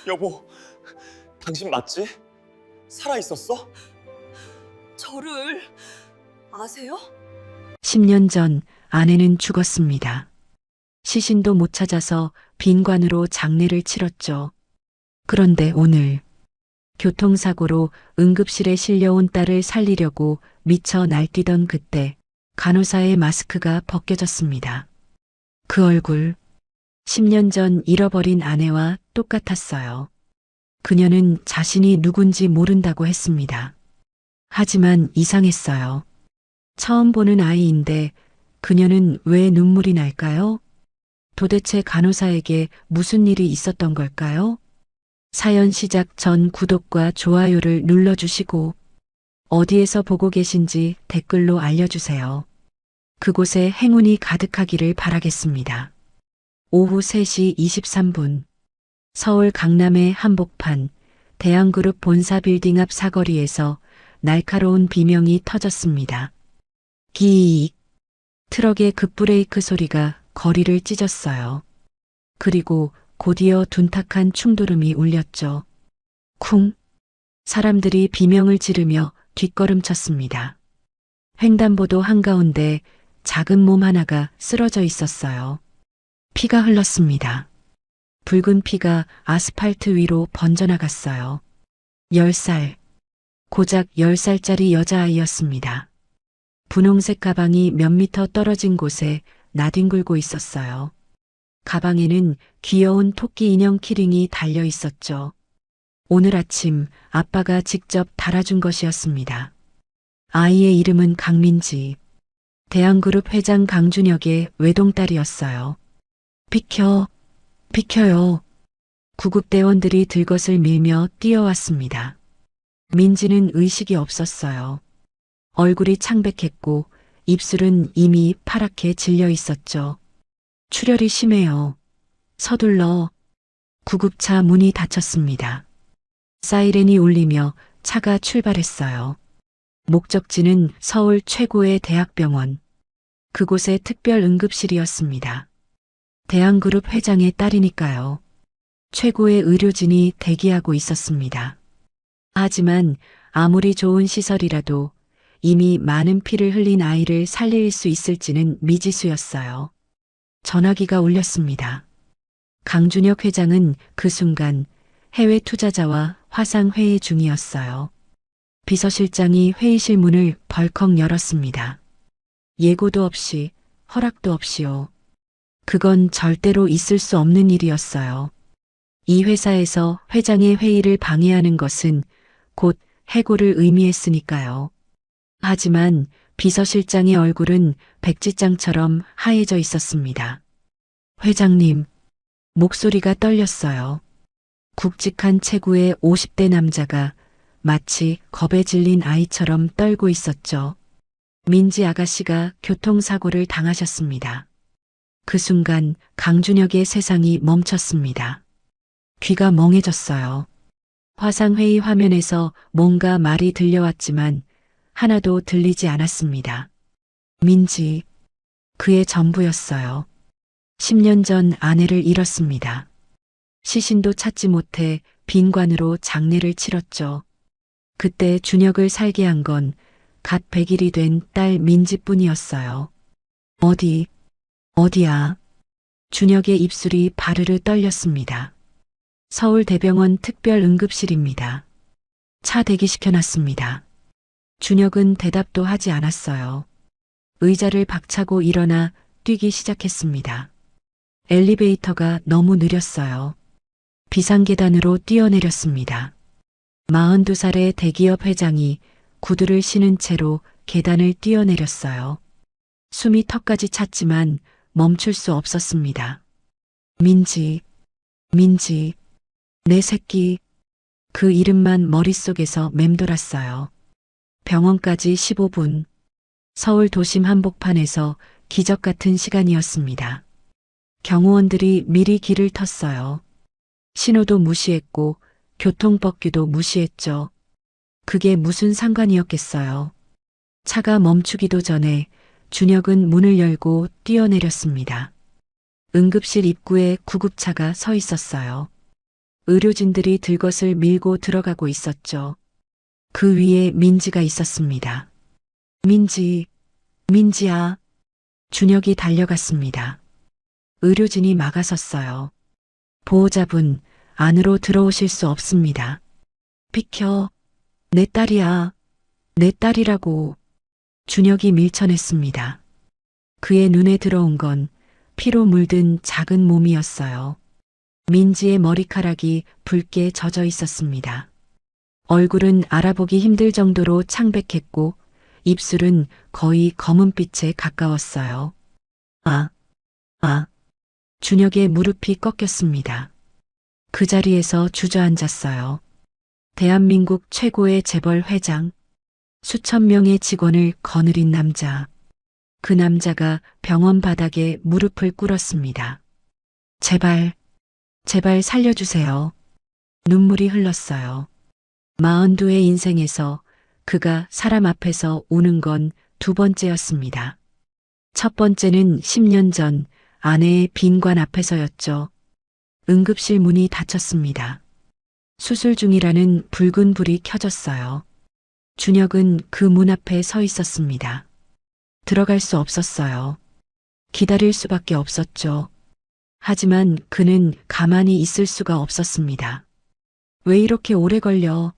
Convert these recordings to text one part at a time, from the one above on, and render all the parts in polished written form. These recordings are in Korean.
여보, 당신 맞지? 살아있었어? 저를 아세요? 10년 전 아내는 죽었습니다. 시신도 못 찾아서 빈관으로 장례를 치렀죠. 그런데 오늘 교통사고로 응급실에 실려온 딸을 살리려고 미쳐 날뛰던 그때 간호사의 마스크가 벗겨졌습니다. 그 얼굴 10년 전 잃어버린 아내와 똑같았어요. 그녀는 자신이 누군지 모른다고 했습니다. 하지만 이상했어요. 처음 보는 아이인데 그녀는 왜 눈물이 날까요? 도대체 간호사에게 무슨 일이 있었던 걸까요? 사연 시작 전 구독과 좋아요를 눌러주시고 어디에서 보고 계신지 댓글로 알려주세요. 그곳에 행운이 가득하기를 바라겠습니다. 오후 3시 23분 서울 강남의 한복판 대한그룹 본사 빌딩 앞 사거리에서 날카로운 비명이 터졌습니다. 기익. 트럭의 급브레이크 소리가 거리를 찢었어요. 그리고 곧이어 둔탁한 충돌음이 울렸죠. 쿵. 사람들이 비명을 지르며 뒷걸음쳤습니다. 횡단보도 한가운데 작은 몸 하나가 쓰러져 있었어요. 피가 흘렀습니다. 붉은 피가 아스팔트 위로 번져나갔어요. 10살. 고작 10살짜리 여자아이였습니다. 분홍색 가방이 몇 미터 떨어진 곳에 나뒹굴고 있었어요. 가방에는 귀여운 토끼 인형 키링이 달려 있었죠. 오늘 아침 아빠가 직접 달아준 것이었습니다. 아이의 이름은 강민지. 대한그룹 회장 강준혁의 외동딸이었어요. 비켜, 비켜요. 구급대원들이 들것을 밀며 뛰어왔습니다. 민지는 의식이 없었어요. 얼굴이 창백했고 입술은 이미 파랗게 질려 있었죠. 출혈이 심해요. 서둘러. 구급차 문이 닫혔습니다. 사이렌이 울리며 차가 출발했어요. 목적지는 서울 최고의 대학병원. 그곳의 특별 응급실이었습니다. 대한그룹 회장의 딸이니까요. 최고의 의료진이 대기하고 있었습니다. 하지만 아무리 좋은 시설이라도 이미 많은 피를 흘린 아이를 살릴 수 있을지는 미지수였어요. 전화기가 울렸습니다. 강준혁 회장은 그 순간 해외 투자자와 화상회의 중이었어요. 비서실장이 회의실 문을 벌컥 열었습니다. 예고도 없이, 허락도 없이요. 그건 절대로 있을 수 없는 일이었어요. 이 회사에서 회장의 회의를 방해하는 것은 곧 해고를 의미했으니까요. 하지만 비서실장의 얼굴은 백지장처럼 하얘져 있었습니다. 회장님, 목소리가 떨렸어요. 굵직한 체구의 50대 남자가 마치 겁에 질린 아이처럼 떨고 있었죠. 민지 아가씨가 교통사고를 당하셨습니다. 그 순간 강준혁의 세상이 멈췄습니다. 귀가 멍해졌어요. 화상회의 화면에서 뭔가 말이 들려왔지만 하나도 들리지 않았습니다. 민지, 그의 전부였어요. 10년 전 아내를 잃었습니다. 시신도 찾지 못해 빈관으로 장례를 치렀죠. 그때 준혁을 살게 한 건 갓 100일이 된 딸 민지뿐이었어요. 어디야? 준혁의 입술이 바르르 떨렸습니다. 서울대병원 특별응급실입니다. 차 대기시켜놨습니다. 준혁은 대답도 하지 않았어요. 의자를 박차고 일어나 뛰기 시작했습니다. 엘리베이터가 너무 느렸어요. 비상계단으로 뛰어내렸습니다. 42살의 대기업 회장이 구두를 신은 채로 계단을 뛰어내렸어요. 숨이 턱까지 찼지만 멈출 수 없었습니다. 민지, 내 새끼. 그 이름만 머릿속에서 맴돌았어요. 병원까지 15분. 서울 도심 한복판에서 기적 같은 시간이었습니다. 경호원들이 미리 길을 텄어요. 신호도 무시했고 교통법규도 무시했죠. 그게 무슨 상관이었겠어요. 차가 멈추기도 전에 준혁은 문을 열고 뛰어내렸습니다. 응급실 입구에 구급차가 서 있었어요. 의료진들이 들것을 밀고 들어가고 있었죠. 그 위에 민지가 있었습니다. 민지, 민지야. 준혁이 달려갔습니다. 의료진이 막아섰어요. 보호자분, 안으로 들어오실 수 없습니다. 비켜. 내 딸이야. 내 딸이라고. 준혁이 밀쳐냈습니다. 그의 눈에 들어온 건 피로 물든 작은 몸이었어요. 민지의 머리카락이 붉게 젖어 있었습니다. 얼굴은 알아보기 힘들 정도로 창백했고 입술은 거의 검은빛에 가까웠어요. 준혁의 무릎이 꺾였습니다. 그 자리에서 주저앉았어요. 대한민국 최고의 재벌 회장, 수천 명의 직원을 거느린 남자. 그 남자가 병원 바닥에 무릎을 꿇었습니다. 제발, 제발 살려주세요. 눈물이 흘렀어요. 42의 인생에서 그가 사람 앞에서 우는 건 두 번째였습니다. 첫 번째는 10년 전 아내의 빈관 앞에서였죠. 응급실 문이 닫혔습니다. 수술 중이라는 붉은 불이 켜졌어요. 준혁은 그 문 앞에 서 있었습니다. 들어갈 수 없었어요. 기다릴 수밖에 없었죠. 하지만 그는 가만히 있을 수가 없었습니다. 왜 이렇게 오래 걸려?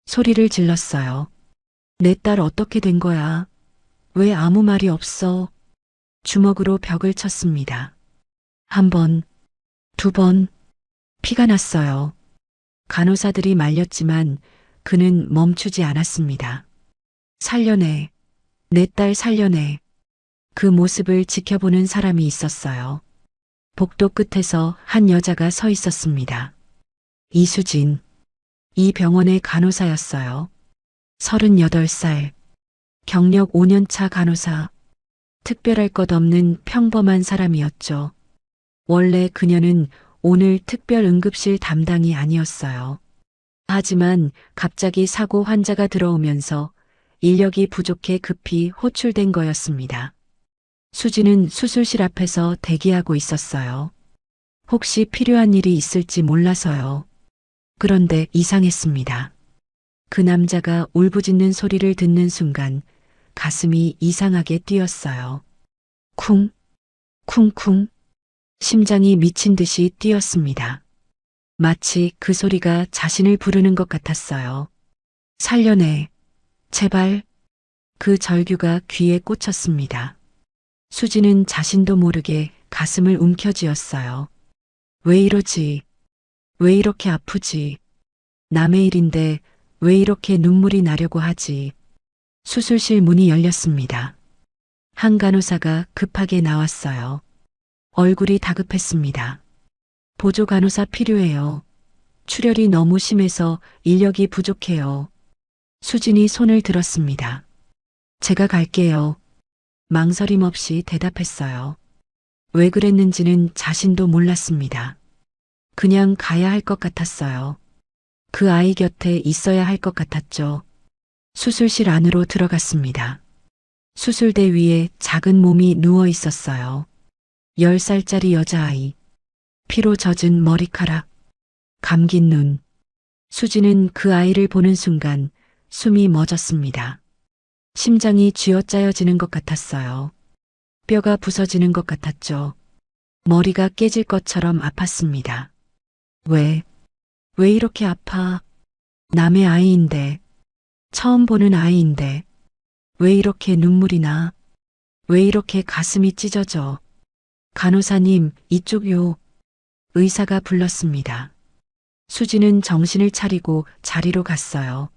소리를 질렀어요. 내 딸 어떻게 된 거야? 왜 아무 말이 없어? 주먹으로 벽을 쳤습니다. 한 번, 두 번, 피가 났어요. 간호사들이 말렸지만 그는 멈추지 않았습니다. 살려내, 내 딸 살려내. 그 모습을 지켜보는 사람이 있었어요. 복도 끝에서 한 여자가 서 있었습니다. 이수진. 이 병원의 간호사였어요. 38살. 경력 5년차 간호사. 특별할 것 없는 평범한 사람이었죠. 원래 그녀는 오늘 특별 응급실 담당이 아니었어요. 하지만 갑자기 사고 환자가 들어오면서 인력이 부족해 급히 호출된 거였습니다. 수지는 수술실 앞에서 대기하고 있었어요. 혹시 필요한 일이 있을지 몰라서요. 그런데 이상했습니다. 그 남자가 울부짖는 소리를 듣는 순간 가슴이 이상하게 뛰었어요. 쿵, 쿵쿵. 심장이 미친 듯이 뛰었습니다. 마치 그 소리가 자신을 부르는 것 같았어요. 살려내. 제발. 그 절규가 귀에 꽂혔습니다. 수지는 자신도 모르게 가슴을 움켜쥐었어요. 왜 이러지? 왜 이렇게 아프지? 남의 일인데 왜 이렇게 눈물이 나려고 하지? 수술실 문이 열렸습니다. 한 간호사가 급하게 나왔어요. 얼굴이 다급했습니다. 보조 간호사 필요해요. 출혈이 너무 심해서 인력이 부족해요. 수진이 손을 들었습니다. 제가 갈게요. 망설임 없이 대답했어요. 왜 그랬는지는 자신도 몰랐습니다. 그냥 가야 할 것 같았어요. 그 아이 곁에 있어야 할 것 같았죠. 수술실 안으로 들어갔습니다. 수술대 위에 작은 몸이 누워 있었어요. 10살짜리 여자아이. 피로 젖은 머리카락. 감긴 눈. 수지는 그 아이를 보는 순간 숨이 멎었습니다. 심장이 쥐어짜여지는 것 같았어요. 뼈가 부서지는 것 같았죠. 머리가 깨질 것처럼 아팠습니다. 왜 이렇게 아파? 남의 아이인데, 처음 보는 아이인데, 왜 이렇게 눈물이 나? 왜 이렇게 가슴이 찢어져? 간호사님, 이쪽요. 의사가 불렀습니다. 수지는 정신을 차리고 자리로 갔어요.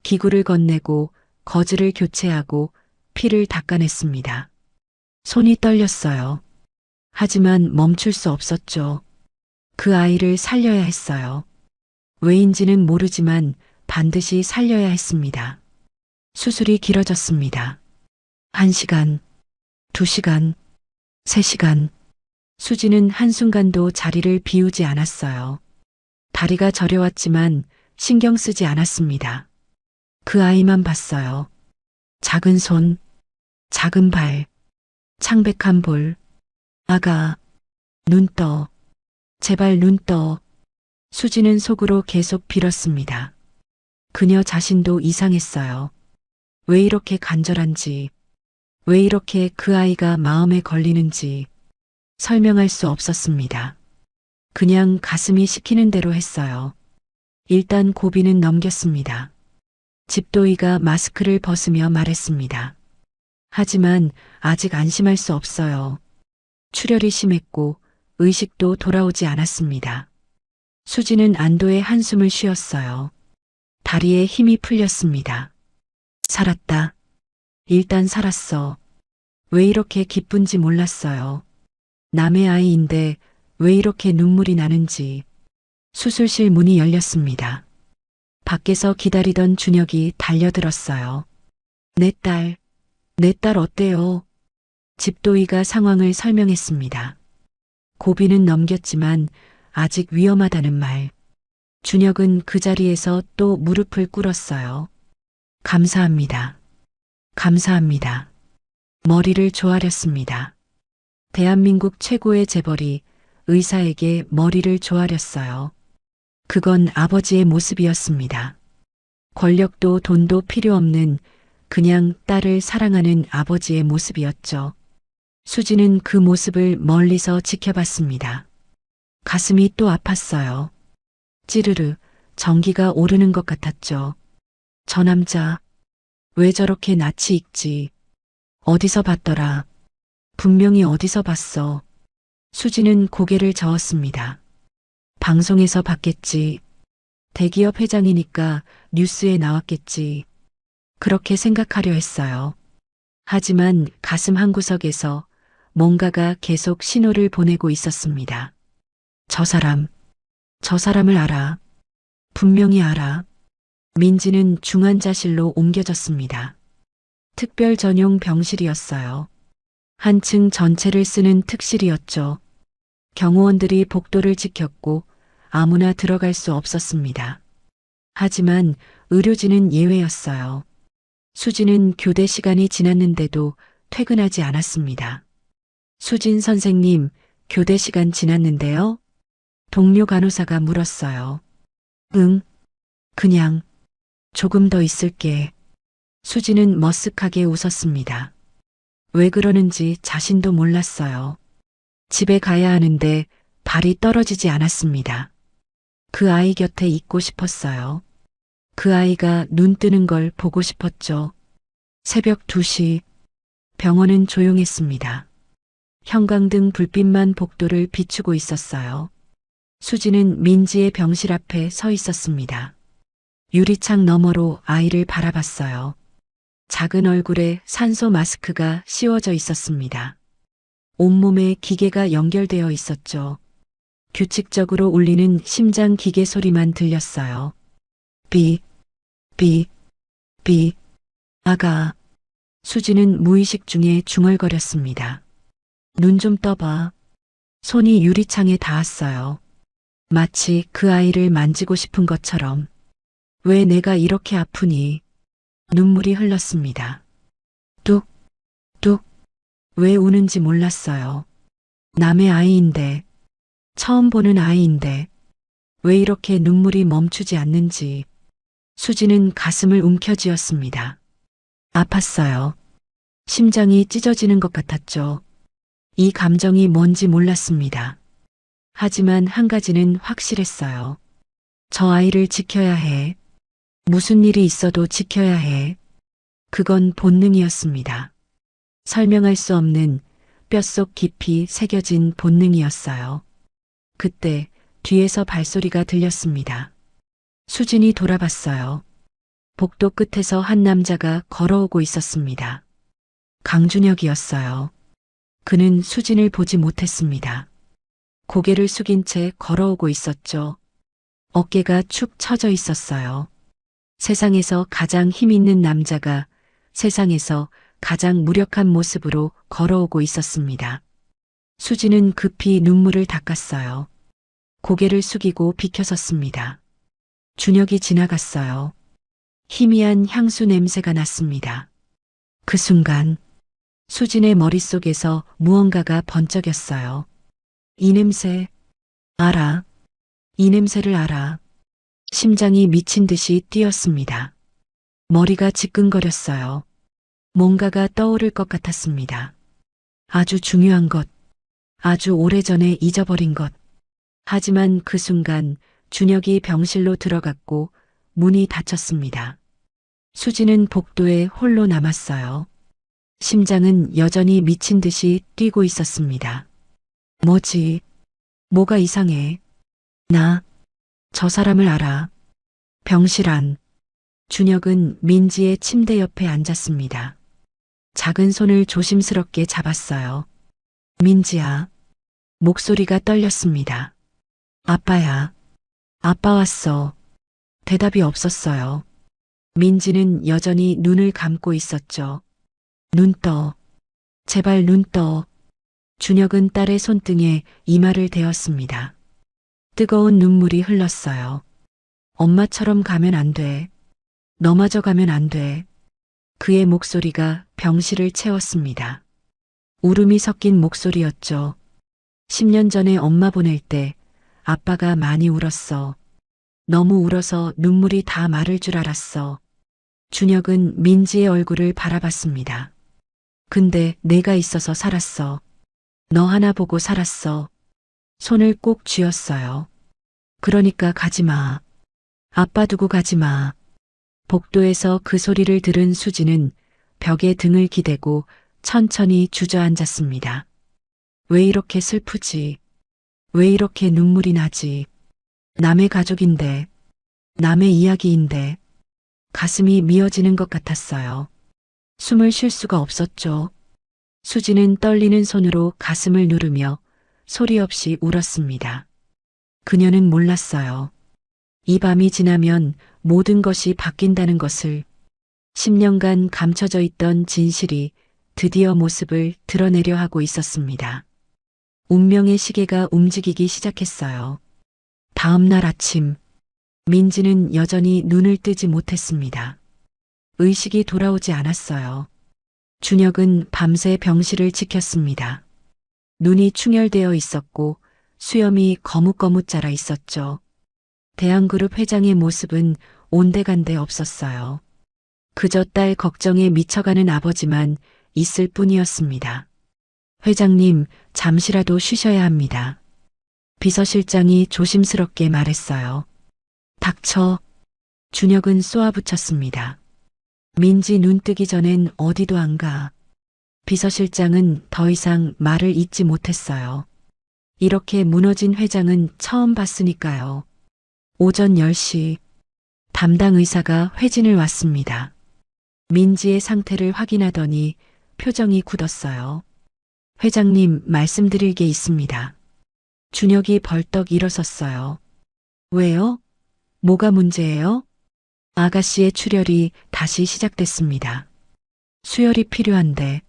기구를 건네고 거즈를 교체하고 피를 닦아냈습니다. 손이 떨렸어요. 하지만 멈출 수 없었죠. 그 아이를 살려야 했어요. 왜인지는 모르지만 반드시 살려야 했습니다. 수술이 길어졌습니다. 1시간, 2시간, 3시간. 수지는 한순간도 자리를 비우지 않았어요. 다리가 저려왔지만 신경 쓰지 않았습니다. 그 아이만 봤어요. 작은 손, 작은 발, 창백한 볼. 아가, 눈 떠. 제발 눈 떠. 수지는 속으로 계속 빌었습니다. 그녀 자신도 이상했어요. 왜 이렇게 간절한지, 왜 이렇게 그 아이가 마음에 걸리는지 설명할 수 없었습니다. 그냥 가슴이 시키는 대로 했어요. 일단 고비는 넘겼습니다. 집도이가 마스크를 벗으며 말했습니다. 하지만 아직 안심할 수 없어요. 출혈이 심했고 의식도 돌아오지 않았습니다. 수지는 안도의 한숨을 쉬었어요. 다리에 힘이 풀렸습니다. 살았다. 일단 살았어. 왜 이렇게 기쁜지 몰랐어요. 남의 아이인데 왜 이렇게 눈물이 나는지. 수술실 문이 열렸습니다. 밖에서 기다리던 준혁이 달려들었어요. 내 딸 어때요? 집도이가 상황을 설명했습니다. 고비는 넘겼지만 아직 위험하다는 말. 준혁은 그 자리에서 또 무릎을 꿇었어요. 감사합니다. 감사합니다. 머리를 조아렸습니다. 대한민국 최고의 재벌이 의사에게 머리를 조아렸어요. 그건 아버지의 모습이었습니다. 권력도 돈도 필요 없는 그냥 딸을 사랑하는 아버지의 모습이었죠. 수지는 그 모습을 멀리서 지켜봤습니다. 가슴이 또 아팠어요. 찌르르 전기가 오르는 것 같았죠. 저 남자 왜 저렇게 낯이 익지? 어디서 봤더라? 분명히 어디서 봤어. 수지는 고개를 저었습니다. 방송에서 봤겠지. 대기업 회장이니까 뉴스에 나왔겠지. 그렇게 생각하려 했어요. 하지만 가슴 한구석에서 뭔가가 계속 신호를 보내고 있었습니다. 저 사람을 알아. 분명히 알아. 민지는 중환자실로 옮겨졌습니다. 특별 전용 병실이었어요. 한층 전체를 쓰는 특실이었죠. 경호원들이 복도를 지켰고 아무나 들어갈 수 없었습니다. 하지만 의료진은 예외였어요. 수지는 교대 시간이 지났는데도 퇴근하지 않았습니다. 수진 선생님, 교대 시간 지났는데요? 동료 간호사가 물었어요. 응, 그냥 조금 더 있을게. 수지는 머쓱하게 웃었습니다. 왜 그러는지 자신도 몰랐어요. 집에 가야 하는데 발이 떨어지지 않았습니다. 그 아이 곁에 있고 싶었어요. 그 아이가 눈 뜨는 걸 보고 싶었죠. 새벽 2시, 병원은 조용했습니다. 형광등 불빛만 복도를 비추고 있었어요. 수지는 민지의 병실 앞에 서 있었습니다. 유리창 너머로 아이를 바라봤어요. 작은 얼굴에 산소 마스크가 씌워져 있었습니다. 온몸에 기계가 연결되어 있었죠. 규칙적으로 울리는 심장 기계 소리만 들렸어요. 비, 비, 비, 아가. 수지는 무의식 중에 중얼거렸습니다. 눈 좀 떠봐. 손이 유리창에 닿았어요. 마치 그 아이를 만지고 싶은 것처럼. 왜 내가 이렇게 아프니? 눈물이 흘렀습니다. 뚝, 뚝. 왜 우는지 몰랐어요. 남의 아이인데, 처음 보는 아이인데, 왜 이렇게 눈물이 멈추지 않는지. 수지는 가슴을 움켜쥐었습니다. 아팠어요. 심장이 찢어지는 것 같았죠. 이 감정이 뭔지 몰랐습니다. 하지만 한 가지는 확실했어요. 저 아이를 지켜야 해. 무슨 일이 있어도 지켜야 해. 그건 본능이었습니다. 설명할 수 없는 뼛속 깊이 새겨진 본능이었어요. 그때 뒤에서 발소리가 들렸습니다. 수진이 돌아봤어요. 복도 끝에서 한 남자가 걸어오고 있었습니다. 강준혁이었어요. 그는 수진을 보지 못했습니다. 고개를 숙인 채 걸어오고 있었죠. 어깨가 축 처져 있었어요. 세상에서 가장 힘 있는 남자가 세상에서 가장 무력한 모습으로 걸어오고 있었습니다. 수지는 급히 눈물을 닦았어요. 고개를 숙이고 비켜섰습니다. 준혁이 지나갔어요. 희미한 향수 냄새가 났습니다. 그 순간 수진의 머릿속에서 무언가가 번쩍였어요. 이 냄새 알아. 이 냄새를 알아. 심장이 미친 듯이 뛰었습니다. 머리가 지끈거렸어요. 뭔가가 떠오를 것 같았습니다. 아주 중요한 것, 아주 오래전에 잊어버린 것. 하지만 그 순간 준혁이 병실로 들어갔고 문이 닫혔습니다. 수지는 복도에 홀로 남았어요. 심장은 여전히 미친 듯이 뛰고 있었습니다. 뭐지? 뭐가 이상해? 저 사람을 알아. 병실 안. 준혁은 민지의 침대 옆에 앉았습니다. 작은 손을 조심스럽게 잡았어요. 민지야. 목소리가 떨렸습니다. 아빠야. 아빠 왔어. 대답이 없었어요. 민지는 여전히 눈을 감고 있었죠. 눈 떠. 제발 눈 떠. 준혁은 딸의 손등에 이마를 대었습니다. 뜨거운 눈물이 흘렀어요. 엄마처럼 가면 안 돼. 너마저 가면 안 돼. 그의 목소리가 병실을 채웠습니다. 울음이 섞인 목소리였죠. 10년 전에 엄마 보낼 때 아빠가 많이 울었어. 너무 울어서 눈물이 다 마를 줄 알았어. 준혁은 민지의 얼굴을 바라봤습니다. 근데 내가 있어서 살았어. 너 하나 보고 살았어. 손을 꼭 쥐었어요. 그러니까 가지 마. 아빠 두고 가지 마. 복도에서 그 소리를 들은 수지는 벽에 등을 기대고 천천히 주저앉았습니다. 왜 이렇게 슬프지? 왜 이렇게 눈물이 나지? 남의 가족인데, 남의 이야기인데, 가슴이 미어지는 것 같았어요. 숨을 쉴 수가 없었죠. 수지는 떨리는 손으로 가슴을 누르며 소리 없이 울었습니다. 그녀는 몰랐어요. 이 밤이 지나면 모든 것이 바뀐다는 것을. 10년간 감춰져 있던 진실이 드디어 모습을 드러내려 하고 있었습니다. 운명의 시계가 움직이기 시작했어요. 다음 날 아침, 민지는 여전히 눈을 뜨지 못했습니다. 의식이 돌아오지 않았어요. 준혁은 밤새 병실을 지켰습니다. 눈이 충혈되어 있었고 수염이 거뭇거뭇 자라 있었죠. 대한그룹 회장의 모습은 온데간데 없었어요. 그저 딸 걱정에 미쳐가는 아버지만 있을 뿐이었습니다. 회장님, 잠시라도 쉬셔야 합니다. 비서실장이 조심스럽게 말했어요. 닥쳐. 준혁은 쏘아붙였습니다. 민지 눈 뜨기 전엔 어디도 안 가. 비서실장은 더 이상 말을 잇지 못했어요. 이렇게 무너진 회장은 처음 봤으니까요. 오전 10시 담당 의사가 회진을 왔습니다. 민지의 상태를 확인하더니 표정이 굳었어요. 회장님, 말씀드릴 게 있습니다. 준혁이 벌떡 일어섰어요. 왜요? 뭐가 문제예요? 아가씨의 출혈이 다시 시작됐습니다. 수혈이 필요한데.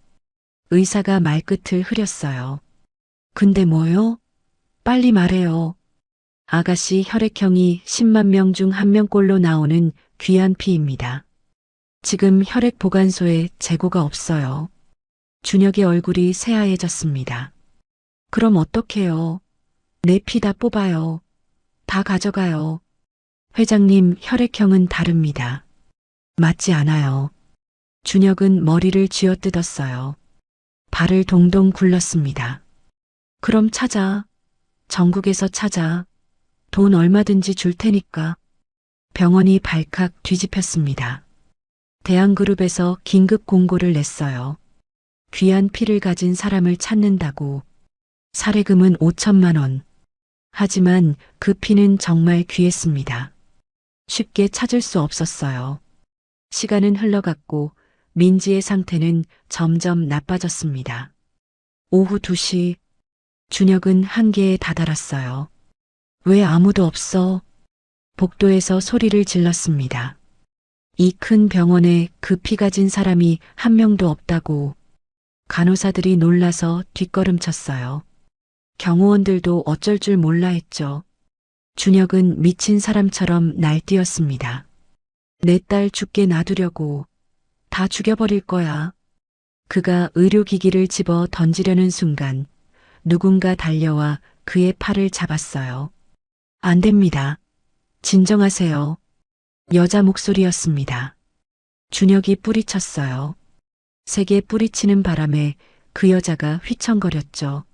의사가 말끝을 흐렸어요. 근데 뭐요? 빨리 말해요. 아가씨 혈액형이 10만 명 중 1명꼴로 나오는 귀한 피입니다. 지금 혈액 보관소에 재고가 없어요. 준혁의 얼굴이 새하얘졌습니다. 그럼 어떡해요? 내 피 다 뽑아요. 다 가져가요. 회장님, 혈액형은 다릅니다. 맞지 않아요. 준혁은 머리를 쥐어뜯었어요. 발을 동동 굴렀습니다. 그럼 찾아. 전국에서 찾아. 돈 얼마든지 줄 테니까. 병원이 발칵 뒤집혔습니다. 대한그룹에서 긴급 공고를 냈어요. 귀한 피를 가진 사람을 찾는다고. 사례금은 5천만 원. 하지만 그 피는 정말 귀했습니다. 쉽게 찾을 수 없었어요. 시간은 흘러갔고 민지의 상태는 점점 나빠졌습니다. 오후 2시, 준혁은 한계에 다다랐어요. 왜 아무도 없어? 복도에서 소리를 질렀습니다. 이 큰 병원에 그 피 가진 사람이 한 명도 없다고. 간호사들이 놀라서 뒷걸음쳤어요. 경호원들도 어쩔 줄 몰라 했죠. 준혁은 미친 사람처럼 날뛰었습니다. 내 딸 죽게 놔두려고. 다 죽여버릴 거야. 그가 의료기기를 집어 던지려는 순간 누군가 달려와 그의 팔을 잡았어요. 안 됩니다. 진정하세요. 여자 목소리였습니다. 준혁이 뿌리쳤어요. 세게 뿌리치는 바람에 그 여자가 휘청거렸죠.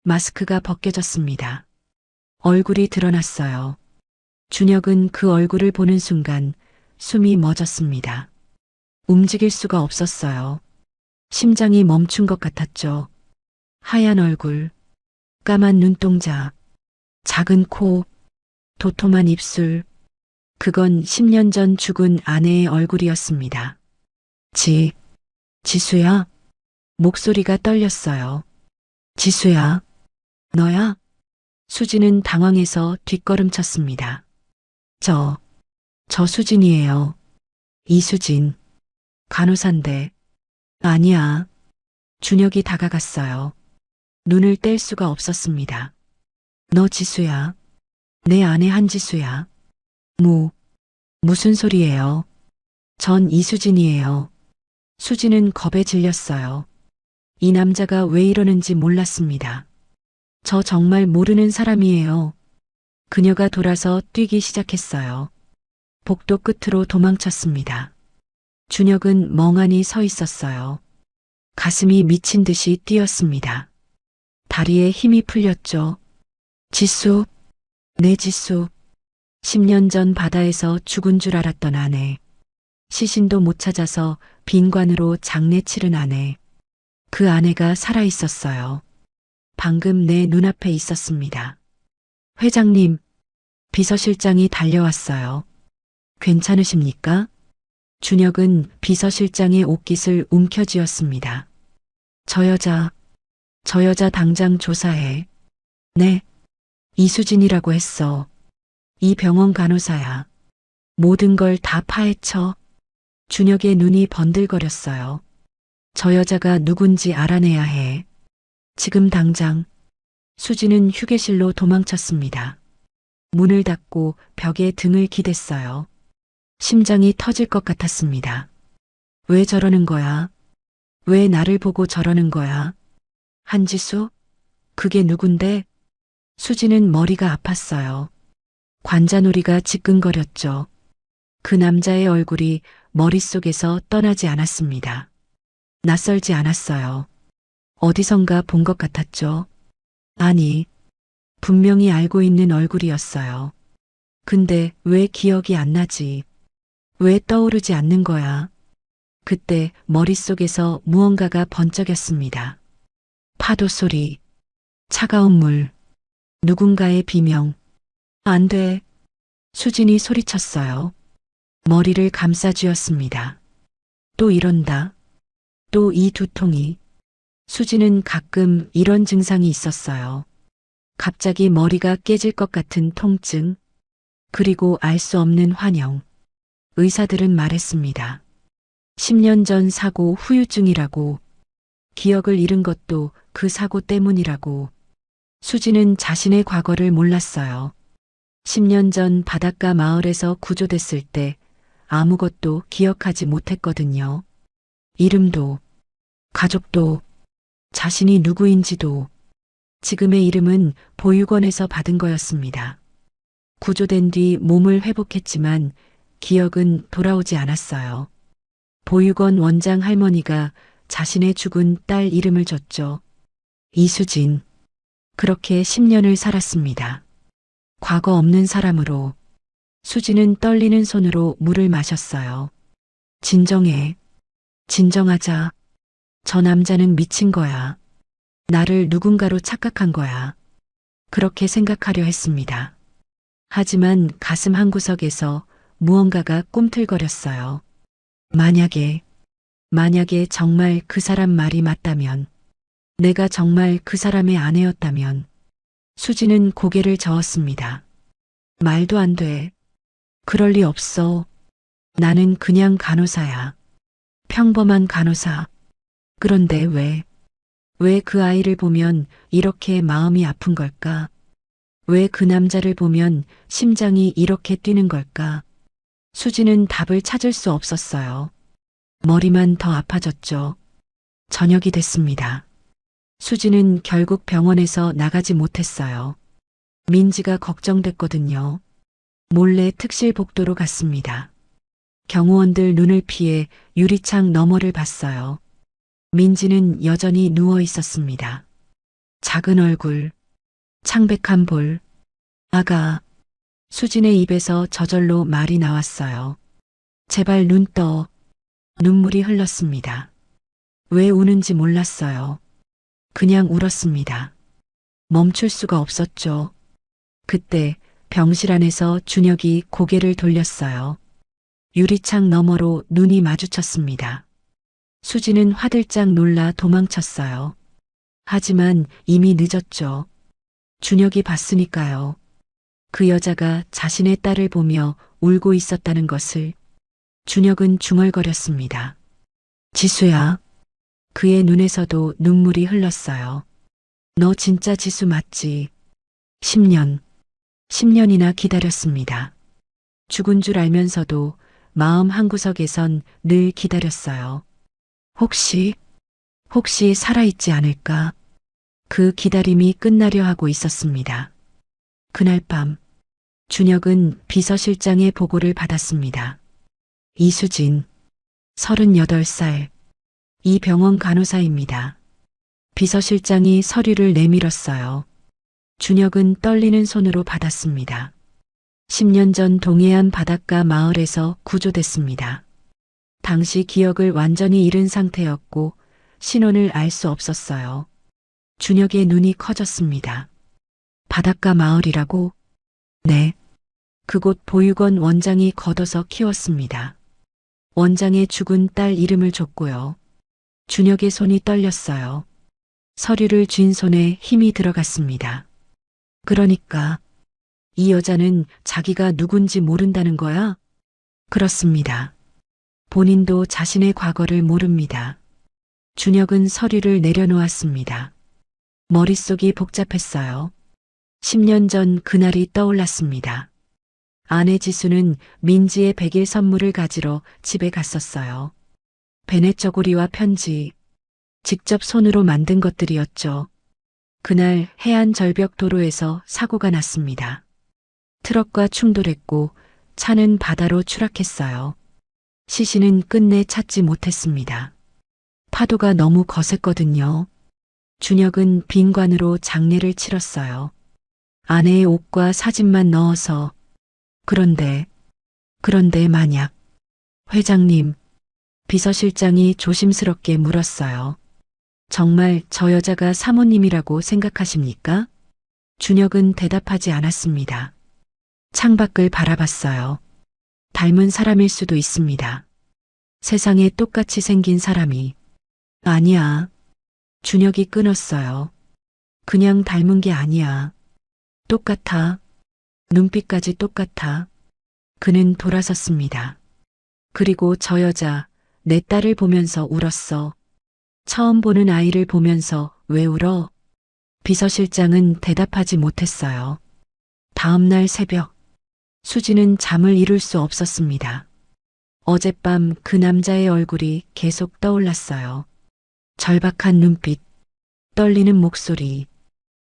마스크가 벗겨졌습니다. 얼굴이 드러났어요. 준혁은 그 얼굴을 보는 순간 숨이 멎었습니다. 움직일 수가 없었어요. 심장이 멈춘 것 같았죠. 하얀 얼굴, 까만 눈동자, 작은 코, 도톰한 입술. 그건 10년 전 죽은 아내의 얼굴이었습니다. 지수야? 목소리가 떨렸어요. 지수야, 너야? 수진은 당황해서 뒷걸음쳤습니다. 저 수진이에요. 이수진. 간호사인데. 아니야. 준혁이 다가갔어요. 눈을 뗄 수가 없었습니다. 너 지수야. 내 아내 한지수야. 무슨 소리예요? 전 이수진이에요. 수진은 겁에 질렸어요. 이 남자가 왜 이러는지 몰랐습니다. 저 정말 모르는 사람이에요. 그녀가 돌아서 뛰기 시작했어요. 복도 끝으로 도망쳤습니다. 준혁은 멍하니 서 있었어요. 가슴이 미친 듯이 뛰었습니다. 다리에 힘이 풀렸죠. 지수, 내 지수. 10년 전 바다에서 죽은 줄 알았던 아내. 시신도 못 찾아서 빈관으로 장례 치른 아내. 그 아내가 살아 있었어요. 방금 내 눈앞에 있었습니다. 회장님, 비서실장이 달려왔어요. 괜찮으십니까? 준혁은 비서실장의 옷깃을 움켜쥐었습니다. 저 여자 당장 조사해. 네, 이수진이라고 했어. 이 병원 간호사야. 모든 걸 다 파헤쳐. 준혁의 눈이 번들거렸어요. 저 여자가 누군지 알아내야 해. 지금 당장. 수진은 휴게실로 도망쳤습니다. 문을 닫고 벽에 등을 기댔어요. 심장이 터질 것 같았습니다. 왜 저러는 거야? 왜 나를 보고 저러는 거야? 한지수? 그게 누군데? 수진은 머리가 아팠어요. 관자놀이가 지끈거렸죠. 그 남자의 얼굴이 머릿속에서 떠나지 않았습니다. 낯설지 않았어요. 어디선가 본 것 같았죠. 아니, 분명히 알고 있는 얼굴이었어요. 근데 왜 기억이 안 나지? 왜 떠오르지 않는 거야? 그때 머릿속에서 무언가가 번쩍였습니다. 파도 소리, 차가운 물, 누군가의 비명. 안 돼. 수진이 소리쳤어요. 머리를 감싸쥐었습니다. 또 이런다. 또 이 두통이. 수진은 가끔 이런 증상이 있었어요. 갑자기 머리가 깨질 것 같은 통증, 그리고 알 수 없는 환영. 의사들은 말했습니다. 10년 전 사고 후유증이라고, 기억을 잃은 것도 그 사고 때문이라고. 수진은 자신의 과거를 몰랐어요. 10년 전 바닷가 마을에서 구조됐을 때 아무것도 기억하지 못했거든요. 이름도, 가족도, 자신이 누구인지도. 지금의 이름은 보육원에서 받은 거였습니다. 구조된 뒤 몸을 회복했지만 기억은 돌아오지 않았어요. 보육원 원장 할머니가 자신의 죽은 딸 이름을 줬죠. 이수진. 그렇게 10년을 살았습니다. 과거 없는 사람으로. 수진은 떨리는 손으로 물을 마셨어요. 진정해. 진정하자. 저 남자는 미친 거야. 나를 누군가로 착각한 거야. 그렇게 생각하려 했습니다. 하지만 가슴 한구석에서 무언가가 꿈틀거렸어요. 만약에 정말 그 사람 말이 맞다면, 내가 정말 그 사람의 아내였다면. 수지는 고개를 저었습니다. 말도 안 돼. 그럴 리 없어. 나는 그냥 간호사야. 평범한 간호사. 그런데 왜 그 아이를 보면 이렇게 마음이 아픈 걸까? 왜 그 남자를 보면 심장이 이렇게 뛰는 걸까? 수지는 답을 찾을 수 없었어요. 머리만 더 아파졌죠. 저녁이 됐습니다. 수지는 결국 병원에서 나가지 못했어요. 민지가 걱정됐거든요. 몰래 특실 복도로 갔습니다. 경호원들 눈을 피해 유리창 너머를 봤어요. 민지는 여전히 누워 있었습니다. 작은 얼굴, 창백한 볼. 아가. 수진의 입에서 저절로 말이 나왔어요. 제발 눈 떠. 눈물이 흘렀습니다. 왜 우는지 몰랐어요. 그냥 울었습니다. 멈출 수가 없었죠. 그때 병실 안에서 준혁이 고개를 돌렸어요. 유리창 너머로 눈이 마주쳤습니다. 수지는 화들짝 놀라 도망쳤어요. 하지만 이미 늦었죠. 준혁이 봤으니까요. 그 여자가 자신의 딸을 보며 울고 있었다는 것을. 준혁은 중얼거렸습니다. 지수야. 그의 눈에서도 눈물이 흘렀어요. 너 진짜 지수 맞지? 10년이나 기다렸습니다. 죽은 줄 알면서도 마음 한구석에선 늘 기다렸어요. 혹시 살아있지 않을까? 그 기다림이 끝나려 하고 있었습니다. 그날 밤, 준혁은 비서실장의 보고를 받았습니다. 이수진, 38살, 이 병원 간호사입니다. 비서실장이 서류를 내밀었어요. 준혁은 떨리는 손으로 받았습니다. 10년 전 동해안 바닷가 마을에서 구조됐습니다. 당시 기억을 완전히 잃은 상태였고 신원을 알 수 없었어요. 준혁의 눈이 커졌습니다. 바닷가 마을이라고? 네. 그곳 보육원 원장이 걷어서 키웠습니다. 원장의 죽은 딸 이름을 줬고요. 준혁의 손이 떨렸어요. 서류를 쥔 손에 힘이 들어갔습니다. 그러니까 이 여자는 자기가 누군지 모른다는 거야? 그렇습니다. 본인도 자신의 과거를 모릅니다. 준혁은 서류를 내려놓았습니다. 머릿속이 복잡했어요. 10년 전 그날이 떠올랐습니다. 아내 지수는 민지의 100일 선물을 가지러 집에 갔었어요. 베네 저고리와 편지, 직접 손으로 만든 것들이었죠. 그날 해안 절벽 도로에서 사고가 났습니다. 트럭과 충돌했고 차는 바다로 추락했어요. 시신은 끝내 찾지 못했습니다. 파도가 너무 거셌거든요. 준혁은 빈관으로 장례를 치렀어요. 아내의 옷과 사진만 넣어서. 그런데 만약. 회장님, 비서실장이 조심스럽게 물었어요. 정말 저 여자가 사모님이라고 생각하십니까? 준혁은 대답하지 않았습니다. 창밖을 바라봤어요. 닮은 사람일 수도 있습니다. 세상에 똑같이 생긴 사람이. 아니야. 준혁이 끊었어요. 그냥 닮은 게 아니야. 똑같아. 눈빛까지 똑같아. 그는 돌아섰습니다. 그리고 저 여자, 내 딸을 보면서 울었어. 처음 보는 아이를 보면서 왜 울어? 비서실장은 대답하지 못했어요. 다음 날 새벽, 수지는 잠을 이룰 수 없었습니다. 어젯밤 그 남자의 얼굴이 계속 떠올랐어요. 절박한 눈빛, 떨리는 목소리.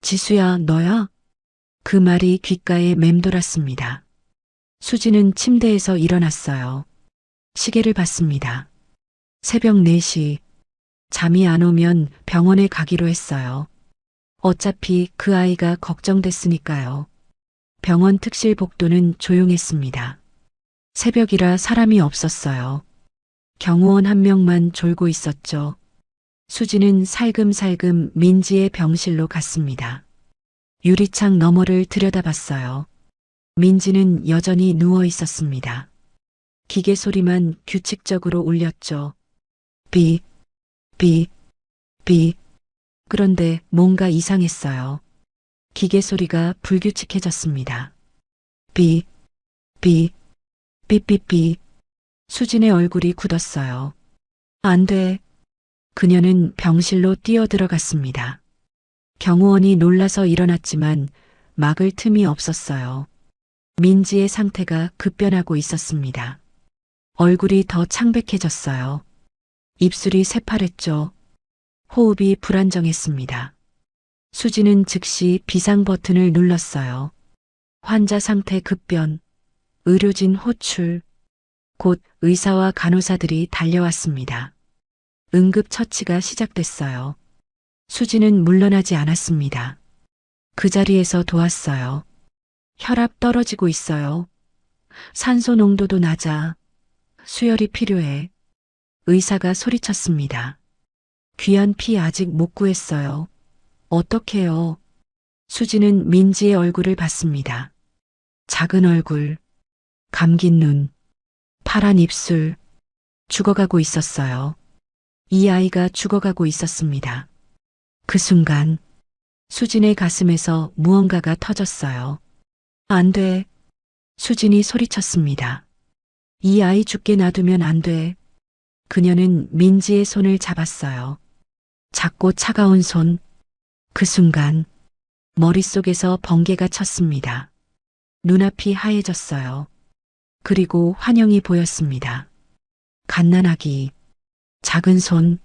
지수야, 너야? 그 말이 귓가에 맴돌았습니다. 수지는 침대에서 일어났어요. 시계를 봤습니다. 새벽 4시. 잠이 안 오면 병원에 가기로 했어요. 어차피 그 아이가 걱정됐으니까요. 병원 특실 복도는 조용했습니다. 새벽이라 사람이 없었어요. 경호원 한 명만 졸고 있었죠. 수지는 살금살금 민지의 병실로 갔습니다. 유리창 너머를 들여다봤어요. 민지는 여전히 누워 있었습니다. 기계 소리만 규칙적으로 울렸죠. 비. 그런데 뭔가 이상했어요. 기계 소리가 불규칙해졌습니다. 삐삐삐. 수진의 얼굴이 굳었어요. 안 돼. 그녀는 병실로 뛰어들어갔습니다. 경호원이 놀라서 일어났지만 막을 틈이 없었어요. 민지의 상태가 급변하고 있었습니다. 얼굴이 더 창백해졌어요. 입술이 새파랬죠. 호흡이 불안정했습니다. 수진은 즉시 비상 버튼을 눌렀어요. 환자 상태 급변, 의료진 호출, 곧 의사와 간호사들이 달려왔습니다. 응급처치가 시작됐어요. 수진은 물러나지 않았습니다. 그 자리에서 도왔어요. 혈압 떨어지고 있어요. 산소 농도도 낮아. 수혈이 필요해. 의사가 소리쳤습니다. 귀한 피 아직 못 구했어요. 어떡해요? 수진은 민지의 얼굴을 봤습니다. 작은 얼굴, 감긴 눈, 파란 입술, 죽어가고 있었어요. 이 아이가 죽어가고 있었습니다. 그 순간 수진의 가슴에서 무언가가 터졌어요. 안 돼. 수진이 소리쳤습니다. 이 아이 죽게 놔두면 안 돼. 그녀는 민지의 손을 잡았어요. 작고 차가운 손. 그 순간 머릿속에서 번개가 쳤습니다. 눈앞이 하얘졌어요. 그리고 환영이 보였습니다. 갓난아기, 작은 손,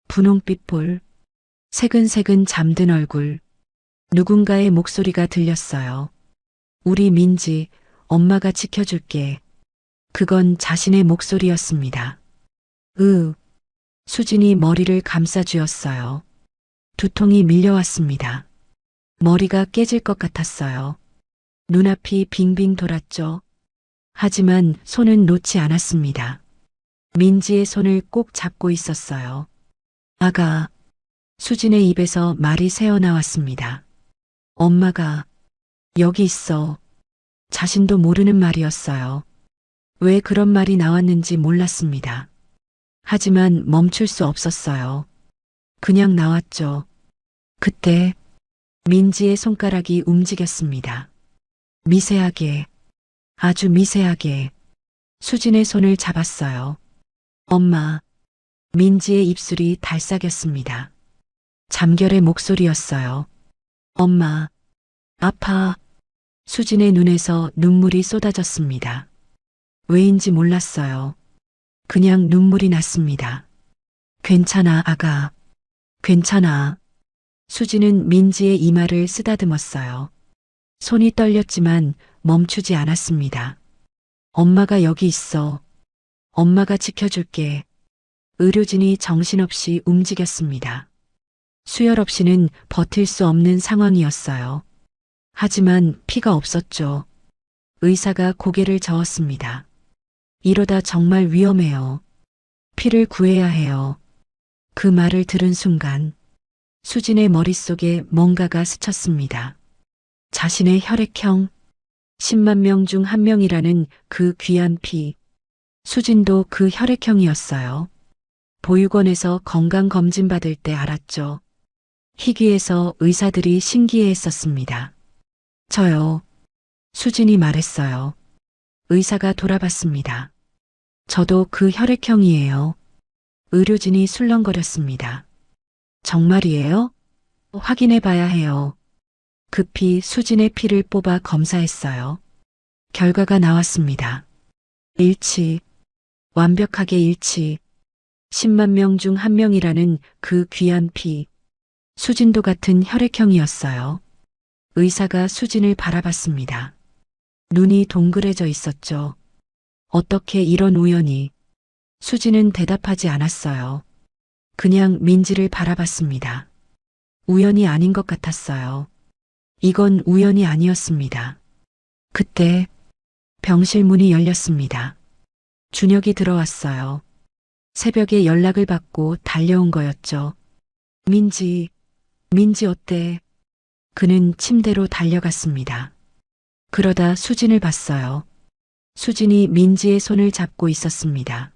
분홍빛 볼, 새근새근 잠든 얼굴. 누군가의 목소리가 들렸어요. 우리 민지, 엄마가 지켜줄게. 그건 자신의 목소리였습니다. 수진이 머리를 감싸쥐었어요. 두통이 밀려왔습니다. 머리가 깨질 것 같았어요. 눈앞이 빙빙 돌았죠. 하지만 손은 놓지 않았습니다. 민지의 손을 꼭 잡고 있었어요. 아가, 수진의 입에서 말이 새어나왔습니다. 엄마가 여기 있어. 자신도 모르는 말이었어요. 왜 그런 말이 나왔는지 몰랐습니다. 하지만 멈출 수 없었어요. 그냥 나왔죠. 그때 민지의 손가락이 움직였습니다. 미세하게, 아주 미세하게 수진의 손을 잡았어요. 엄마, 민지의 입술이 달싹였습니다. 잠결의 목소리였어요. 엄마, 아파. 수진의 눈에서 눈물이 쏟아졌습니다. 왜인지 몰랐어요. 그냥 눈물이 났습니다. 괜찮아, 아가. 괜찮아. 수진은 민지의 이마를 쓰다듬었어요. 손이 떨렸지만 멈추지 않았습니다. 엄마가 여기 있어. 엄마가 지켜줄게. 의료진이 정신없이 움직였습니다. 수혈 없이는 버틸 수 없는 상황이었어요. 하지만 피가 없었죠. 의사가 고개를 저었습니다. 이러다 정말 위험해요. 피를 구해야 해요. 그 말을 들은 순간 수진의 머릿속에 뭔가가 스쳤습니다. 자신의 혈액형, 10만 명 중 한 명이라는 그 귀한 피. 수진도 그 혈액형이었어요. 보육원에서 건강검진 받을 때 알았죠. 희귀해서 의사들이 신기해했었습니다. 저요. 수진이 말했어요. 의사가 돌아봤습니다. 저도 그 혈액형이에요. 의료진이 술렁거렸습니다. 정말이에요? 확인해 봐야 해요. 급히 수진의 피를 뽑아 검사했어요. 결과가 나왔습니다. 일치. 완벽하게 일치. 10만 명 중 한 명이라는 그 귀한 피. 수진도 같은 혈액형이었어요. 의사가 수진을 바라봤습니다. 눈이 동그래져 있었죠. 어떻게 이런 우연이. 수진은 대답하지 않았어요. 그냥 민지를 바라봤습니다. 우연이 아닌 것 같았어요. 이건 우연이 아니었습니다. 그때 병실 문이 열렸습니다. 준혁이 들어왔어요. 새벽에 연락을 받고 달려온 거였죠. 민지 어때? 그는 침대로 달려갔습니다. 그러다 수진을 봤어요. 수진이 민지의 손을 잡고 있었습니다.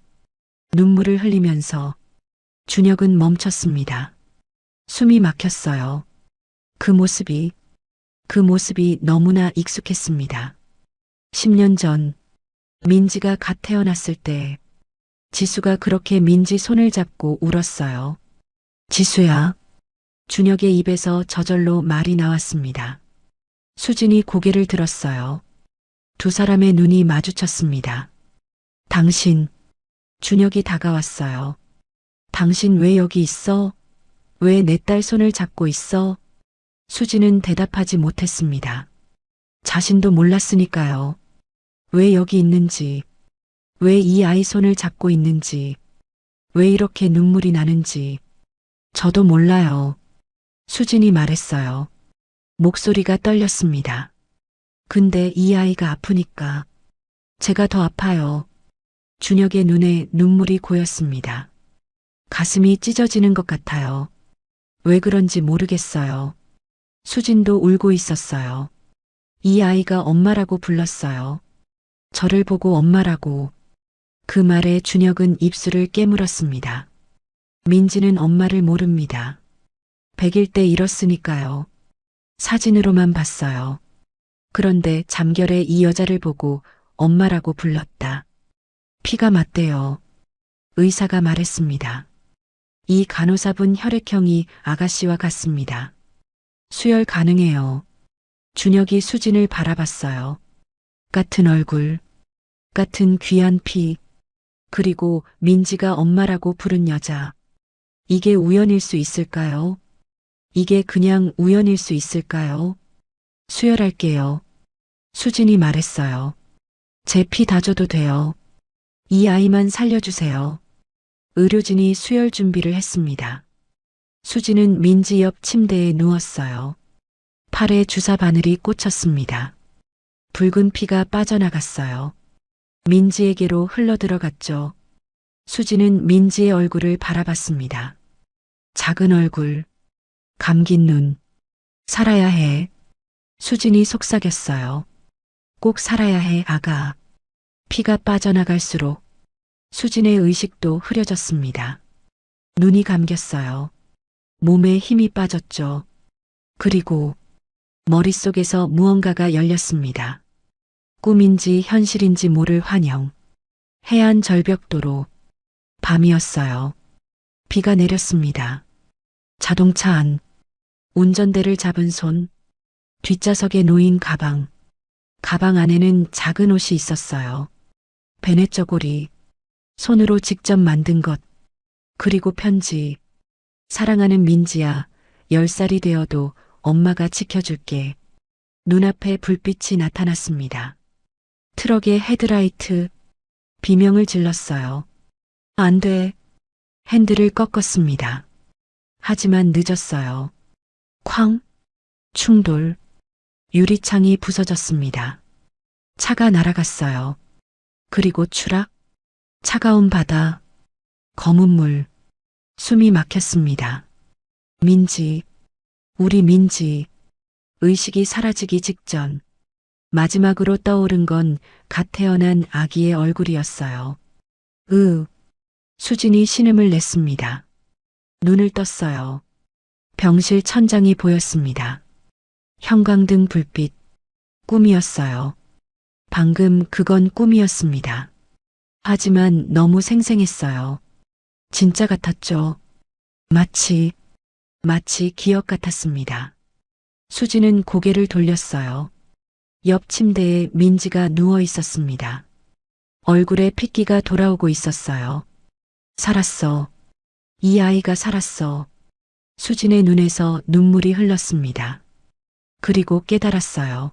눈물을 흘리면서 준혁은 멈췄습니다. 숨이 막혔어요. 그 모습이 너무나 익숙했습니다. 10년 전 민지가 갓 태어났을 때 지수가 그렇게 민지 손을 잡고 울었어요. 지수야. 준혁의 입에서 저절로 말이 나왔습니다. 수진이 고개를 들었어요. 두 사람의 눈이 마주쳤습니다. 당신. 준혁이 다가왔어요. 당신 왜 여기 있어? 왜 내 딸 손을 잡고 있어? 수지는 대답하지 못했습니다. 자신도 몰랐으니까요. 왜 여기 있는지, 왜 이 아이 손을 잡고 있는지, 왜 이렇게 눈물이 나는지, 저도 몰라요. 수진이 말했어요. 목소리가 떨렸습니다. 근데 이 아이가 아프니까 제가 더 아파요. 준혁의 눈에 눈물이 고였습니다. 가슴이 찢어지는 것 같아요. 왜 그런지 모르겠어요. 수진도 울고 있었어요. 이 아이가 엄마라고 불렀어요. 저를 보고 엄마라고. 그 말에 준혁은 입술을 깨물었습니다. 민지는 엄마를 모릅니다. 100일 때 잃었으니까요. 사진으로만 봤어요. 그런데 잠결에 이 여자를 보고 엄마라고 불렀다. 피가 맞대요. 의사가 말했습니다. 이 간호사분 혈액형이 아가씨와 같습니다. 수혈 가능해요. 준혁이 수진을 바라봤어요. 같은 얼굴, 같은 귀한 피, 그리고 민지가 엄마라고 부른 여자. 이게 우연일 수 있을까요? 이게 그냥 우연일 수 있을까요? 수혈할게요. 수진이 말했어요. 제 피 다 줘도 돼요. 이 아이만 살려주세요. 의료진이 수혈 준비를 했습니다. 수진은 민지 옆 침대에 누웠어요. 팔에 주사 바늘이 꽂혔습니다. 붉은 피가 빠져나갔어요. 민지에게로 흘러들어갔죠. 수진은 민지의 얼굴을 바라봤습니다. 작은 얼굴, 감긴 눈. 살아야 해. 수진이 속삭였어요. 꼭 살아야 해, 아가. 피가 빠져나갈수록 수진의 의식도 흐려졌습니다. 눈이 감겼어요. 몸에 힘이 빠졌죠. 그리고 머릿속에서 무언가가 열렸습니다. 꿈인지 현실인지 모를 환영. 해안 절벽도로. 밤이었어요. 비가 내렸습니다. 자동차 안. 운전대를 잡은 손. 뒷좌석에 놓인 가방. 가방 안에는 작은 옷이 있었어요. 베네 저고리. 손으로 직접 만든 것. 그리고 편지. 사랑하는 민지야, 10살이 되어도 엄마가 지켜줄게. 눈앞에 불빛이 나타났습니다. 트럭의 헤드라이트. 비명을 질렀어요. 안 돼. 핸들을 꺾었습니다. 하지만 늦었어요. 쾅. 충돌. 유리창이 부서졌습니다. 차가 날아갔어요. 그리고 추락. 차가운 바다. 검은 물. 숨이 막혔습니다. 민지. 우리 민지. 의식이 사라지기 직전. 마지막으로 떠오른 건 갓 태어난 아기의 얼굴이었어요. 수진이 신음을 냈습니다. 눈을 떴어요. 병실 천장이 보였습니다. 형광등 불빛. 꿈이었어요. 방금 그건 꿈이었습니다. 하지만 너무 생생했어요. 진짜 같았죠. 마치 기억 같았습니다. 수지는 고개를 돌렸어요. 옆 침대에 민지가 누워 있었습니다. 얼굴에 핏기가 돌아오고 있었어요. 살았어. 이 아이가 살았어. 수진의 눈에서 눈물이 흘렀습니다. 그리고 깨달았어요.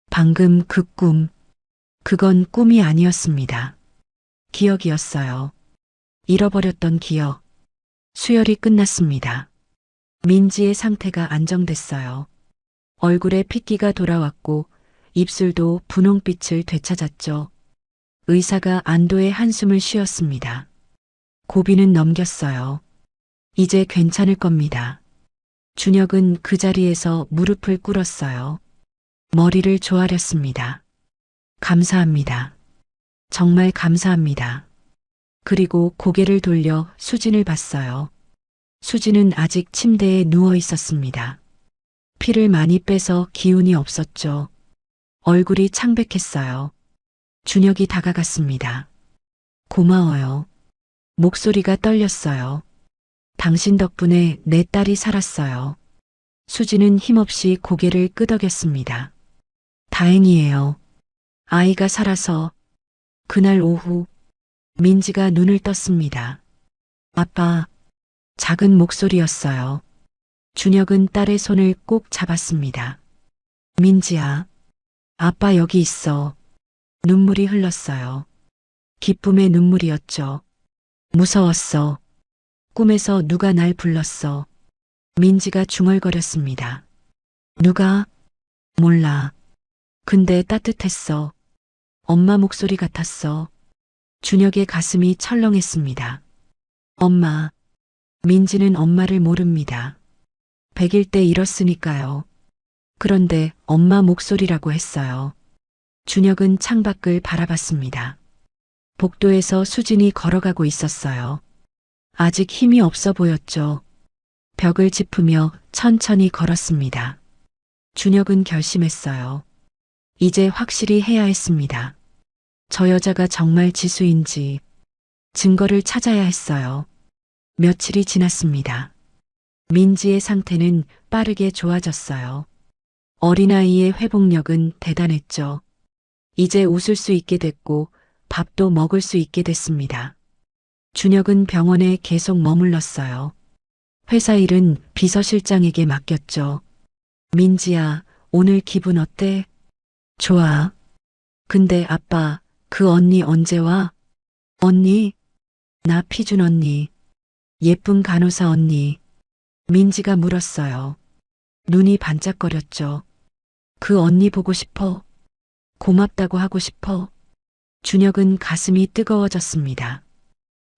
방금 그 꿈, 그건 꿈이 아니었습니다. 기억이었어요. 잃어버렸던 기억. 수혈이 끝났습니다. 민지의 상태가 안정됐어요. 얼굴에 핏기가 돌아왔고 입술도 분홍빛을 되찾았죠. 의사가 안도의 한숨을 쉬었습니다. 고비는 넘겼어요. 이제 괜찮을 겁니다. 준혁은 그 자리에서 무릎을 꿇었어요. 머리를 조아렸습니다. 감사합니다. 정말 감사합니다. 그리고 고개를 돌려 수진을 봤어요. 수진은 아직 침대에 누워 있었습니다. 피를 많이 빼서 기운이 없었죠. 얼굴이 창백했어요. 준혁이 다가갔습니다. 고마워요. 목소리가 떨렸어요. 당신 덕분에 내 딸이 살았어요. 수진은 힘없이 고개를 끄덕였습니다. 다행이에요. 아이가 살아서. 그날 오후 민지가 눈을 떴습니다. 아빠. 작은 목소리였어요. 준혁은 딸의 손을 꼭 잡았습니다. 민지야, 아빠 여기 있어. 눈물이 흘렀어요. 기쁨의 눈물이었죠. 무서웠어. 꿈에서 누가 날 불렀어. 민지가 중얼거렸습니다. 누가? 몰라. 근데 따뜻했어. 엄마 목소리 같았어. 준혁의 가슴이 철렁했습니다. 엄마. 민지는 엄마를 모릅니다. 100일 때 잃었으니까요. 그런데 엄마 목소리라고 했어요. 준혁은 창밖을 바라봤습니다. 복도에서 수진이 걸어가고 있었어요. 아직 힘이 없어 보였죠. 벽을 짚으며 천천히 걸었습니다. 준혁은 결심했어요. 이제 확실히 해야 했습니다. 저 여자가 정말 지수인지 증거를 찾아야 했어요. 며칠이 지났습니다. 민지의 상태는 빠르게 좋아졌어요. 어린아이의 회복력은 대단했죠. 이제 웃을 수 있게 됐고 밥도 먹을 수 있게 됐습니다. 준혁은 병원에 계속 머물렀어요. 회사 일은 비서실장에게 맡겼죠. 민지야, 오늘 기분 어때? 좋아. 근데 아빠, 그 언니 언제 와? 언니? 나 피준 언니. 예쁜 간호사 언니. 민지가 물었어요. 눈이 반짝거렸죠. 그 언니 보고 싶어. 고맙다고 하고 싶어. 준혁은 가슴이 뜨거워졌습니다.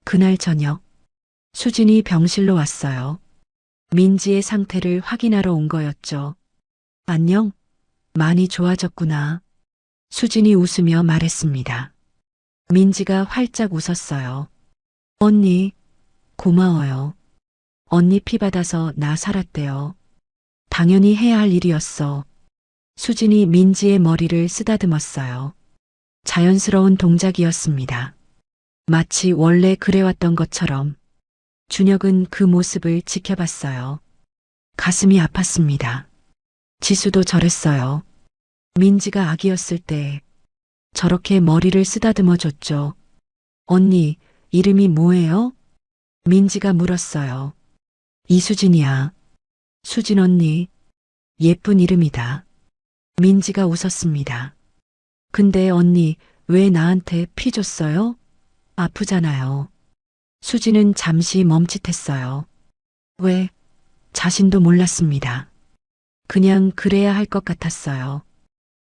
그날 저녁, 수진이 병실로 왔어요. 민지의 상태를 확인하러 온 거였죠. 안녕? 많이 좋아졌구나. 수진이 웃으며 말했습니다. 민지가 활짝 웃었어요. 언니, 고마워요. 언니 피 받아서 나 살았대요. 당연히 해야 할 일이었어. 수진이 민지의 머리를 쓰다듬었어요. 자연스러운 동작이었습니다. 마치 원래 그래왔던 것처럼. 준혁은 그 모습을 지켜봤어요. 가슴이 아팠습니다. 지수도 저랬어요. 민지가 아기였을 때 저렇게 머리를 쓰다듬어 줬죠. 언니, 이름이 뭐예요? 민지가 물었어요. 이수진이야. 수진 언니, 예쁜 이름이다. 민지가 웃었습니다. 근데 언니, 왜 나한테 피 줬어요? 아프잖아요. 수진은 잠시 멈칫했어요. 왜? 자신도 몰랐습니다. 그냥 그래야 할 것 같았어요.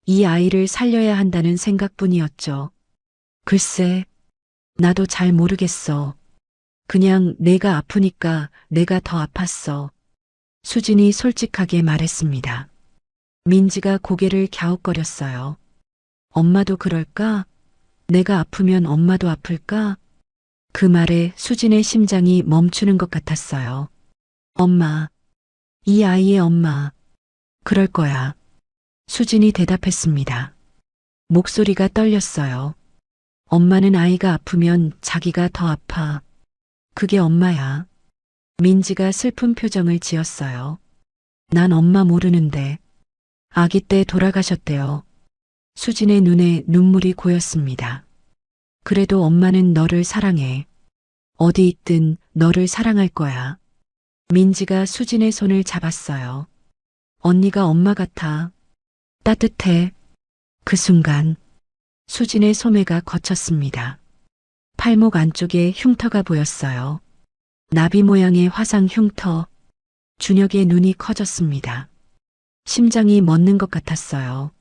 이 아이를 살려야 한다는 생각뿐이었죠. 글쎄, 나도 잘 모르겠어. 그냥 내가 아프니까 내가 더 아팠어. 수진이 솔직하게 말했습니다. 민지가 고개를 갸웃거렸어요. 엄마도 그럴까? 내가 아프면 엄마도 아플까? 그 말에 수진의 심장이 멈추는 것 같았어요. 엄마, 이 아이의 엄마, 그럴 거야. 수진이 대답했습니다. 목소리가 떨렸어요. 엄마는 아이가 아프면 자기가 더 아파. 그게 엄마야. 민지가 슬픈 표정을 지었어요. 난 엄마 모르는데. 아기 때 돌아가셨대요. 수진의 눈에 눈물이 고였습니다. 그래도 엄마는 너를 사랑해. 어디 있든 너를 사랑할 거야. 민지가 수진의 손을 잡았어요. 언니가 엄마 같아. 따뜻해. 그 순간 수진의 소매가 거쳤습니다. 팔목 안쪽에 흉터가 보였어요. 나비 모양의 화상 흉터. 준혁의 눈이 커졌습니다. 심장이 멎는 것 같았어요.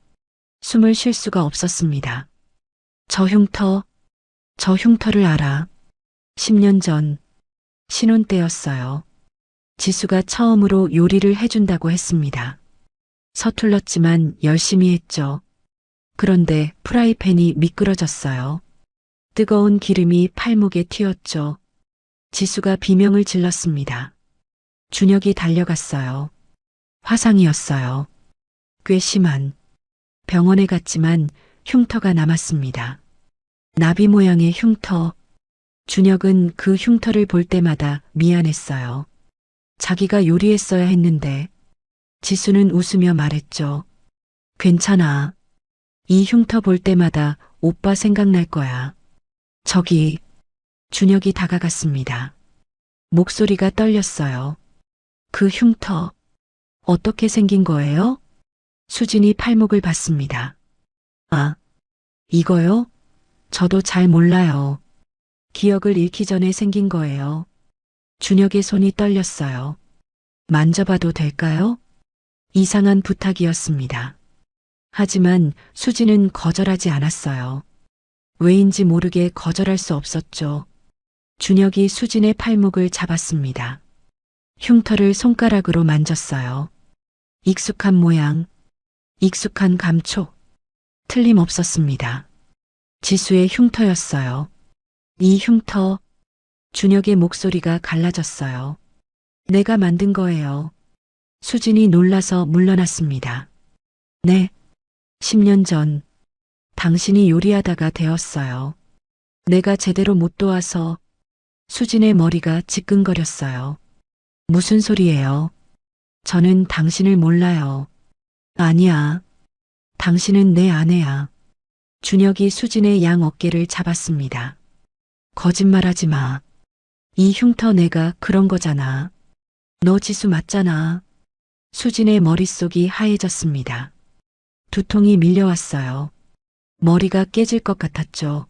숨을 쉴 수가 없었습니다. 저 흉터를 알아. 10년 전 신혼 때였어요. 지수가 처음으로 요리를 해준다고 했습니다. 서툴렀지만 열심히 했죠. 그런데 프라이팬이 미끄러졌어요. 뜨거운 기름이 팔목에 튀었죠. 지수가 비명을 질렀습니다. 준혁이 달려갔어요. 화상이었어요. 꽤 심한. 병원에 갔지만 흉터가 남았습니다. 나비 모양의 흉터. 준혁은 그 흉터를 볼 때마다 미안했어요. 자기가 요리했어야 했는데. 지수는 웃으며 말했죠. 괜찮아. 이 흉터 볼 때마다 오빠 생각날 거야. 저기. 준혁이 다가갔습니다. 목소리가 떨렸어요. 그 흉터, 어떻게 생긴 거예요? 수진이 팔목을 봤습니다. 아, 이거요? 저도 잘 몰라요. 기억을 잃기 전에 생긴 거예요. 준혁의 손이 떨렸어요. 만져봐도 될까요? 이상한 부탁이었습니다. 하지만 수진은 거절하지 않았어요. 왜인지 모르게 거절할 수 없었죠. 준혁이 수진의 팔목을 잡았습니다. 흉터를 손가락으로 만졌어요. 익숙한 모양, 익숙한 감촉, 틀림없었습니다. 지수의 흉터였어요. 이 흉터, 준혁의 목소리가 갈라졌어요. 내가 만든 거예요. 수진이 놀라서 물러났습니다. 네, 10년 전 당신이 요리하다가 되었어요. 내가 제대로 못 도와서 수진의 머리가 지끈거렸어요. 무슨 소리예요? 저는 당신을 몰라요. 아니야. 당신은 내 아내야. 준혁이 수진의 양 어깨를 잡았습니다. 거짓말하지 마. 이 흉터 내가 그런 거잖아. 너 지수 맞잖아. 수진의 머릿속이 하얘졌습니다. 두통이 밀려왔어요. 머리가 깨질 것 같았죠.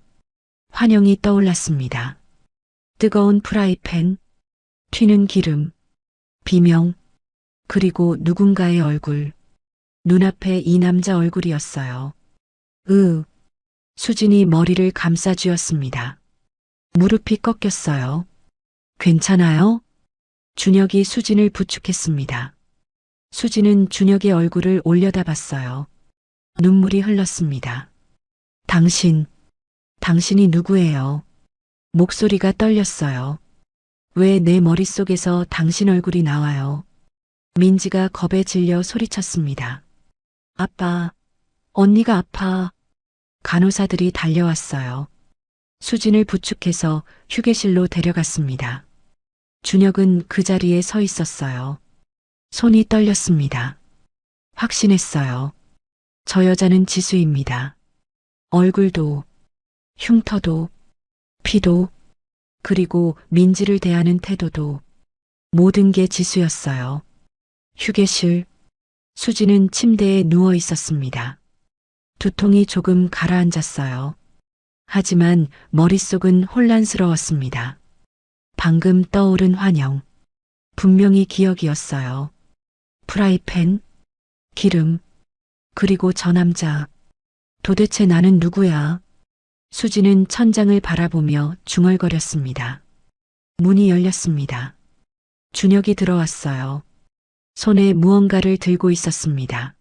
환영이 떠올랐습니다. 뜨거운 프라이팬, 튀는 기름, 비명, 그리고 누군가의 얼굴. 눈앞에 이 남자 얼굴이었어요. 수진이 머리를 감싸쥐었습니다. 무릎이 꺾였어요. 괜찮아요? 준혁이 수진을 부축했습니다. 수진은 준혁의 얼굴을 올려다봤어요. 눈물이 흘렀습니다. 당신이 누구예요? 목소리가 떨렸어요. 왜 내 머릿속에서 당신 얼굴이 나와요? 민지가 겁에 질려 소리쳤습니다. 아빠, 언니가 아파. 간호사들이 달려왔어요. 수진을 부축해서 휴게실로 데려갔습니다. 준혁은 그 자리에 서 있었어요. 손이 떨렸습니다. 확신했어요. 저 여자는 지수입니다. 얼굴도, 흉터도, 피도, 그리고 민지를 대하는 태도도 모든 게 지수였어요. 휴게실, 수지는 침대에 누워 있었습니다. 두통이 조금 가라앉았어요. 하지만 머릿속은 혼란스러웠습니다. 방금 떠오른 환영, 분명히 기억이었어요. 프라이팬, 기름, 그리고 저 남자. 도대체 나는 누구야? 수지는 천장을 바라보며 중얼거렸습니다. 문이 열렸습니다. 준혁이 들어왔어요. 손에 무언가를 들고 있었습니다.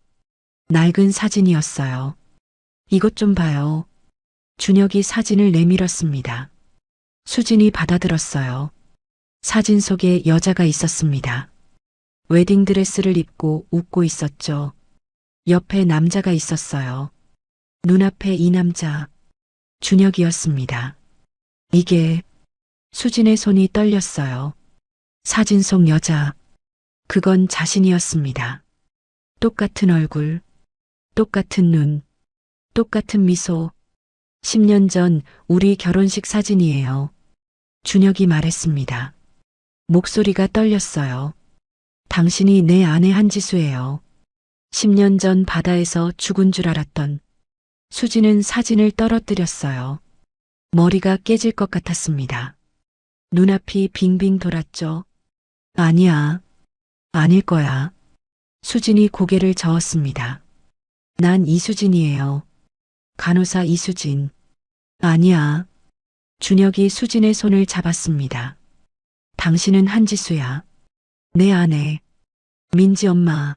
낡은 사진이었어요. 이것 좀 봐요. 준혁이 사진을 내밀었습니다. 수진이 받아들었어요. 사진 속에 여자가 있었습니다. 웨딩드레스를 입고 웃고 있었죠. 옆에 남자가 있었어요. 눈앞에 이 남자, 준혁이었습니다. 이게 수진의 손이 떨렸어요. 사진 속 여자, 그건 자신이었습니다. 똑같은 얼굴, 똑같은 눈, 똑같은 미소. 10년 전 우리 결혼식 사진이에요. 준혁이 말했습니다. 목소리가 떨렸어요. 당신이 내 아내 한지수예요. 10년 전 바다에서 죽은 줄 알았던. 수지는 사진을 떨어뜨렸어요. 머리가 깨질 것 같았습니다. 눈앞이 빙빙 돌았죠. 아니야. 아닐 거야. 수진이 고개를 저었습니다. 난 이수진이에요. 간호사 이수진. 아니야. 준혁이 수진의 손을 잡았습니다. 당신은 한지수야. 내 아내. 민지 엄마.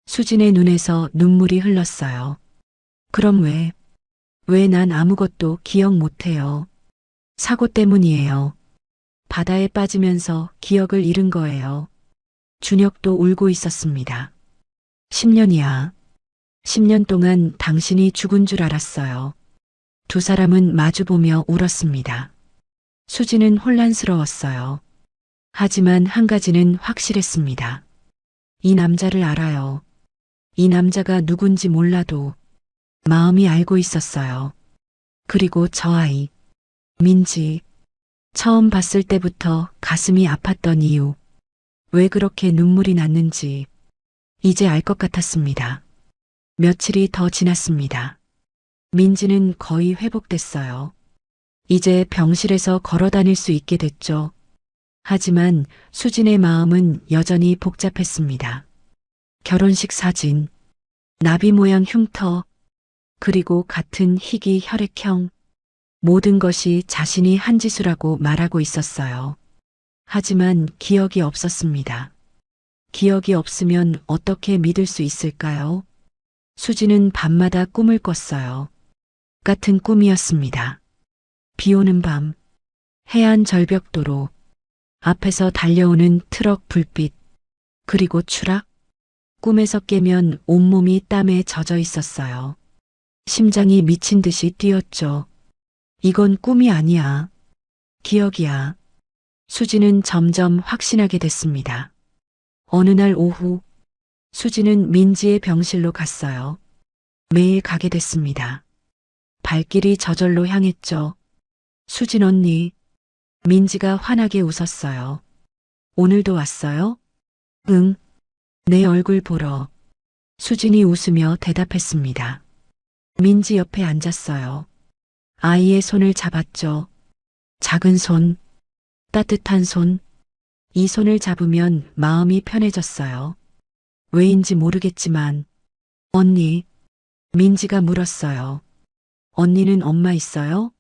수진의 눈에서 눈물이 흘렀어요. 그럼 왜 난 아무것도 기억 못해요. 사고 때문이에요. 바다에 빠지면서 기억을 잃은 거예요. 준혁도 울고 있었습니다. 10년이야. 10년 동안 당신이 죽은 줄 알았어요. 두 사람은 마주보며 울었습니다. 수지는 혼란스러웠어요. 하지만 한 가지는 확실했습니다. 이 남자를 알아요. 이 남자가 누군지 몰라도 마음이 알고 있었어요. 그리고 저 아이, 민지, 처음 봤을 때부터 가슴이 아팠던 이유, 왜 그렇게 눈물이 났는지 이제 알 것 같았습니다. 며칠이 더 지났습니다. 민지는 거의 회복됐어요. 이제 병실에서 걸어 다닐 수 있게 됐죠. 하지만 수진의 마음은 여전히 복잡했습니다. 결혼식 사진, 나비 모양 흉터, 그리고 같은 희귀 혈액형, 모든 것이 자신이 한 짓이라고 말하고 있었어요. 하지만 기억이 없었습니다. 기억이 없으면 어떻게 믿을 수 있을까요? 수지는 밤마다 꿈을 꿨어요. 같은 꿈이었습니다. 비 오는 밤, 해안 절벽도로, 앞에서 달려오는 트럭 불빛, 그리고 추락. 꿈에서 깨면 온몸이 땀에 젖어 있었어요. 심장이 미친 듯이 뛰었죠. 이건 꿈이 아니야. 기억이야. 수지는 점점 확신하게 됐습니다. 어느 날 오후, 수지는 민지의 병실로 갔어요. 매일 가게 됐습니다. 발길이 저절로 향했죠. 수진 언니, 민지가 환하게 웃었어요. 오늘도 왔어요? 응. 내 얼굴 보러. 수진이 웃으며 대답했습니다. 민지 옆에 앉았어요. 아이의 손을 잡았죠. 작은 손, 따뜻한 손. 이 손을 잡으면 마음이 편해졌어요. 왜인지 모르겠지만, 언니, 민지가 물었어요. 언니는 엄마 있어요?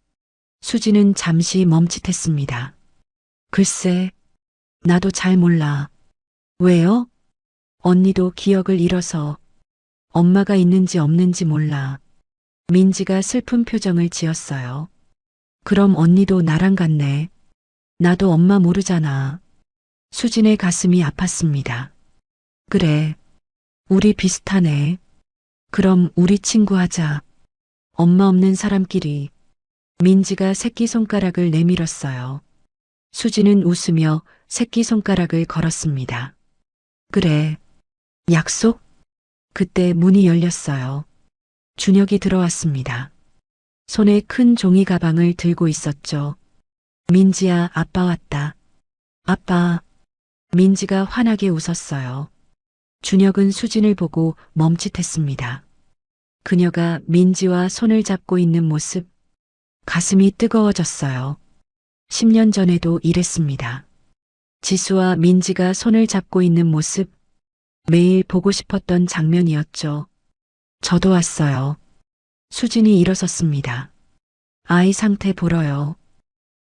수지는 잠시 멈칫했습니다. 글쎄, 나도 잘 몰라. 왜요? 언니도 기억을 잃어서 엄마가 있는지 없는지 몰라. 민지가 슬픈 표정을 지었어요. 그럼 언니도 나랑 같네. 나도 엄마 모르잖아. 수진의 가슴이 아팠습니다. 그래, 우리 비슷하네. 그럼 우리 친구하자. 엄마 없는 사람끼리. 민지가 새끼손가락을 내밀었어요. 수지는 웃으며 새끼손가락을 걸었습니다. 그래, 약속? 그때 문이 열렸어요. 준혁이 들어왔습니다. 손에 큰 종이 가방을 들고 있었죠. 민지야, 아빠 왔다. 아빠. 민지가 환하게 웃었어요. 준혁은 수진을 보고 멈칫했습니다. 그녀가 민지와 손을 잡고 있는 모습, 가슴이 뜨거워졌어요. 10년 전에도 이랬습니다. 지수와 민지가 손을 잡고 있는 모습, 매일 보고 싶었던 장면이었죠. 저도 왔어요. 수진이 일어섰습니다. 아이 상태 보러요.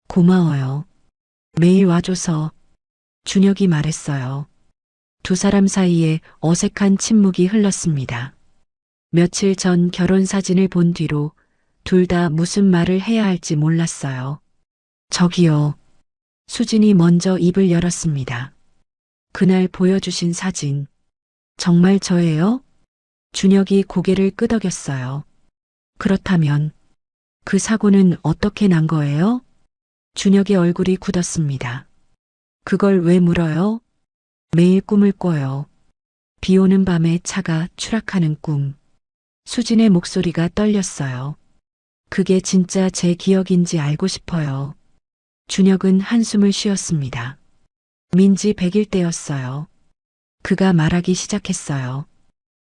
고마워요. 매일 와줘서. 준혁이 말했어요. 두 사람 사이에 어색한 침묵이 흘렀습니다. 며칠 전 결혼 사진을 본 뒤로 둘 다 무슨 말을 해야 할지 몰랐어요. 저기요. 수진이 먼저 입을 열었습니다. 그날 보여주신 사진. 정말 저예요? 준혁이 고개를 끄덕였어요. 그렇다면 그 사고는 어떻게 난 거예요? 준혁의 얼굴이 굳었습니다. 그걸 왜 물어요? 매일 꿈을 꿔요. 비 오는 밤에 차가 추락하는 꿈. 수진의 목소리가 떨렸어요. 그게 진짜 제 기억인지 알고 싶어요. 준혁은 한숨을 쉬었습니다. 민지 100일 때였어요. 그가 말하기 시작했어요.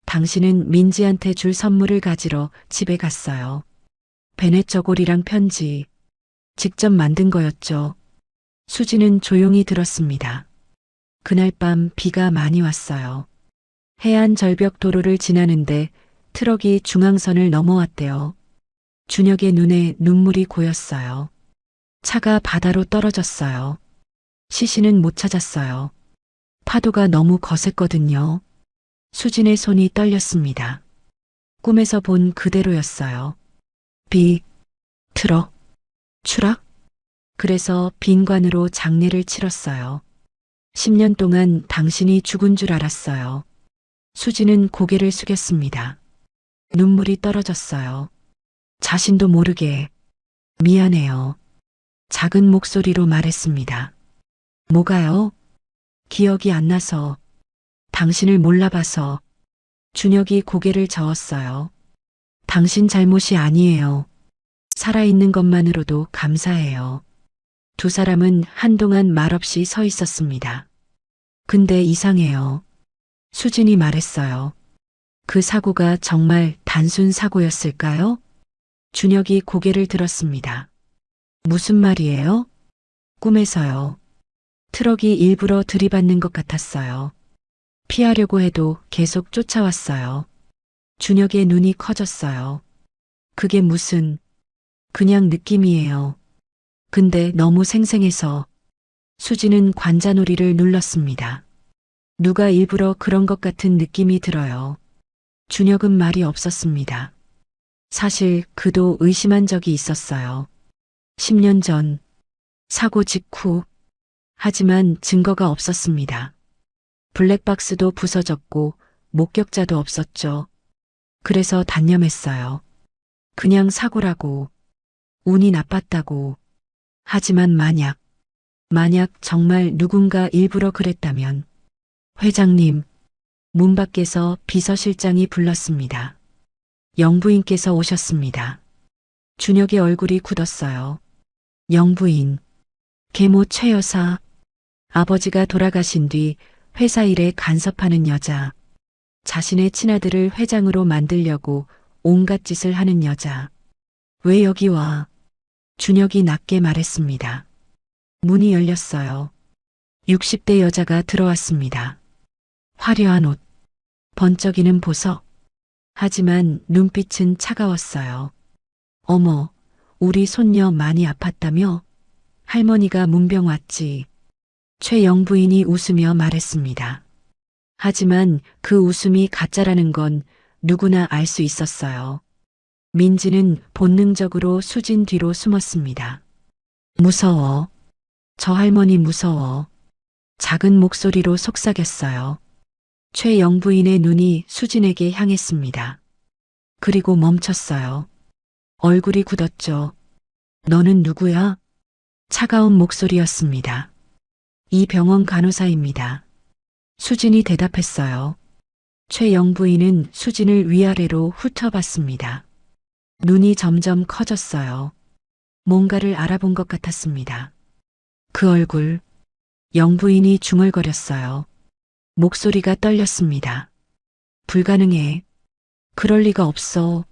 당신은 민지한테 줄 선물을 가지러 집에 갔어요. 베넷 저고리랑 편지. 직접 만든 거였죠. 수지는 조용히 들었습니다. 그날 밤 비가 많이 왔어요. 해안 절벽 도로를 지나는데 트럭이 중앙선을 넘어왔대요. 준혁의 눈에 눈물이 고였어요. 차가 바다로 떨어졌어요. 시신은 못 찾았어요. 파도가 너무 거셌거든요. 수진의 손이 떨렸습니다. 꿈에서 본 그대로였어요. 비, 트럭, 추락? 그래서 빈관으로 장례를 치렀어요. 10년 동안 당신이 죽은 줄 알았어요. 수지는 고개를 숙였습니다. 눈물이 떨어졌어요. 자신도 모르게 미안해요. 작은 목소리로 말했습니다. 뭐가요? 기억이 안 나서, 당신을 몰라봐서. 준혁이 고개를 저었어요. 당신 잘못이 아니에요. 살아있는 것만으로도 감사해요. 두 사람은 한동안 말없이 서 있었습니다. 근데 이상해요. 수진이 말했어요. 그 사고가 정말 단순 사고였을까요? 준혁이 고개를 들었습니다. 무슨 말이에요? 꿈에서요. 트럭이 일부러 들이받는 것 같았어요. 피하려고 해도 계속 쫓아왔어요. 준혁의 눈이 커졌어요. 그게 무슨, 그냥 느낌이에요. 근데 너무 생생해서 수지는 관자놀이를 눌렀습니다. 누가 일부러 그런 것 같은 느낌이 들어요. 준혁은 말이 없었습니다. 사실 그도 의심한 적이 있었어요. 10년 전, 사고 직후. 하지만 증거가 없었습니다. 블랙박스도 부서졌고 목격자도 없었죠. 그래서 단념했어요. 그냥 사고라고, 운이 나빴다고. 하지만 만약 정말 누군가 일부러 그랬다면, 회장님, 문 밖에서 비서실장이 불렀습니다. 영부인께서 오셨습니다. 준혁의 얼굴이 굳었어요. 영부인, 계모 최 여사, 아버지가 돌아가신 뒤 회사 일에 간섭하는 여자, 자신의 친아들을 회장으로 만들려고 온갖 짓을 하는 여자. 왜 여기 와? 준혁이 낮게 말했습니다. 문이 열렸어요. 60대 여자가 들어왔습니다. 화려한 옷, 번쩍이는 보석. 하지만 눈빛은 차가웠어요. 어머, 우리 손녀 많이 아팠다며? 할머니가 문병 왔지. 최영 부인이 웃으며 말했습니다. 하지만 그 웃음이 가짜라는 건 누구나 알 수 있었어요. 민지는 본능적으로 수진 뒤로 숨었습니다. 무서워. 저 할머니 무서워. 작은 목소리로 속삭였어요. 최영 부인의 눈이 수진에게 향했습니다. 그리고 멈췄어요. 얼굴이 굳었죠. 너는 누구야? 차가운 목소리였습니다. 이 병원 간호사입니다. 수진이 대답했어요. 최영 부인은 수진을 위아래로 훑어봤습니다. 눈이 점점 커졌어요. 뭔가를 알아본 것 같았습니다. 그 얼굴, 영 부인이 중얼거렸어요. 목소리가 떨렸습니다. 불가능해. 그럴 리가 없어.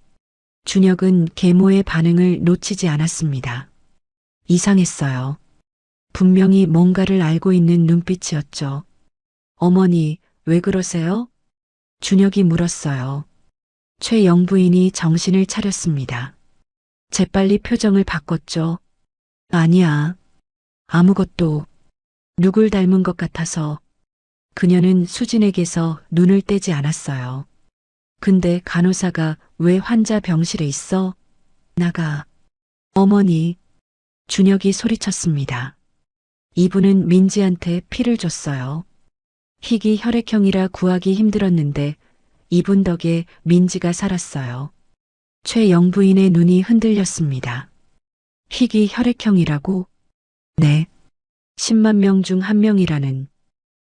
준혁은 계모의 반응을 놓치지 않았습니다. 이상했어요. 분명히 뭔가를 알고 있는 눈빛이었죠. 어머니, 왜 그러세요? 준혁이 물었어요. 최영 부인이 정신을 차렸습니다. 재빨리 표정을 바꿨죠. 아니야. 아무것도. 누굴 닮은 것 같아서. 그녀는 수진에게서 눈을 떼지 않았어요. 근데 간호사가 왜 환자 병실에 있어? 나가. 어머니. 준혁이 소리쳤습니다. 이분은 민지한테 피를 줬어요. 희귀 혈액형이라 구하기 힘들었는데 이분 덕에 민지가 살았어요. 최영 부인의 눈이 흔들렸습니다. 희귀 혈액형이라고? 네. 10만 명 중 한 명이라는.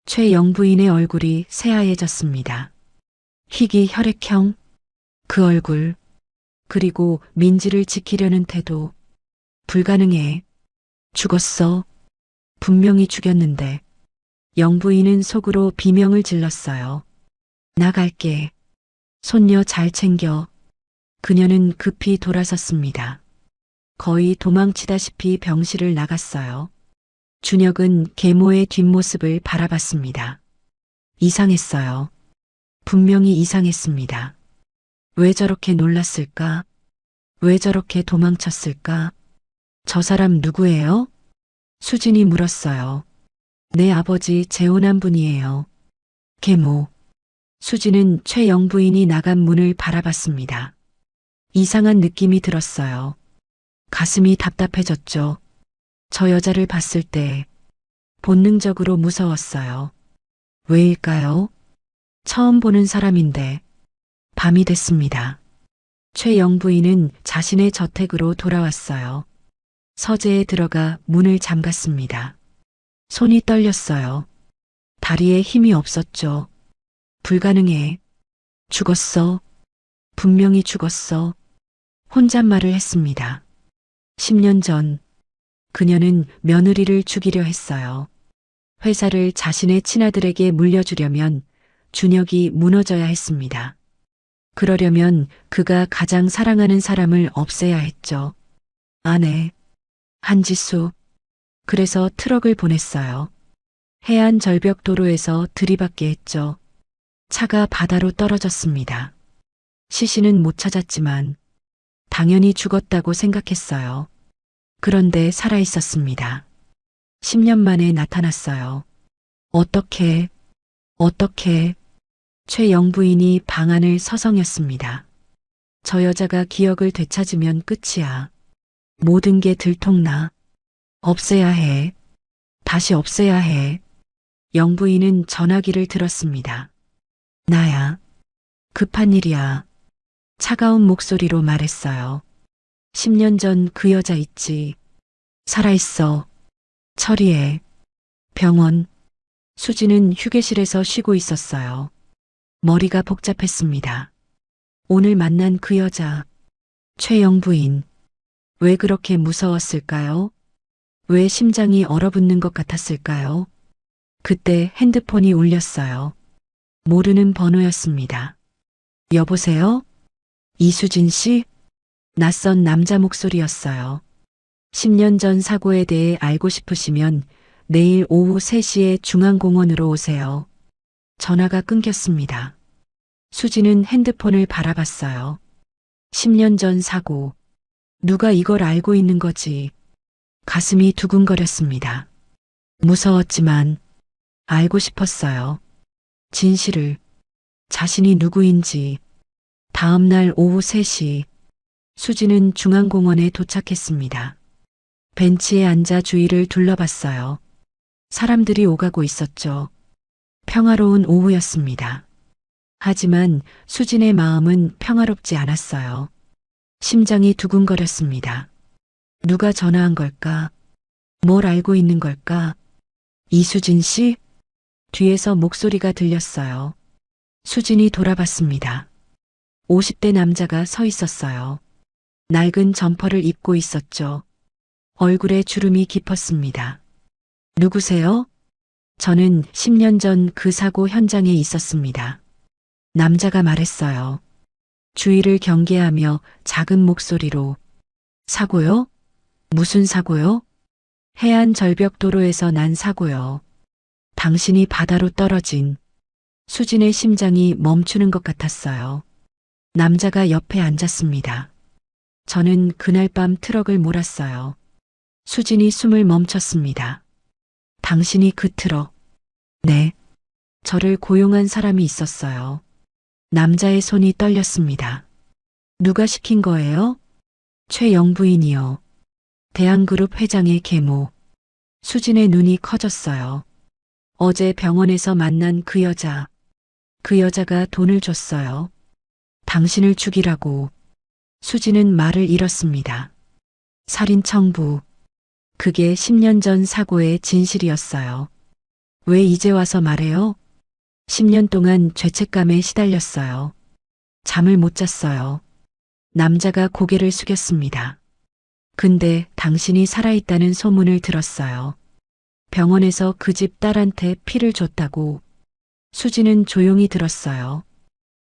최영 부인의 얼굴이 새하얘졌습니다. 희귀 혈액형? 그 얼굴. 그리고 민지를 지키려는 태도. 불가능해. 죽었어. 분명히 죽였는데. 영부인은 속으로 비명을 질렀어요. 나갈게. 손녀 잘 챙겨. 그녀는 급히 돌아섰습니다. 거의 도망치다시피 병실을 나갔어요. 준혁은 계모의 뒷모습을 바라봤습니다. 이상했어요. 분명히 이상했습니다. 왜 저렇게 놀랐을까? 왜 저렇게 도망쳤을까? 저 사람 누구예요? 수진이 물었어요. 내 아버지 재혼한 분이에요. 계모. 수진은 최영 부인이 나간 문을 바라봤습니다. 이상한 느낌이 들었어요. 가슴이 답답해졌죠. 저 여자를 봤을 때 본능적으로 무서웠어요. 왜일까요? 처음 보는 사람인데. 밤이 됐습니다. 최영 부인은 자신의 저택으로 돌아왔어요. 서재에 들어가 문을 잠갔습니다. 손이 떨렸어요. 다리에 힘이 없었죠. 불가능해. 죽었어. 분명히 죽었어. 혼잣말을 했습니다. 10년 전 그녀는 며느리를 죽이려 했어요. 회사를 자신의 친아들에게 물려주려면 준혁이 무너져야 했습니다. 그러려면 그가 가장 사랑하는 사람을 없애야 했죠. 아내, 한지수. 그래서 트럭을 보냈어요. 해안 절벽 도로에서 들이받게 했죠. 차가 바다로 떨어졌습니다. 시신은 못 찾았지만 당연히 죽었다고 생각했어요. 그런데 살아 있었습니다. 10년 만에 나타났어요. 어떻게, 최영부인이 방안을 서성였습니다. 저 여자가 기억을 되찾으면 끝이야. 모든 게 들통나. 없애야 해. 다시 없애야 해. 영부인은 전화기를 들었습니다. 나야. 급한 일이야. 차가운 목소리로 말했어요. 10년 전 그 여자 있지. 살아있어. 처리해. 병원. 수지는 휴게실에서 쉬고 있었어요. 머리가 복잡했습니다. 오늘 만난 그 여자. 최영부인. 왜 그렇게 무서웠을까요? 왜 심장이 얼어붙는 것 같았을까요? 그때 핸드폰이 울렸어요. 모르는 번호였습니다. 여보세요? 이수진 씨? 낯선 남자 목소리였어요. 10년 전 사고에 대해 알고 싶으시면 내일 오후 3시에 중앙공원으로 오세요. 전화가 끊겼습니다. 수지는 핸드폰을 바라봤어요. 10년 전 사고. 누가 이걸 알고 있는 거지? 가슴이 두근거렸습니다. 무서웠지만 알고 싶었어요. 진실을, 자신이 누구인지. 다음 날 오후 3시, 수지는 중앙공원에 도착했습니다. 벤치에 앉아 주위를 둘러봤어요. 사람들이 오가고 있었죠. 평화로운 오후였습니다. 하지만 수진의 마음은 평화롭지 않았어요. 심장이 두근거렸습니다. 누가 전화한 걸까? 뭘 알고 있는 걸까? 이수진 씨? 뒤에서 목소리가 들렸어요. 수진이 돌아봤습니다. 50대 남자가 서 있었어요. 낡은 점퍼를 입고 있었죠. 얼굴에 주름이 깊었습니다. 누구세요? 저는 10년 전 그 사고 현장에 있었습니다. 남자가 말했어요. 주위를 경계하며 작은 목소리로. 사고요? 무슨 사고요? 해안 절벽 도로에서 난 사고요. 당신이 바다로 떨어진. 수진의 심장이 멈추는 것 같았어요. 남자가 옆에 앉았습니다. 저는 그날 밤 트럭을 몰았어요. 수진이 숨을 멈췄습니다. 당신이 그 트럭. 네. 저를 고용한 사람이 있었어요. 남자의 손이 떨렸습니다. 누가 시킨 거예요? 최영부인이요. 대한그룹 회장의 계모. 수진의 눈이 커졌어요. 어제 병원에서 만난 그 여자. 그 여자가 돈을 줬어요. 당신을 죽이라고. 수진은 말을 잃었습니다. 살인 청부. 그게 10년 전 사고의 진실이었어요. 왜 이제 와서 말해요? 10년 동안 죄책감에 시달렸어요. 잠을 못 잤어요. 남자가 고개를 숙였습니다. 근데 당신이 살아있다는 소문을 들었어요. 병원에서 그 집 딸한테 피를 줬다고. 수지는 조용히 들었어요.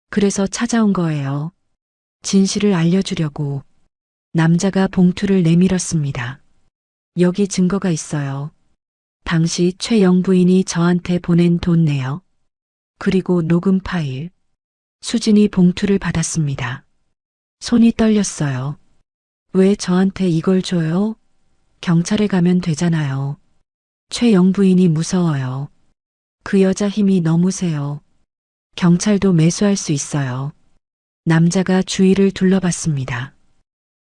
그래서 찾아온 거예요. 진실을 알려주려고. 남자가 봉투를 내밀었습니다. 여기 증거가 있어요. 당시 최영부인이 저한테 보낸 돈 내역. 그리고 녹음 파일. 수진이 봉투를 받았습니다. 손이 떨렸어요. 왜 저한테 이걸 줘요? 경찰에 가면 되잖아요. 최영부인이 무서워요. 그 여자 힘이 너무 세요. 경찰도 매수할 수 있어요. 남자가 주위를 둘러봤습니다.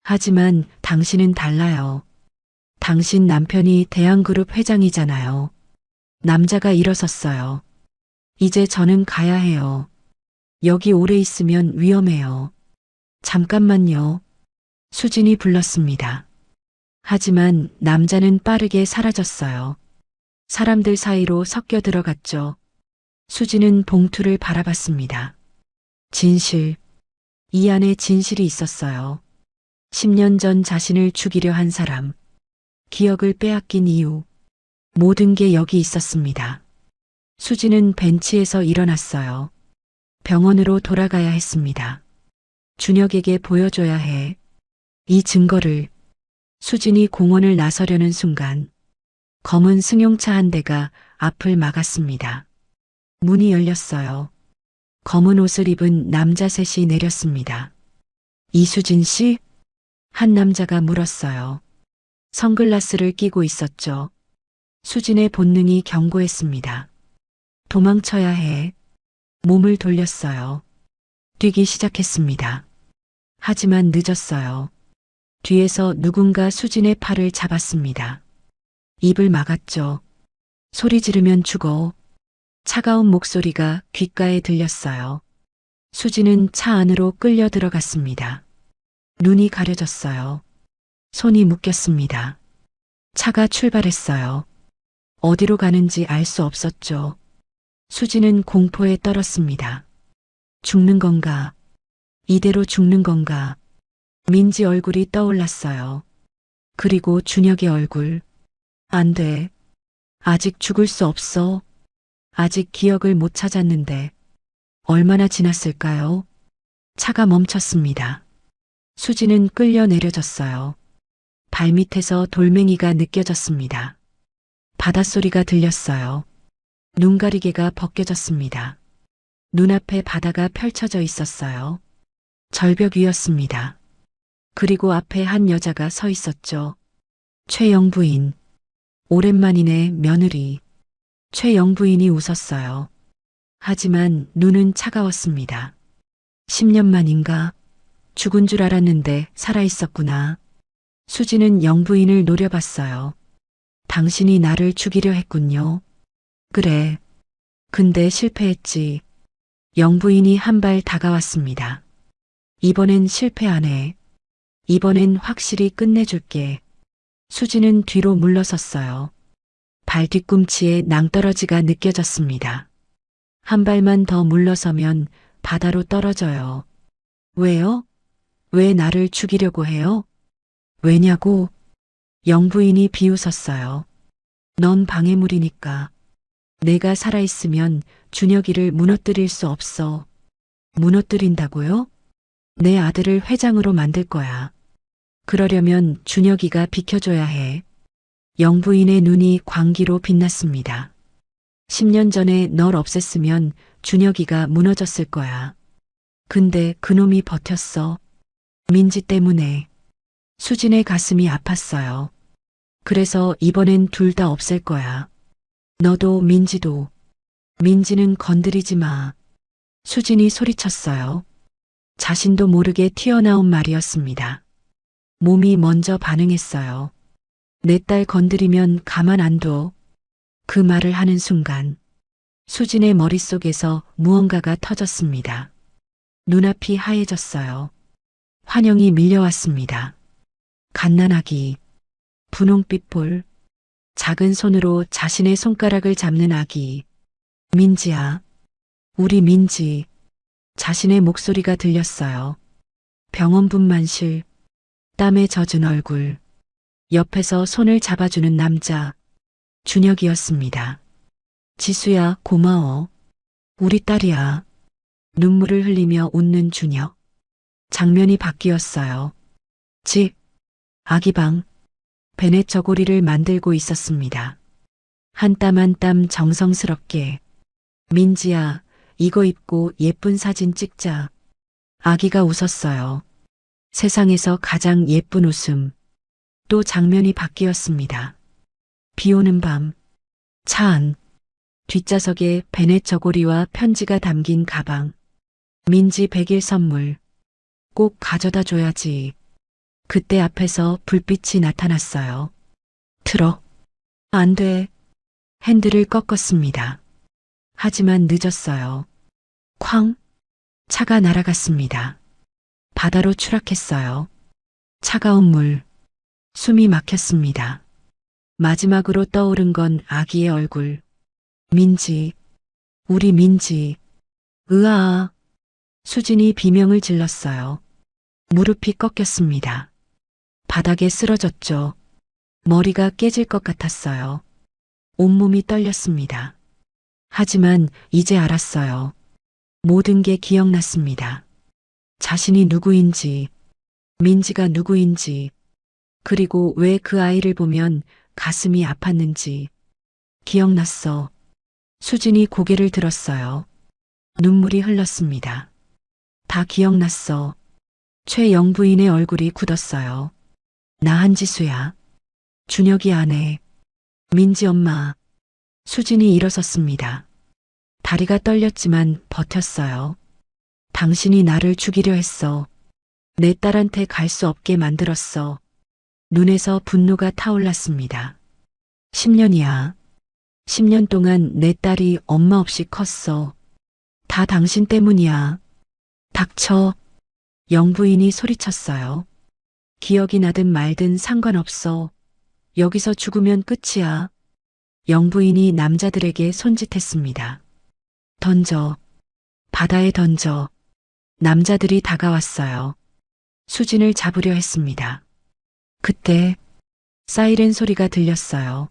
하지만 당신은 달라요. 당신 남편이 대한그룹 회장이잖아요. 남자가 일어섰어요. 이제 저는 가야 해요. 여기 오래 있으면 위험해요. 잠깐만요. 수진이 불렀습니다. 하지만 남자는 빠르게 사라졌어요. 사람들 사이로 섞여 들어갔죠. 수진은 봉투를 바라봤습니다. 진실. 이 안에 진실이 있었어요. 10년 전 자신을 죽이려 한 사람. 기억을 빼앗긴 이유. 모든 게 여기 있었습니다. 수지는 벤치에서 일어났어요. 병원으로 돌아가야 했습니다. 준혁에게 보여줘야 해. 이 증거를. 수진이 공원을 나서려는 순간 검은 승용차 한 대가 앞을 막았습니다. 문이 열렸어요. 검은 옷을 입은 남자 셋이 내렸습니다. 이수진 씨? 한 남자가 물었어요. 선글라스를 끼고 있었죠. 수진의 본능이 경고했습니다. 도망쳐야 해. 몸을 돌렸어요. 뛰기 시작했습니다. 하지만 늦었어요. 뒤에서 누군가 수진의 팔을 잡았습니다. 입을 막았죠. 소리 지르면 죽어. 차가운 목소리가 귓가에 들렸어요. 수진은 차 안으로 끌려 들어갔습니다. 눈이 가려졌어요. 손이 묶였습니다. 차가 출발했어요. 어디로 가는지 알 수 없었죠. 수진은 공포에 떨었습니다. 죽는 건가? 이대로 죽는 건가? 민지 얼굴이 떠올랐어요. 그리고 준혁의 얼굴. 안 돼. 아직 죽을 수 없어. 아직 기억을 못 찾았는데. 얼마나 지났을까요? 차가 멈췄습니다. 수지는 끌려 내려졌어요. 발밑에서 돌멩이가 느껴졌습니다. 바닷소리가 들렸어요. 눈가리개가 벗겨졌습니다. 눈앞에 바다가 펼쳐져 있었어요. 절벽 위였습니다. 그리고 앞에 한 여자가 서 있었죠. 최영부인. 오랜만이네, 며느리. 최영부인이 웃었어요. 하지만 눈은 차가웠습니다. 10년 만인가? 죽은 줄 알았는데 살아있었구나. 수지는 영부인을 노려봤어요. 당신이 나를 죽이려 했군요. 그래. 근데 실패했지. 영부인이 한 발 다가왔습니다. 이번엔 실패 안 해. 이번엔 확실히 끝내줄게. 수지는 뒤로 물러섰어요. 발 뒤꿈치에 낭떠러지가 느껴졌습니다. 한 발만 더 물러서면 바다로 떨어져요. 왜요? 왜 나를 죽이려고 해요? 왜냐고? 영부인이 비웃었어요. 넌 방해물이니까. 내가 살아있으면 준혁이를 무너뜨릴 수 없어. 무너뜨린다고요? 내 아들을 회장으로 만들 거야. 그러려면 준혁이가 비켜줘야 해. 영부인의 눈이 광기로 빛났습니다. 10년 전에 널 없앴으면 준혁이가 무너졌을 거야. 근데 그놈이 버텼어. 민지 때문에. 수진의 가슴이 아팠어요. 그래서 이번엔 둘 다 없앨 거야. 너도 민지도. 민지는 건드리지 마. 수진이 소리쳤어요. 자신도 모르게 튀어나온 말이었습니다. 몸이 먼저 반응했어요. 내 딸 건드리면 가만 안 둬. 그 말을 하는 순간 수진의 머릿속에서 무언가가 터졌습니다. 눈앞이 하얘졌어요. 환영이 밀려왔습니다. 갓난아기, 분홍빛 볼, 작은 손으로 자신의 손가락을 잡는 아기. 민지야, 우리 민지. 자신의 목소리가 들렸어요. 병원 분만실, 땀에 젖은 얼굴, 옆에서 손을 잡아주는 남자, 준혁이었습니다. 지수야, 고마워. 우리 딸이야. 눈물을 흘리며 웃는 준혁. 장면이 바뀌었어요. 집, 아기방, 베넷 저고리를 만들고 있었습니다. 한 땀 한 땀 정성스럽게. 민지야, 이거 입고 예쁜 사진 찍자. 아기가 웃었어요. 세상에서 가장 예쁜 웃음. 또 장면이 바뀌었습니다. 비 오는 밤, 차 안, 뒷좌석에 베넷 저고리와 편지가 담긴 가방. 민지 100일 선물. 꼭 가져다 줘야지. 그때 앞에서 불빛이 나타났어요. 트럭. 안 돼. 핸들을 꺾었습니다. 하지만 늦었어요. 쾅. 차가 날아갔습니다. 바다로 추락했어요. 차가운 물. 숨이 막혔습니다. 마지막으로 떠오른 건 아기의 얼굴. 민지. 우리 민지. 으아. 수진이 비명을 질렀어요. 무릎이 꺾였습니다. 바닥에 쓰러졌죠. 머리가 깨질 것 같았어요. 온몸이 떨렸습니다. 하지만 이제 알았어요. 모든 게 기억났습니다. 자신이 누구인지, 민지가 누구인지, 그리고 왜 그 아이를 보면 가슴이 아팠는지. 기억났어. 수진이 고개를 들었어요. 눈물이 흘렀습니다. 다 기억났어. 최영부인의 얼굴이 굳었어요. 나 한지수야. 준혁이 아내. 민지 엄마. 수진이 일어섰습니다. 다리가 떨렸지만 버텼어요. 당신이 나를 죽이려 했어. 내 딸한테 갈 수 없게 만들었어. 눈에서 분노가 타올랐습니다. 10년이야. 10년 동안 내 딸이 엄마 없이 컸어. 다 당신 때문이야. 닥쳐. 영부인이 소리쳤어요. 기억이 나든 말든 상관없어. 여기서 죽으면 끝이야. 영부인이 남자들에게 손짓했습니다. 던져. 바다에 던져. 남자들이 다가왔어요. 수진을 잡으려 했습니다. 그때 사이렌 소리가 들렸어요.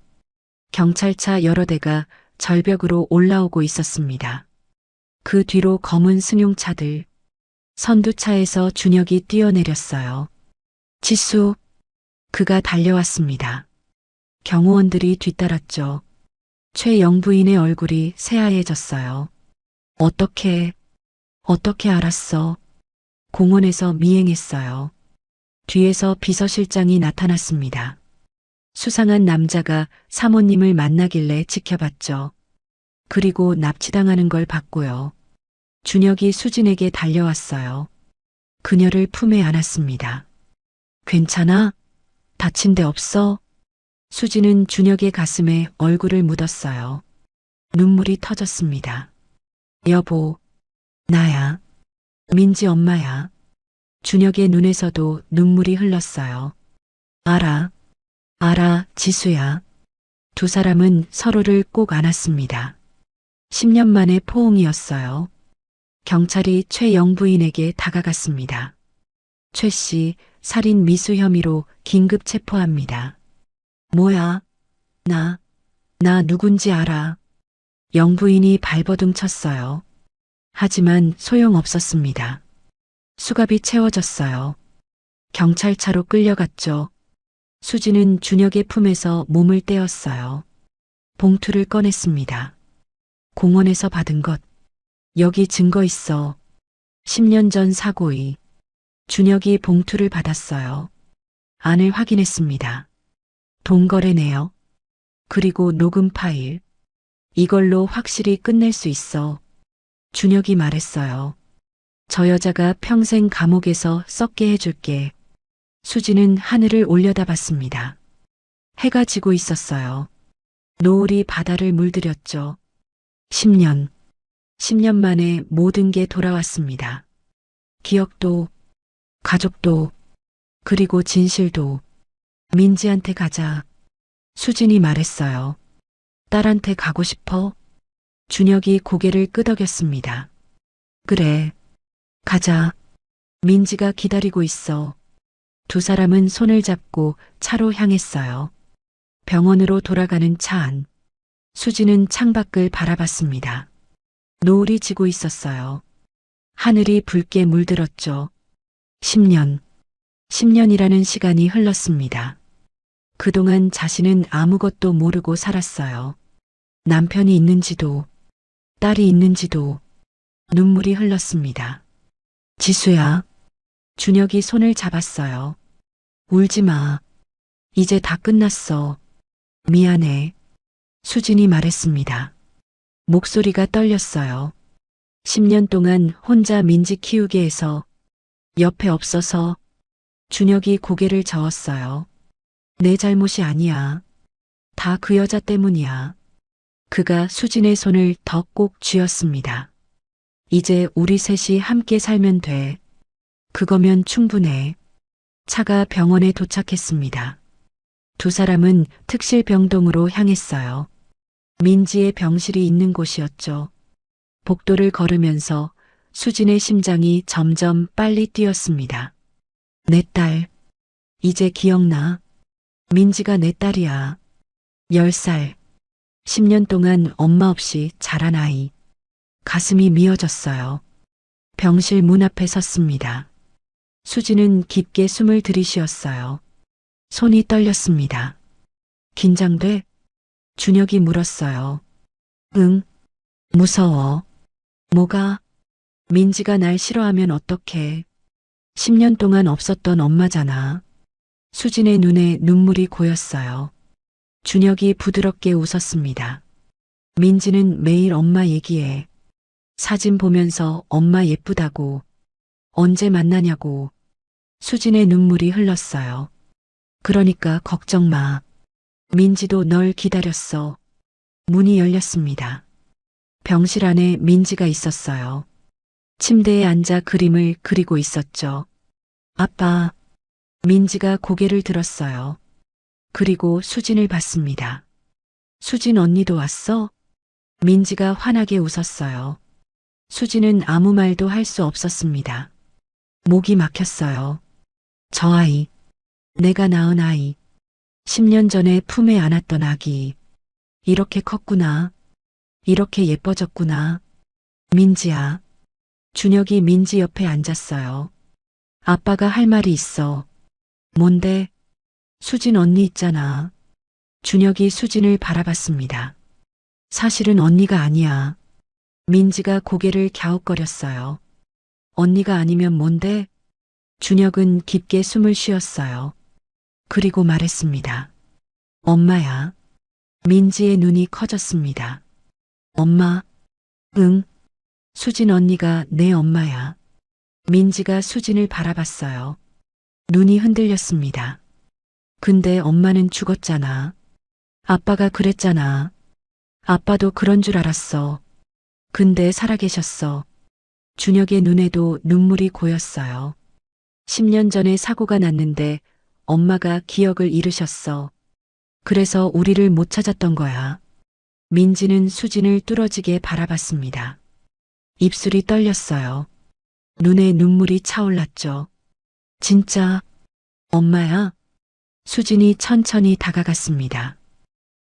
경찰차 여러 대가 절벽으로 올라오고 있었습니다. 그 뒤로 검은 승용차들. 선두차에서 준혁이 뛰어내렸어요. 지수. 그가 달려왔습니다. 경호원들이 뒤따랐죠. 최영부인의 얼굴이 새하얘졌어요. 어떻게 알았어? 공원에서 미행했어요. 뒤에서 비서실장이 나타났습니다. 수상한 남자가 사모님을 만나길래 지켜봤죠. 그리고 납치당하는 걸 봤고요. 준혁이 수진에게 달려왔어요. 그녀를 품에 안았습니다. 괜찮아? 다친 데 없어? 수진은 준혁의 가슴에 얼굴을 묻었어요. 눈물이 터졌습니다. 여보, 나야. 민지 엄마야. 준혁의 눈에서도 눈물이 흘렀어요. 알아, 지수야. 두 사람은 서로를 꼭 안았습니다. 10년 만의 포옹이었어요. 경찰이 최영부인에게 다가갔습니다. 최 씨, 살인 미수 혐의로 긴급 체포합니다. 뭐야? 나 누군지 알아. 영부인이 발버둥 쳤어요. 하지만 소용없었습니다. 수갑이 채워졌어요. 경찰차로 끌려갔죠. 수지는 준혁의 품에서 몸을 떼었어요. 봉투를 꺼냈습니다. 공원에서 받은 것. 여기 증거 있어. 10년 전 사고의. 준혁이 봉투를 받았어요. 안을 확인했습니다. 동거래네요. 그리고 녹음 파일. 이걸로 확실히 끝낼 수 있어. 준혁이 말했어요. 저 여자가 평생 감옥에서 썩게 해줄게. 수지는 하늘을 올려다봤습니다. 해가 지고 있었어요. 노을이 바다를 물들였죠. 10년 만에 모든 게 돌아왔습니다. 기억도, 가족도, 그리고 진실도. 민지한테 가자. 수진이 말했어요. 딸한테 가고 싶어? 준혁이 고개를 끄덕였습니다. 그래, 가자. 민지가 기다리고 있어. 두 사람은 손을 잡고 차로 향했어요. 병원으로 돌아가는 차 안. 수지는 창밖을 바라봤습니다. 노을이 지고 있었어요. 하늘이 붉게 물들었죠. 10년이라는 시간이 흘렀습니다. 그동안 자신은 아무것도 모르고 살았어요. 남편이 있는지도, 딸이 있는지도. 눈물이 흘렀습니다. 지수야. 준혁이 손을 잡았어요. 울지 마. 이제 다 끝났어. 미안해. 수진이 말했습니다. 목소리가 떨렸어요. 10년 동안 혼자 민지 키우게 해서, 옆에 없어서. 준혁이 고개를 저었어요. 내 잘못이 아니야. 다 그 여자 때문이야. 그가 수진의 손을 더 꼭 쥐었습니다. 이제 우리 셋이 함께 살면 돼. 그거면 충분해. 차가 병원에 도착했습니다. 두 사람은 특실병동으로 향했어요. 민지의 병실이 있는 곳이었죠. 복도를 걸으면서 수진의 심장이 점점 빨리 뛰었습니다. 내 딸. 이제 기억나. 민지가 내 딸이야. 10살. 10년 동안 엄마 없이 자란 아이. 가슴이 미어졌어요. 병실 문 앞에 섰습니다. 수지는 깊게 숨을 들이쉬었어요. 손이 떨렸습니다. 긴장돼? 준혁이 물었어요. 응. 무서워. 뭐가? 민지가 날 싫어하면 어떡해. 10년 동안 없었던 엄마잖아. 수진의 눈에 눈물이 고였어요. 준혁이 부드럽게 웃었습니다. 민지는 매일 엄마 얘기해. 사진 보면서 엄마 예쁘다고. 언제 만나냐고. 수진의 눈물이 흘렀어요. 그러니까 걱정 마. 민지도 널 기다렸어. 문이 열렸습니다. 병실 안에 민지가 있었어요. 침대에 앉아 그림을 그리고 있었죠. 아빠. 민지가 고개를 들었어요. 그리고 수진을 봤습니다. 수진 언니도 왔어? 민지가 환하게 웃었어요. 수진은 아무 말도 할 수 없었습니다. 목이 막혔어요. 저 아이. 내가 낳은 아이. 10년 전에 품에 안았던 아기. 이렇게 컸구나. 이렇게 예뻐졌구나. 민지야. 준혁이 민지 옆에 앉았어요. 아빠가 할 말이 있어. 뭔데? 수진 언니 있잖아. 준혁이 수진을 바라봤습니다. 사실은 언니가 아니야. 민지가 고개를 갸웃거렸어요. 언니가 아니면 뭔데? 준혁은 깊게 숨을 쉬었어요. 그리고 말했습니다. 엄마야. 민지의 눈이 커졌습니다. 엄마? 응. 수진 언니가 내 엄마야. 민지가 수진을 바라봤어요. 눈이 흔들렸습니다. 근데 엄마는 죽었잖아. 아빠가 그랬잖아. 아빠도 그런 줄 알았어. 근데 살아계셨어. 준혁의 눈에도 눈물이 고였어요. 10년 전에 사고가 났는데 엄마가 기억을 잃으셨어. 그래서 우리를 못 찾았던 거야. 민지는 수진을 뚫어지게 바라봤습니다. 입술이 떨렸어요. 눈에 눈물이 차올랐죠. 진짜 엄마야? 수진이 천천히 다가갔습니다.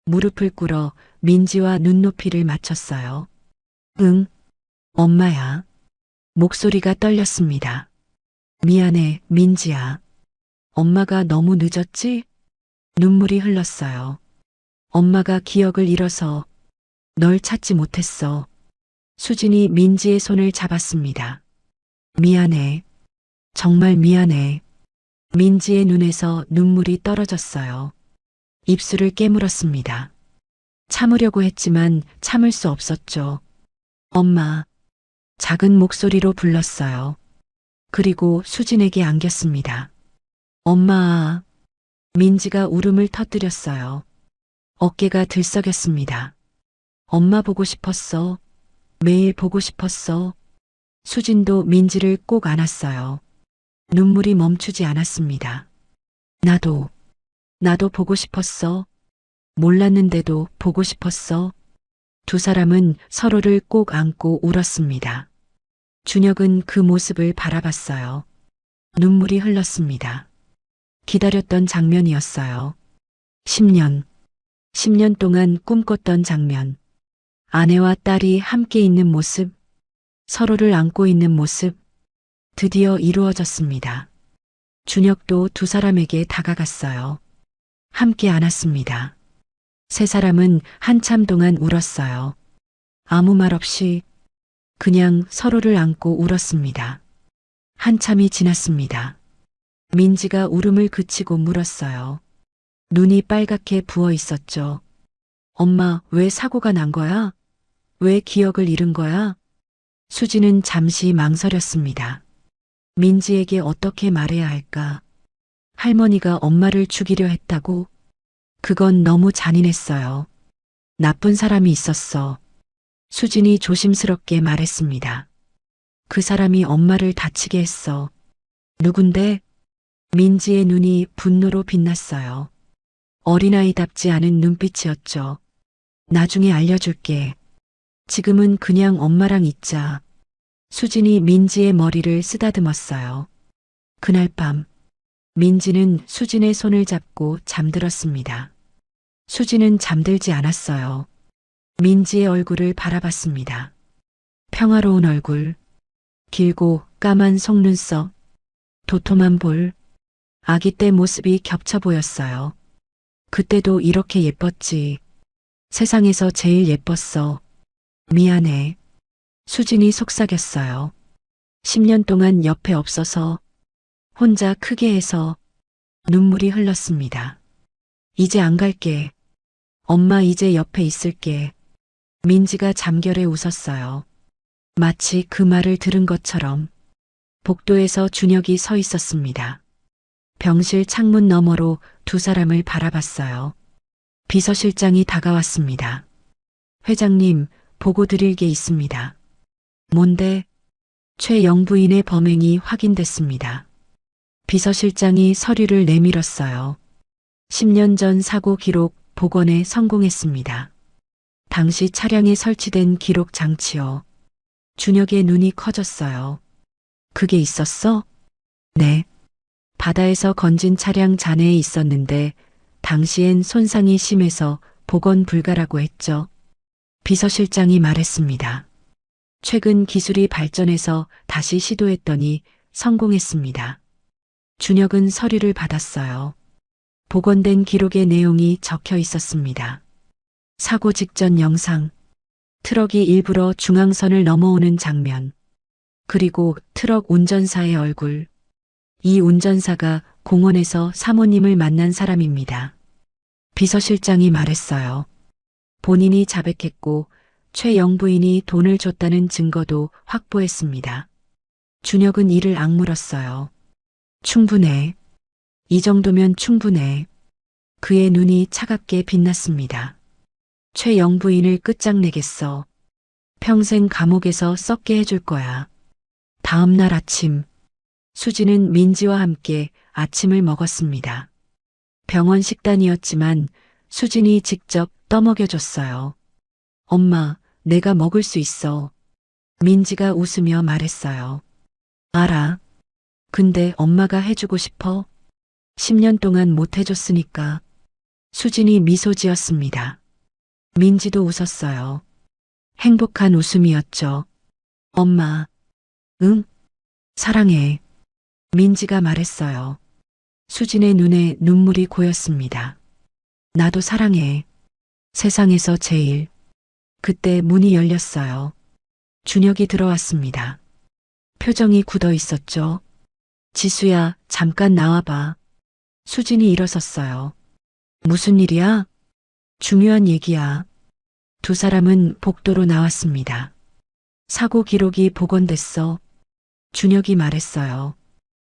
무릎을 꿇어 민지와 눈높이를 맞췄어요. 응, 엄마야. 목소리가 떨렸습니다. 미안해, 민지야. 엄마가 너무 늦었지? 눈물이 흘렀어요. 엄마가 기억을 잃어서 널 찾지 못했어. 수진이 민지의 손을 잡았습니다. 미안해. 정말 미안해. 민지의 눈에서 눈물이 떨어졌어요. 입술을 깨물었습니다. 참으려고 했지만 참을 수 없었죠. 엄마. 작은 목소리로 불렀어요. 그리고 수진에게 안겼습니다. 엄마. 민지가 울음을 터뜨렸어요. 어깨가 들썩였습니다. 엄마 보고 싶었어. 매일 보고 싶었어. 수진도 민지를 꼭 안았어요. 눈물이 멈추지 않았습니다. 나도 보고 싶었어. 몰랐는데도 보고 싶었어. 두 사람은 서로를 꼭 안고 울었습니다. 준혁은 그 모습을 바라봤어요. 눈물이 흘렀습니다. 기다렸던 장면이었어요. 10년 동안 꿈꿨던 장면. 아내와 딸이 함께 있는 모습, 서로를 안고 있는 모습, 드디어 이루어졌습니다. 준혁도 두 사람에게 다가갔어요. 함께 안았습니다. 세 사람은 한참 동안 울었어요. 아무 말 없이 그냥 서로를 안고 울었습니다. 한참이 지났습니다. 민지가 울음을 그치고 물었어요. 눈이 빨갛게 부어 있었죠. 엄마, 왜 사고가 난 거야? 왜 기억을 잃은 거야? 수지는 잠시 망설였습니다. 민지에게 어떻게 말해야 할까? 할머니가 엄마를 죽이려 했다고? 그건 너무 잔인했어요. 나쁜 사람이 있었어. 수진이 조심스럽게 말했습니다. 그 사람이 엄마를 다치게 했어. 누군데? 민지의 눈이 분노로 빛났어요. 어린아이답지 않은 눈빛이었죠. 나중에 알려줄게. 지금은 그냥 엄마랑 있자. 수진이 민지의 머리를 쓰다듬었어요. 그날 밤, 민지는 수진의 손을 잡고 잠들었습니다. 수진은 잠들지 않았어요. 민지의 얼굴을 바라봤습니다. 평화로운 얼굴, 길고 까만 속눈썹, 도톰한 볼, 아기 때 모습이 겹쳐 보였어요. 그때도 이렇게 예뻤지. 세상에서 제일 예뻤어. 미안해. 수진이 속삭였어요. 10년 동안 옆에 없어서 혼자 크게 해서 눈물이 흘렀습니다. 이제 안 갈게. 엄마 이제 옆에 있을게. 민지가 잠결에 웃었어요. 마치 그 말을 들은 것처럼 복도에서 준혁이 서 있었습니다. 병실 창문 너머로 두 사람을 바라봤어요. 비서실장이 다가왔습니다. 회장님, 보고 드릴 게 있습니다. 뭔데? 최영부인의 범행이 확인됐습니다. 비서실장이 서류를 내밀었어요. 10년 전 사고 기록 복원에 성공했습니다. 당시 차량에 설치된 기록 장치요. 준혁의 눈이 커졌어요. 그게 있었어? 네. 바다에서 건진 차량 잔해에 있었는데 당시엔 손상이 심해서 복원 불가라고 했죠. 비서실장이 말했습니다. 최근 기술이 발전해서 다시 시도했더니 성공했습니다. 준혁은 서류를 받았어요. 복원된 기록의 내용이 적혀 있었습니다. 사고 직전 영상, 트럭이 일부러 중앙선을 넘어오는 장면, 그리고 트럭 운전사의 얼굴. 이 운전사가 공원에서 사모님을 만난 사람입니다. 비서실장이 말했어요. 본인이 자백했고 최영부인이 돈을 줬다는 증거도 확보했습니다. 준혁은 이를 악물었어요. 충분해. 이 정도면 충분해. 그의 눈이 차갑게 빛났습니다. 최영부인을 끝장내겠어. 평생 감옥에서 썩게 해줄 거야. 다음 날 아침, 수지는 민지와 함께 아침을 먹었습니다. 병원 식단이었지만 수진이 직접 떠먹여줬어요. 엄마, 내가 먹을 수 있어. 민지가 웃으며 말했어요. 알아. 근데 엄마가 해주고 싶어? 10년 동안 못 해줬으니까. 수진이 미소 지었습니다. 민지도 웃었어요. 행복한 웃음이었죠. 엄마, 응? 사랑해. 민지가 말했어요. 수진의 눈에 눈물이 고였습니다. 나도 사랑해. 세상에서 제일. 그때 문이 열렸어요. 준혁이 들어왔습니다. 표정이 굳어 있었죠. 지수야, 잠깐 나와봐. 수진이 일어섰어요. 무슨 일이야? 중요한 얘기야. 두 사람은 복도로 나왔습니다. 사고 기록이 복원됐어. 준혁이 말했어요.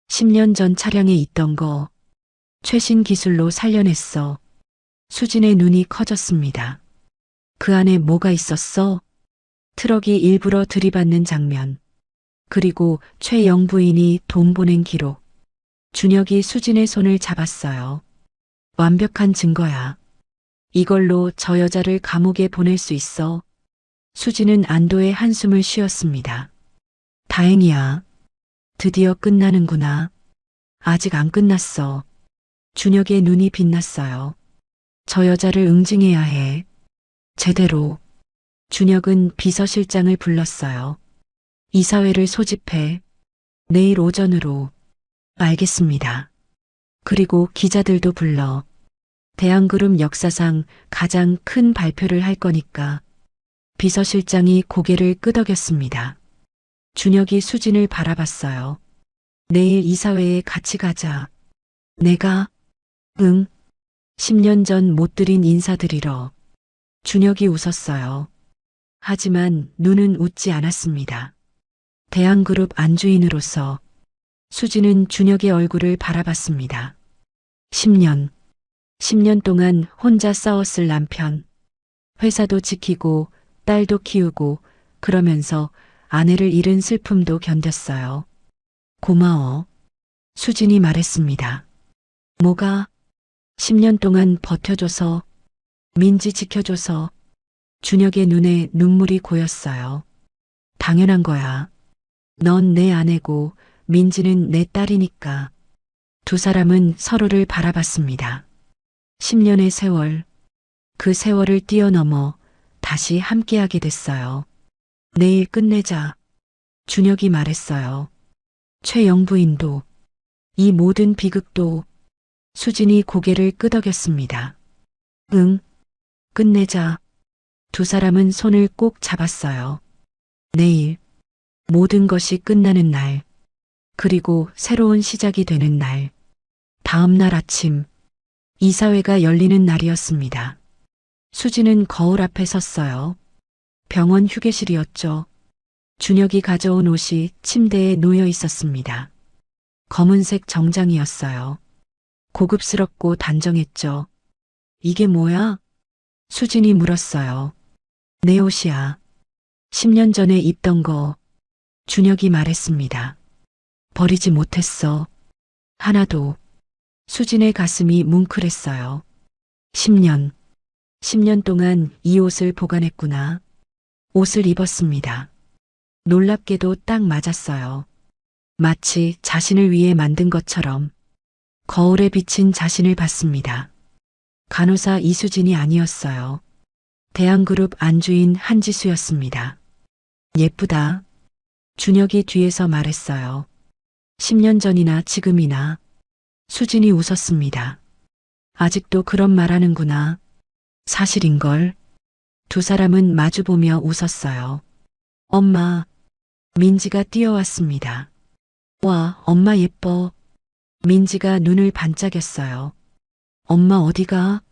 10년 전 차량에 있던 거 최신 기술로 살려냈어. 수진의 눈이 커졌습니다. 그 안에 뭐가 있었어? 트럭이 일부러 들이받는 장면. 그리고 최영부인이 돈 보낸 기록. 준혁이 수진의 손을 잡았어요. 완벽한 증거야. 이걸로 저 여자를 감옥에 보낼 수 있어. 수진은 안도의 한숨을 쉬었습니다. 다행이야. 드디어 끝나는구나. 아직 안 끝났어. 준혁의 눈이 빛났어요. 저 여자를 응징해야 해. 제대로. 준혁은 비서실장을 불렀어요. 이사회를 소집해. 내일 오전으로. 알겠습니다. 그리고 기자들도 불러. 대한그룹 역사상 가장 큰 발표를 할 거니까. 비서실장이 고개를 끄덕였습니다. 준혁이 수진을 바라봤어요. 내일 이사회에 같이 가자. 내가? 응. 10년 전 못 드린 인사드리러. 준혁이 웃었어요. 하지만 눈은 웃지 않았습니다. 대한그룹 안주인으로서 수진은 준혁의 얼굴을 바라봤습니다. 10년 동안 혼자 싸웠을 남편. 회사도 지키고 딸도 키우고 그러면서 아내를 잃은 슬픔도 견뎠어요. 고마워. 수진이 말했습니다. 뭐가? 10년 동안 버텨줘서, 민지 지켜줘서. 준혁의 눈에 눈물이 고였어요. 당연한 거야. 넌 내 아내고 민지는 내 딸이니까. 두 사람은 서로를 바라봤습니다. 10년의 세월, 그 세월을 뛰어넘어 다시 함께하게 됐어요. 내일 끝내자. 준혁이 말했어요. 최영 부인도, 이 모든 비극도. 수진이 고개를 끄덕였습니다. 응, 끝내자. 두 사람은 손을 꼭 잡았어요. 내일, 모든 것이 끝나는 날, 그리고 새로운 시작이 되는 날. 다음 날 아침, 이사회가 열리는 날이었습니다. 수진은 거울 앞에 섰어요. 병원 휴게실이었죠. 준혁이 가져온 옷이 침대에 놓여 있었습니다. 검은색 정장이었어요. 고급스럽고 단정했죠. 이게 뭐야? 수진이 물었어요. 내 옷이야. 10년 전에 입던 거. 준혁이 말했습니다. 버리지 못했어. 하나도. 수진의 가슴이 뭉클했어요. 10년 동안 이 옷을 보관했구나. 옷을 입었습니다. 놀랍게도 딱 맞았어요. 마치 자신을 위해 만든 것처럼. 거울에 비친 자신을 봤습니다. 간호사 이수진이 아니었어요. 대한그룹 안주인 한지수였습니다. 예쁘다. 준혁이 뒤에서 말했어요. 10년 전이나 지금이나. 수진이 웃었습니다. 아직도 그런 말하는구나. 사실인걸. 두 사람은 마주보며 웃었어요. 엄마. 민지가 뛰어왔습니다. 와, 엄마 예뻐. 민지가 눈을 반짝였어요. 엄마 어디가?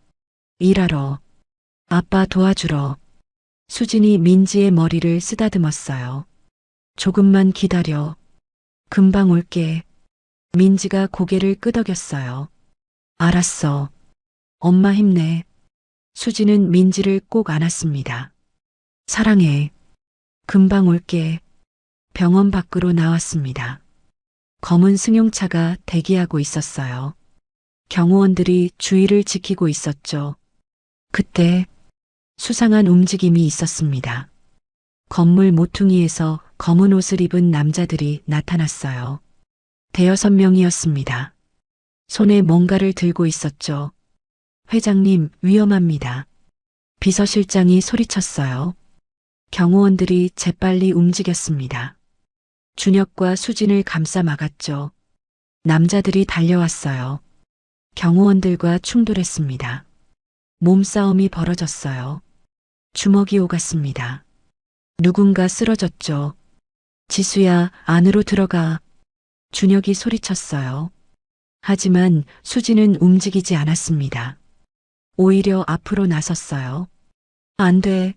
일하러. 아빠 도와주러. 수진이 민지의 머리를 쓰다듬었어요. 조금만 기다려. 금방 올게. 민지가 고개를 끄덕였어요. 알았어. 엄마 힘내. 수진은 민지를 꼭 안았습니다. 사랑해. 금방 올게. 병원 밖으로 나왔습니다. 검은 승용차가 대기하고 있었어요. 경호원들이 주위를 지키고 있었죠. 그때 수상한 움직임이 있었습니다. 건물 모퉁이에서 검은 옷을 입은 남자들이 나타났어요. 대여섯 명이었습니다. 손에 뭔가를 들고 있었죠. 회장님, 위험합니다. 비서실장이 소리쳤어요. 경호원들이 재빨리 움직였습니다. 준혁과 수진을 감싸 막았죠. 남자들이 달려왔어요. 경호원들과 충돌했습니다. 몸싸움이 벌어졌어요. 주먹이 오갔습니다. 누군가 쓰러졌죠. 지수야, 안으로 들어가. 준혁이 소리쳤어요. 하지만 수진은 움직이지 않았습니다. 오히려 앞으로 나섰어요. 안 돼.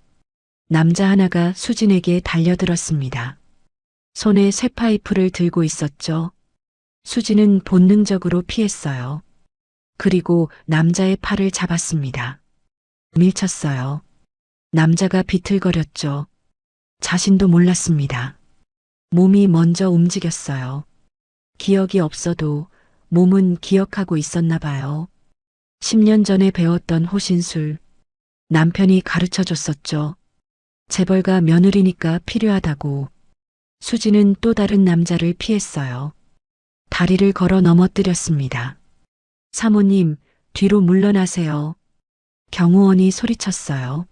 남자 하나가 수진에게 달려들었습니다. 손에 쇠파이프를 들고 있었죠. 수진은 본능적으로 피했어요. 그리고 남자의 팔을 잡았습니다. 밀쳤어요. 남자가 비틀거렸죠. 자신도 몰랐습니다. 몸이 먼저 움직였어요. 기억이 없어도 몸은 기억하고 있었나 봐요. 10년 전에 배웠던 호신술. 남편이 가르쳐 줬었죠. 재벌가 며느리니까 필요하다고. 수지는 또 다른 남자를 피했어요. 다리를 걸어 넘어뜨렸습니다. 사모님, 뒤로 물러나세요. 경호원이 소리쳤어요.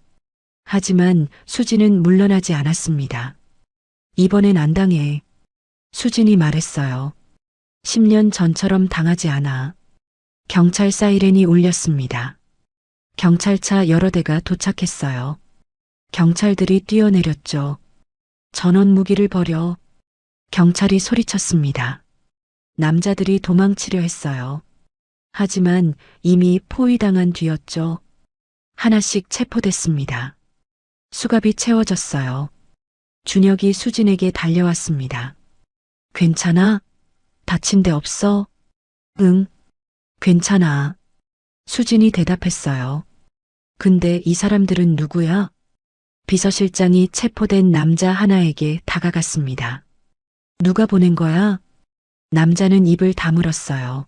하지만 수지는 물러나지 않았습니다. 이번엔 안 당해. 수진이 말했어요. 10년 전처럼 당하지 않아. 경찰 사이렌이 울렸습니다. 경찰차 여러 대가 도착했어요. 경찰들이 뛰어내렸죠. 전원 무기를 버려. 경찰이 소리쳤습니다. 남자들이 도망치려 했어요. 하지만 이미 포위당한 뒤였죠. 하나씩 체포됐습니다. 수갑이 채워졌어요. 준혁이 수진에게 달려왔습니다. 괜찮아? 다친 데 없어? 응, 괜찮아. 수진이 대답했어요. 근데 이 사람들은 누구야? 비서실장이 체포된 남자 하나에게 다가갔습니다. 누가 보낸 거야? 남자는 입을 다물었어요.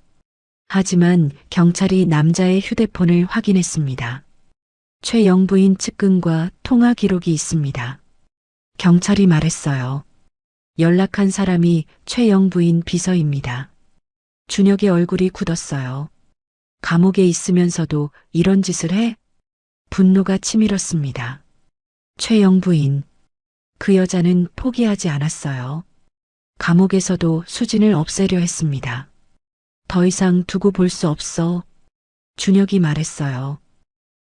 하지만 경찰이 남자의 휴대폰을 확인했습니다. 최영부인 측근과 통화 기록이 있습니다. 경찰이 말했어요. 연락한 사람이 최영부인 비서입니다. 준혁의 얼굴이 굳었어요. 감옥에 있으면서도 이런 짓을 해? 분노가 치밀었습니다. 최영 부인. 그 여자는 포기하지 않았어요. 감옥에서도 수진을 없애려 했습니다. 더 이상 두고 볼 수 없어. 준혁이 말했어요.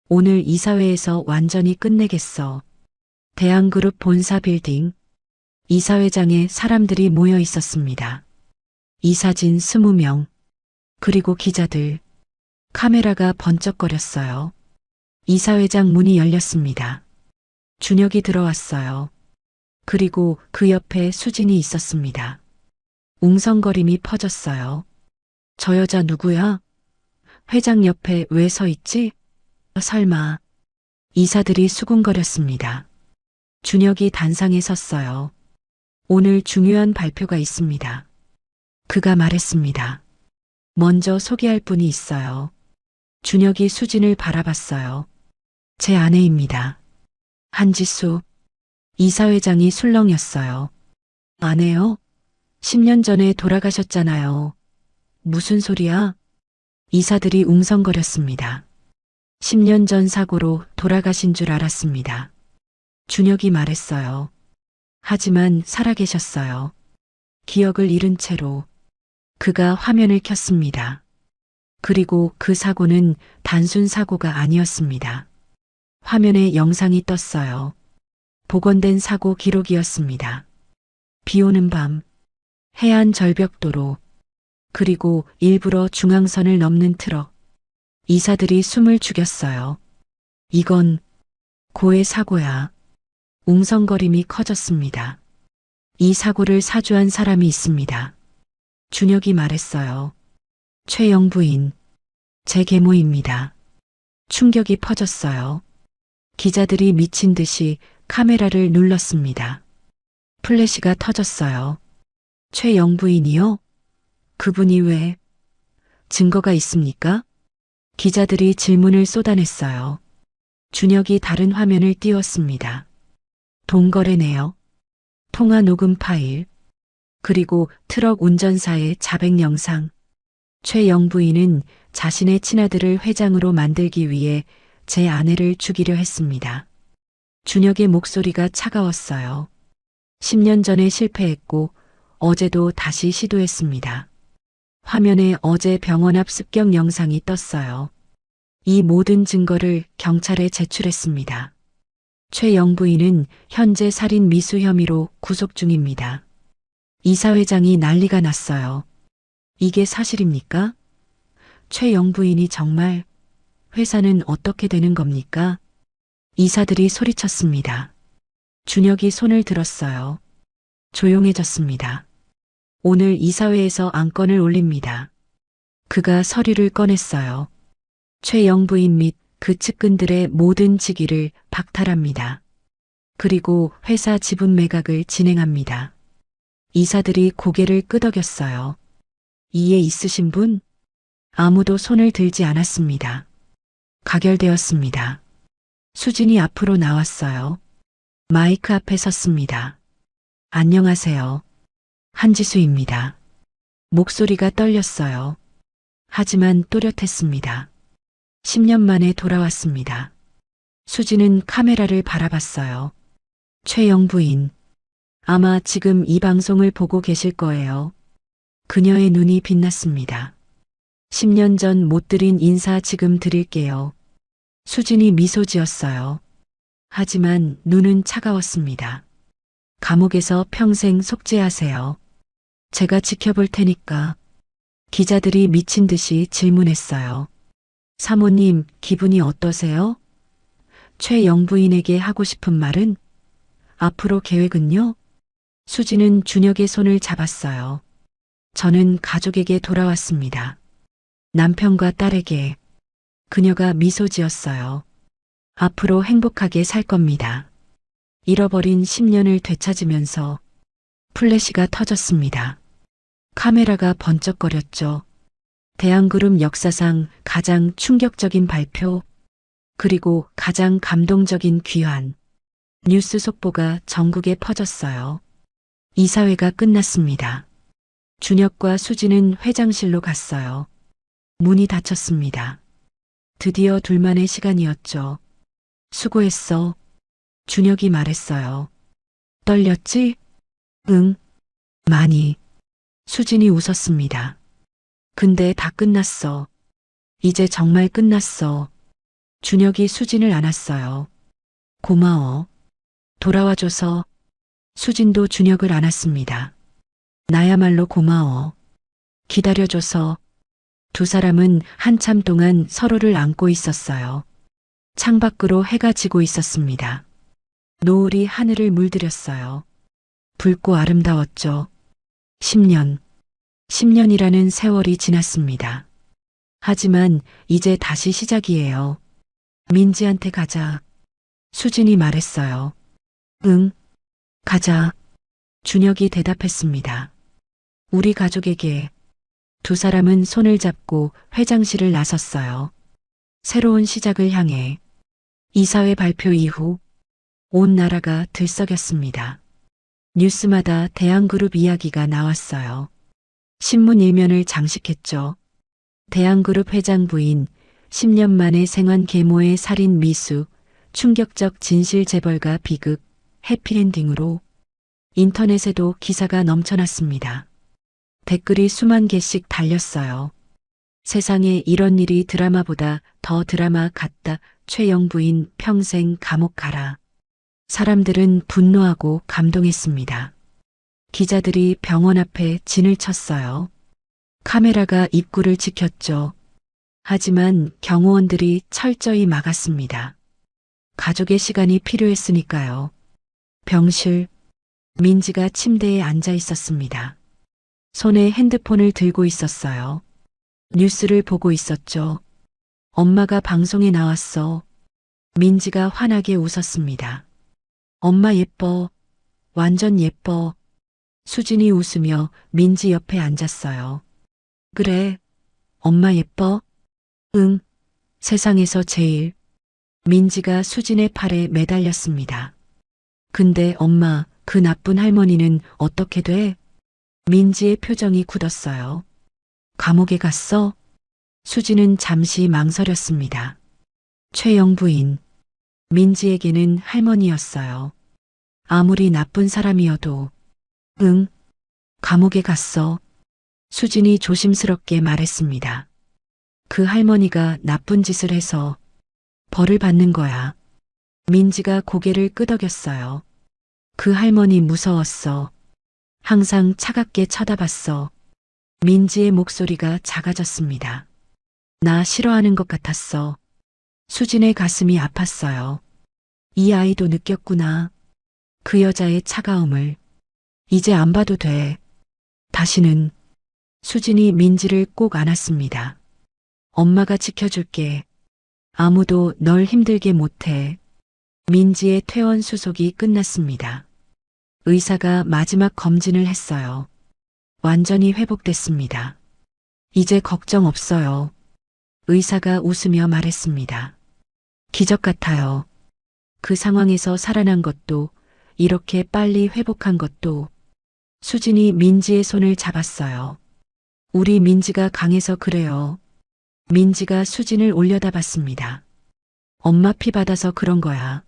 오늘 이사회에서 완전히 끝내겠어. 대한그룹 본사 빌딩. 이사회장에 사람들이 모여 있었습니다. 이사진 20명. 그리고 기자들. 카메라가 번쩍거렸어요. 이사회장 문이 열렸습니다. 준혁이 들어왔어요. 그리고 그 옆에 수진이 있었습니다. 웅성거림이 퍼졌어요. 저 여자 누구야? 회장 옆에 왜 서 있지? 설마. 이사들이 수군거렸습니다. 준혁이 단상에 섰어요. 오늘 중요한 발표가 있습니다. 그가 말했습니다. 먼저 소개할 분이 있어요. 준혁이 수진을 바라봤어요. 제 아내입니다. 한지수. 이사회장이 술렁였어요. 아내요? 10년 전에 돌아가셨잖아요. 무슨 소리야? 이사들이 웅성거렸습니다. 10년 전 사고로 돌아가신 줄 알았습니다. 준혁이 말했어요. 하지만 살아계셨어요. 기억을 잃은 채로. 그가 화면을 켰습니다. 그리고 그 사고는 단순 사고가 아니었습니다. 화면에 영상이 떴어요. 복원된 사고 기록이었습니다. 비 오는 밤, 해안 절벽도로, 그리고 일부러 중앙선을 넘는 트럭. 이사들이 숨을 죽였어요. 이건 고의 사고야. 웅성거림이 커졌습니다. 이 사고를 사주한 사람이 있습니다. 준혁이 말했어요. 최영 부인. 제 계모입니다. 충격이 퍼졌어요. 기자들이 미친 듯이 카메라를 눌렀습니다. 플래시가 터졌어요. 최영 부인이요? 그분이 왜? 증거가 있습니까? 기자들이 질문을 쏟아냈어요. 준혁이 다른 화면을 띄웠습니다. 동거래 내역, 통화 녹음 파일, 그리고 트럭 운전사의 자백 영상. 최영 부인은 자신의 친아들을 회장으로 만들기 위해 제 아내를 죽이려 했습니다. 준혁의 목소리가 차가웠어요. 10년 전에 실패했고 어제도 다시 시도했습니다. 화면에 어제 병원 앞 습격 영상이 떴어요. 이 모든 증거를 경찰에 제출했습니다. 최영 부인은 현재 살인 미수 혐의로 구속 중입니다. 이사회장이 난리가 났어요. 이게 사실입니까? 최영 부인이 정말 회사는 어떻게 되는 겁니까? 이사들이 소리쳤습니다. 준혁이 손을 들었어요. 조용해졌습니다. 오늘 이사회에서 안건을 올립니다. 그가 서류를 꺼냈어요. 최영 부인 및 그 측근들의 모든 직위를 박탈합니다. 그리고 회사 지분 매각을 진행합니다. 이사들이 고개를 끄덕였어요. 이해 있으신 분? 아무도 손을 들지 않았습니다. 가결되었습니다. 수진이 앞으로 나왔어요. 마이크 앞에 섰습니다. 안녕하세요. 한지수입니다. 목소리가 떨렸어요. 하지만 또렷했습니다. 10년 만에 돌아왔습니다. 수진은 카메라를 바라봤어요. 최영 부인. 아마 지금 이 방송을 보고 계실 거예요. 그녀의 눈이 빛났습니다. 10년 전 못 드린 인사 지금 드릴게요. 수진이 미소 지었어요. 하지만 눈은 차가웠습니다. 감옥에서 평생 속죄하세요. 제가 지켜볼 테니까. 기자들이 미친 듯이 질문했어요. 사모님, 기분이 어떠세요? 최영 부인에게 하고 싶은 말은? 앞으로 계획은요? 수진은 준혁의 손을 잡았어요. 저는 가족에게 돌아왔습니다. 남편과 딸에게. 그녀가 미소 지었어요. 앞으로 행복하게 살 겁니다. 잃어버린 10년을 되찾으면서 플래시가 터졌습니다. 카메라가 번쩍거렸죠. 대한그룹 역사상 가장 충격적인 발표, 그리고 가장 감동적인 귀환. 뉴스 속보가 전국에 퍼졌어요. 이사회가 끝났습니다. 준혁과 수진은 회장실로 갔어요. 문이 닫혔습니다. 드디어 둘만의 시간이었죠. 수고했어. 준혁이 말했어요. 떨렸지? 응, 많이. 수진이 웃었습니다. 근데 다 끝났어. 이제 정말 끝났어. 준혁이 수진을 안았어요. 고마워. 돌아와줘서. 수진도 준혁을 안았습니다. 나야말로 고마워. 기다려줘서. 두 사람은 한참 동안 서로를 안고 있었어요. 창밖으로 해가 지고 있었습니다. 노을이 하늘을 물들였어요. 붉고 아름다웠죠. 10년. 10년이라는 세월이 지났습니다. 하지만 이제 다시 시작이에요. 민지한테 가자. 수진이 말했어요. 응, 가자. 준혁이 대답했습니다. 우리 가족에게. 두 사람은 손을 잡고 회장실을 나섰어요. 새로운 시작을 향해. 이사회 발표 이후 온 나라가 들썩였습니다. 뉴스마다 대한그룹 이야기가 나왔어요. 신문 일면을 장식했죠. 대한그룹 회장 부인 10년 만에 생환 계모의 살인 미수, 충격적 진실 재벌가 비극, 해피엔딩으로 인터넷에도 기사가 넘쳐났습니다. 댓글이 수만 개씩 달렸어요. 세상에 이런 일이 드라마보다 더 드라마 같다. 최영 부인 평생 감옥 가라. 사람들은 분노하고 감동했습니다. 기자들이 병원 앞에 진을 쳤어요. 카메라가 입구를 지켰죠. 하지만 경호원들이 철저히 막았습니다. 가족의 시간이 필요했으니까요. 병실, 민지가 침대에 앉아 있었습니다. 손에 핸드폰을 들고 있었어요. 뉴스를 보고 있었죠. 엄마가 방송에 나왔어. 민지가 환하게 웃었습니다. 엄마 예뻐. 완전 예뻐. 수진이 웃으며 민지 옆에 앉았어요. 그래. 엄마 예뻐? 응. 세상에서 제일. 민지가 수진의 팔에 매달렸습니다. 근데 엄마, 그 나쁜 할머니는 어떻게 돼? 민지의 표정이 굳었어요. 감옥에 갔어? 수진은 잠시 망설였습니다. 최영 부인. 민지에게는 할머니였어요. 아무리 나쁜 사람이어도. 응, 감옥에 갔어. 수진이 조심스럽게 말했습니다. 그 할머니가 나쁜 짓을 해서 벌을 받는 거야. 민지가 고개를 끄덕였어요. 그 할머니 무서웠어. 항상 차갑게 쳐다봤어. 민지의 목소리가 작아졌습니다. 나 싫어하는 것 같았어. 수진의 가슴이 아팠어요. 이 아이도 느꼈구나. 그 여자의 차가움을. 이제 안 봐도 돼. 다시는. 수진이 민지를 꼭 안았습니다. 엄마가 지켜줄게. 아무도 널 힘들게 못해. 민지의 퇴원 수속이 끝났습니다. 의사가 마지막 검진을 했어요. 완전히 회복됐습니다. 이제 걱정 없어요. 의사가 웃으며 말했습니다. 기적 같아요. 그 상황에서 살아난 것도, 이렇게 빨리 회복한 것도. 수진이 민지의 손을 잡았어요. 우리 민지가 강해서 그래요. 민지가 수진을 올려다봤습니다. 엄마 피 받아서 그런 거야.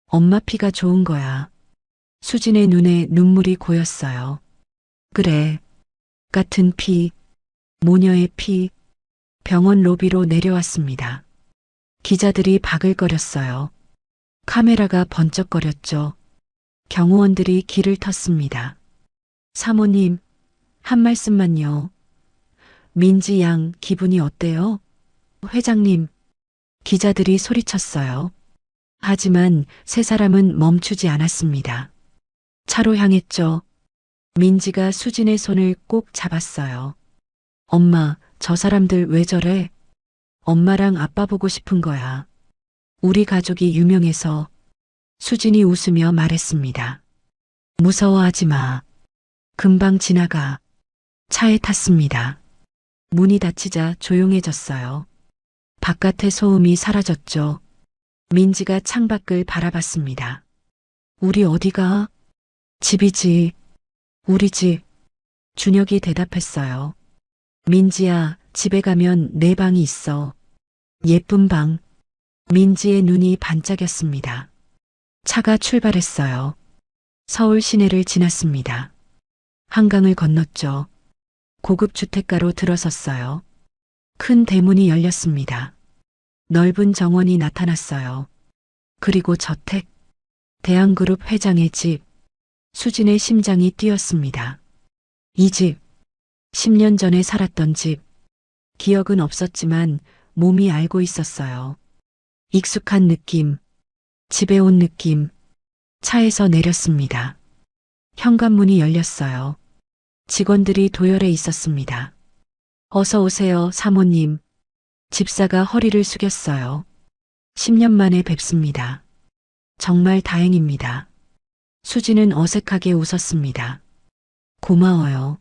엄마 피가 좋은 거야. 수진의 눈에 눈물이 고였어요. 그래. 같은 피, 모녀의 피. 병원 로비로 내려왔습니다. 기자들이 바글거렸어요. 카메라가 번쩍거렸죠. 경호원들이 길을 텄습니다. 사모님, 한 말씀만요. 민지 양 기분이 어때요? 회장님, 기자들이 소리쳤어요. 하지만 세 사람은 멈추지 않았습니다. 차로 향했죠. 민지가 수진의 손을 꼭 잡았어요. 엄마, 저 사람들 왜 저래? 엄마랑 아빠 보고 싶은 거야. 우리 가족이 유명해서. 수진이 웃으며 말했습니다. 무서워하지 마. 금방 지나가. 차에 탔습니다. 문이 닫히자 조용해졌어요. 바깥의 소음이 사라졌죠. 민지가 창밖을 바라봤습니다. 우리 어디가? 집이지. 우리 집. 준혁이 대답했어요. 민지야, 집에 가면 내 방이 있어. 예쁜 방. 민지의 눈이 반짝였습니다. 차가 출발했어요. 서울 시내를 지났습니다. 한강을 건넜죠. 고급 주택가로 들어섰어요. 큰 대문이 열렸습니다. 넓은 정원이 나타났어요. 그리고 저택, 대한그룹 회장의 집, 수진의 심장이 뛰었습니다. 이 집, 10년 전에 살았던 집, 기억은 없었지만 몸이 알고 있었어요. 익숙한 느낌, 집에 온 느낌, 차에서 내렸습니다. 현관문이 열렸어요. 직원들이 도열해 있었습니다. 어서 오세요, 사모님. 집사가 허리를 숙였어요. 10년 만에 뵙습니다. 정말 다행입니다. 수지는 어색하게 웃었습니다. 고마워요.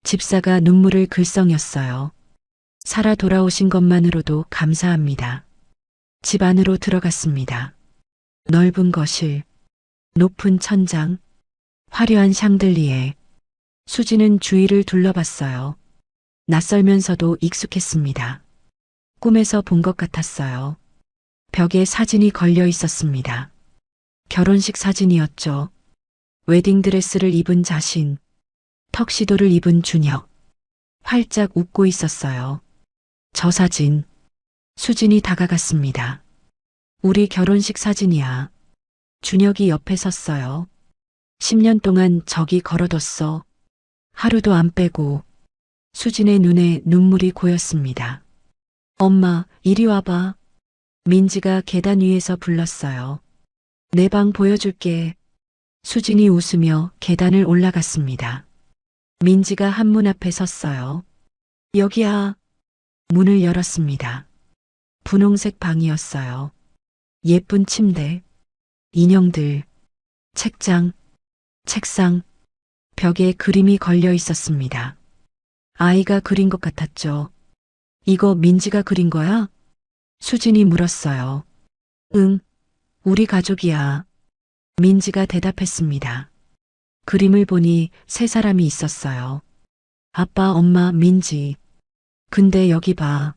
집사가 눈물을 글썽였어요. 살아 돌아오신 것만으로도 감사합니다. 집 안으로 들어갔습니다. 넓은 거실, 높은 천장, 화려한 샹들리에. 수지는 주위를 둘러봤어요. 낯설면서도 익숙했습니다. 꿈에서 본 것 같았어요. 벽에 사진이 걸려 있었습니다. 결혼식 사진이었죠. 웨딩드레스를 입은 자신, 턱시도를 입은 준혁. 활짝 웃고 있었어요. 저 사진. 수진이 다가갔습니다. 우리 결혼식 사진이야. 준혁이 옆에 섰어요. 10년 동안 저기 걸어뒀어. 하루도 안 빼고. 수진의 눈에 눈물이 고였습니다. 엄마, 이리 와봐. 민지가 계단 위에서 불렀어요. 내 방 보여줄게. 수진이 웃으며 계단을 올라갔습니다. 민지가 한문 앞에 섰어요. 여기야. 문을 열었습니다. 분홍색 방이었어요. 예쁜 침대, 인형들, 책장, 책상, 벽에 그림이 걸려 있었습니다. 아이가 그린 것 같았죠. 이거 민지가 그린 거야? 수진이 물었어요. 응, 우리 가족이야. 민지가 대답했습니다. 그림을 보니 세 사람이 있었어요. 아빠, 엄마, 민지. 근데 여기 봐.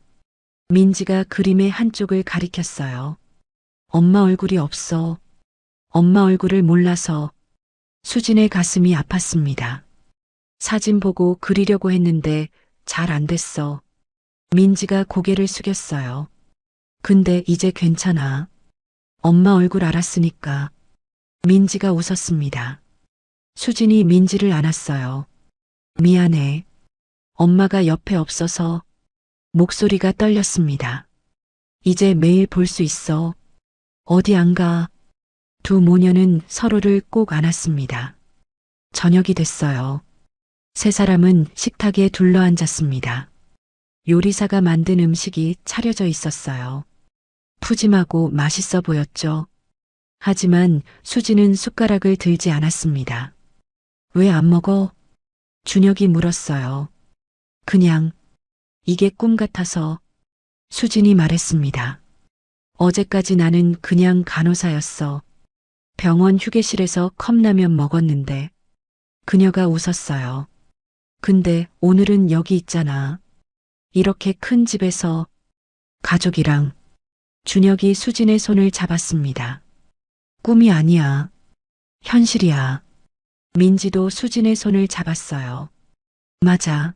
민지가 그림의 한쪽을 가리켰어요. 엄마 얼굴이 없어. 엄마 얼굴을 몰라서. 수진의 가슴이 아팠습니다. 사진 보고 그리려고 했는데 잘 안 됐어. 민지가 고개를 숙였어요. 근데 이제 괜찮아. 엄마 얼굴 알았으니까. 민지가 웃었습니다. 수진이 민지를 안았어요. 미안해. 엄마가 옆에 없어서. 목소리가 떨렸습니다. 이제 매일 볼 수 있어. 어디 안 가. 두 모녀는 서로를 꼭 안았습니다. 저녁이 됐어요. 세 사람은 식탁에 둘러앉았습니다. 요리사가 만든 음식이 차려져 있었어요. 푸짐하고 맛있어 보였죠. 하지만 수지는 숟가락을 들지 않았습니다. 왜 안 먹어? 준혁이 물었어요. 그냥 이게 꿈 같아서. 수진이 말했습니다. 어제까지 나는 그냥 간호사였어. 병원 휴게실에서 컵라면 먹었는데. 그녀가 웃었어요. 근데 오늘은 여기 있잖아. 이렇게 큰 집에서 가족이랑. 준혁이 수진의 손을 잡았습니다. 꿈이 아니야. 현실이야. 민지도 수진의 손을 잡았어요. 맞아.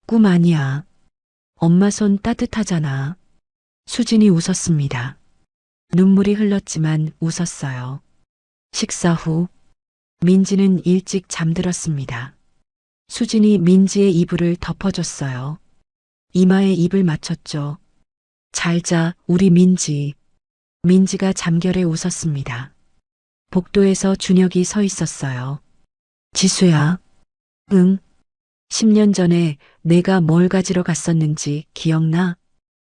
꿈 아니야. 엄마 손 따뜻하잖아. 수진이 웃었습니다. 눈물이 흘렀지만 웃었어요. 식사 후 민지는 일찍 잠들었습니다. 수진이 민지의 이불을 덮어줬어요. 이마에 입을 맞췄죠. 잘 자, 우리 민지. 민지가 잠결에 웃었습니다. 복도에서 준혁이 서 있었어요. 지수야. 응. 10년 전에 내가 뭘 가지러 갔었는지 기억나?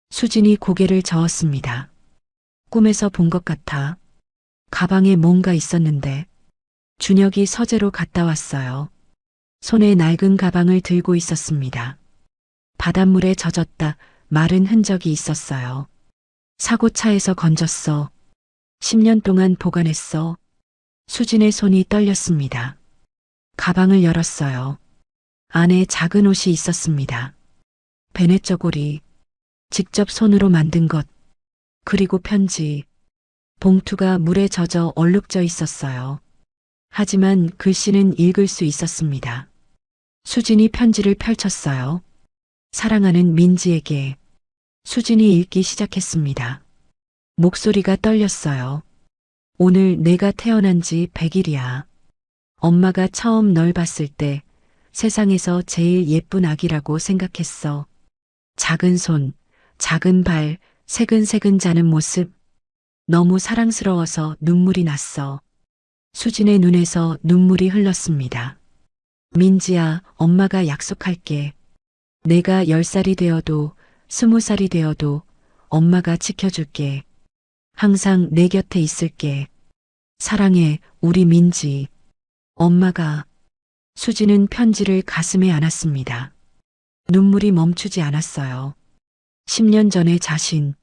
수진이 고개를 저었습니다. 꿈에서 본 것 같아. 가방에 뭔가 있었는데. 준혁이 서재로 갔다 왔어요. 손에 낡은 가방을 들고 있었습니다. 바닷물에 젖었다 마른 흔적이 있었어요. 사고차에서 건졌어. 10년 동안 보관했어. 수진의 손이 떨렸습니다. 가방을 열었어요. 안에 작은 옷이 있었습니다. 베네 저고리, 직접 손으로 만든 것, 그리고 편지. 봉투가 물에 젖어 얼룩져 있었어요. 하지만 글씨는 읽을 수 있었습니다. 수진이 편지를 펼쳤어요. 사랑하는 민지에게. 수진이 읽기 시작했습니다. 목소리가 떨렸어요. 오늘 내가 태어난 지 100일이야. 엄마가 처음 널 봤을 때 세상에서 제일 예쁜 아기라고 생각했어. 작은 손, 작은 발, 새근새근 자는 모습. 너무 사랑스러워서 눈물이 났어. 수진의 눈에서 눈물이 흘렀습니다. 민지야, 엄마가 약속할게. 내가 10살이 되어도 20살이 되어도 엄마가 지켜줄게. 항상 내 곁에 있을게. 사랑해, 우리 민지. 엄마가. 수지는 편지를 가슴에 안았습니다. 눈물이 멈추지 않았어요. 10년 전의 자신.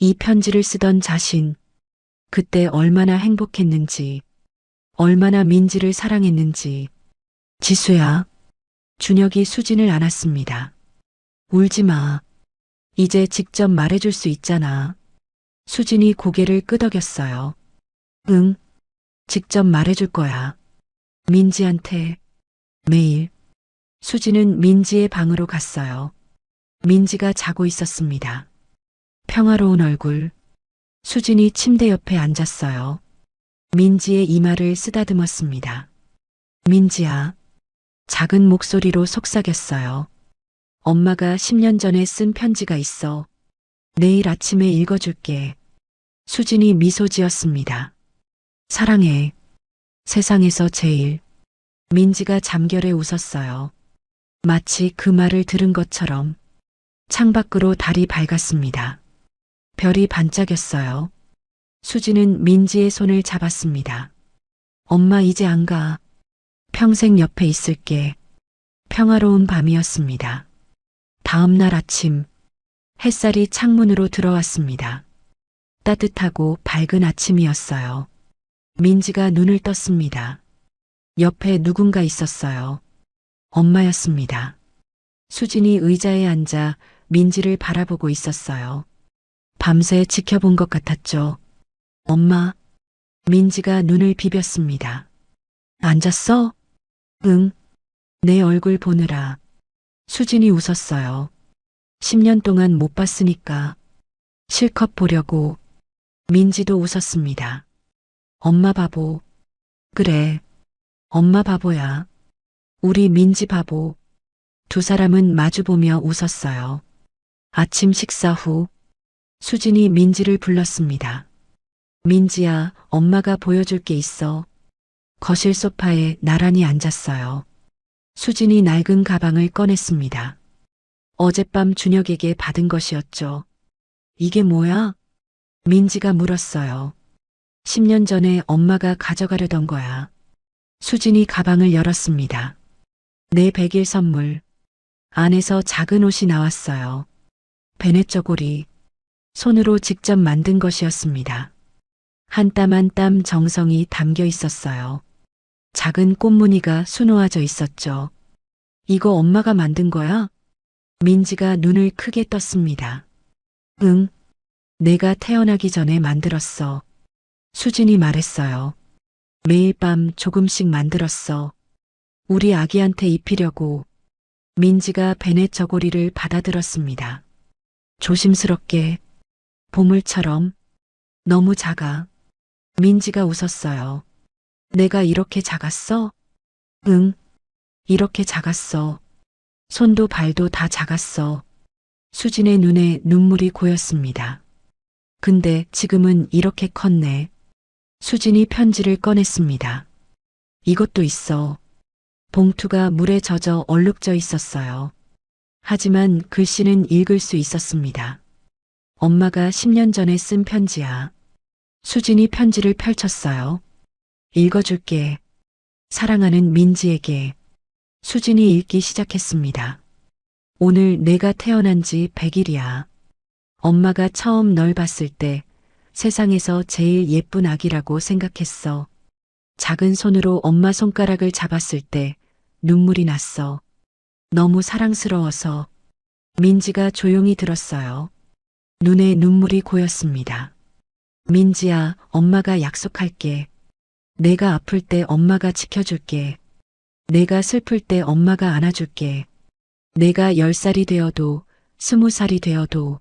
이 편지를 쓰던 자신. 그때 얼마나 행복했는지. 얼마나 민지를 사랑했는지. 지수야. 준혁이 수진을 안았습니다. 울지 마. 이제 직접 말해줄 수 있잖아. 수진이 고개를 끄덕였어요. 응. 직접 말해줄 거야. 민지한테. 매일. 수진은 민지의 방으로 갔어요. 민지가 자고 있었습니다. 평화로운 얼굴. 수진이 침대 옆에 앉았어요. 민지의 이마를 쓰다듬었습니다. 민지야. 작은 목소리로 속삭였어요. 엄마가 10년 전에 쓴 편지가 있어. 내일 아침에 읽어줄게. 수진이 미소 지었습니다. 사랑해. 세상에서 제일. 민지가 잠결에 웃었어요. 마치 그 말을 들은 것처럼. 창밖으로 달이 밝았습니다. 별이 반짝였어요. 수진은 민지의 손을 잡았습니다. 엄마 이제 안 가. 평생 옆에 있을게. 평화로운 밤이었습니다. 다음 날 아침, 햇살이 창문으로 들어왔습니다. 따뜻하고 밝은 아침이었어요. 민지가 눈을 떴습니다. 옆에 누군가 있었어요. 엄마였습니다. 수진이 의자에 앉아 민지를 바라보고 있었어요. 밤새 지켜본 것 같았죠. 엄마. 민지가 눈을 비볐습니다. 앉았어? 응. 내 얼굴 보느라. 수진이 웃었어요. 10년 동안 못 봤으니까. 실컷 보려고. 민지도 웃었습니다. 엄마 바보. 그래. 엄마 바보야. 우리 민지 바보. 두 사람은 마주보며 웃었어요. 아침 식사 후 수진이 민지를 불렀습니다. 민지야, 엄마가 보여줄 게 있어. 거실 소파에 나란히 앉았어요. 수진이 낡은 가방을 꺼냈습니다. 어젯밤 준혁에게 받은 것이었죠. 이게 뭐야? 민지가 물었어요. 10년 전에 엄마가 가져가려던 거야. 수진이 가방을 열었습니다. 내 100일 선물. 안에서 작은 옷이 나왔어요. 베네 저고리. 손으로 직접 만든 것이었습니다. 한 땀 한 땀 정성이 담겨 있었어요. 작은 꽃무늬가 수놓아져 있었죠. 이거 엄마가 만든 거야? 민지가 눈을 크게 떴습니다. 응. 내가 태어나기 전에 만들었어. 수진이 말했어요. 매일 밤 조금씩 만들었어. 우리 아기한테 입히려고. 민지가 베네 저고리를 받아들었습니다. 조심스럽게. 보물처럼. 너무 작아. 민지가 웃었어요. 내가 이렇게 작았어? 응. 이렇게 작았어. 손도 발도 다 작았어. 수진의 눈에 눈물이 고였습니다. 근데 지금은 이렇게 컸네. 수진이 편지를 꺼냈습니다. 이것도 있어. 봉투가 물에 젖어 얼룩져 있었어요. 하지만 글씨는 읽을 수 있었습니다. 엄마가 10년 전에 쓴 편지야. 수진이 편지를 펼쳤어요. 읽어줄게. 사랑하는 민지에게. 수진이 읽기 시작했습니다. 오늘 내가 태어난 지 100일이야. 엄마가 처음 널 봤을 때 세상에서 제일 예쁜 아기라고 생각했어. 작은 손으로 엄마 손가락을 잡았을 때 눈물이 났어. 너무 사랑스러워서. 민지가 조용히 들었어요. 눈에 눈물이 고였습니다. 민지야, 엄마가 약속할게. 내가 아플 때 엄마가 지켜줄게. 내가 슬플 때 엄마가 안아줄게. 내가 10살이 되어도 20살이 되어도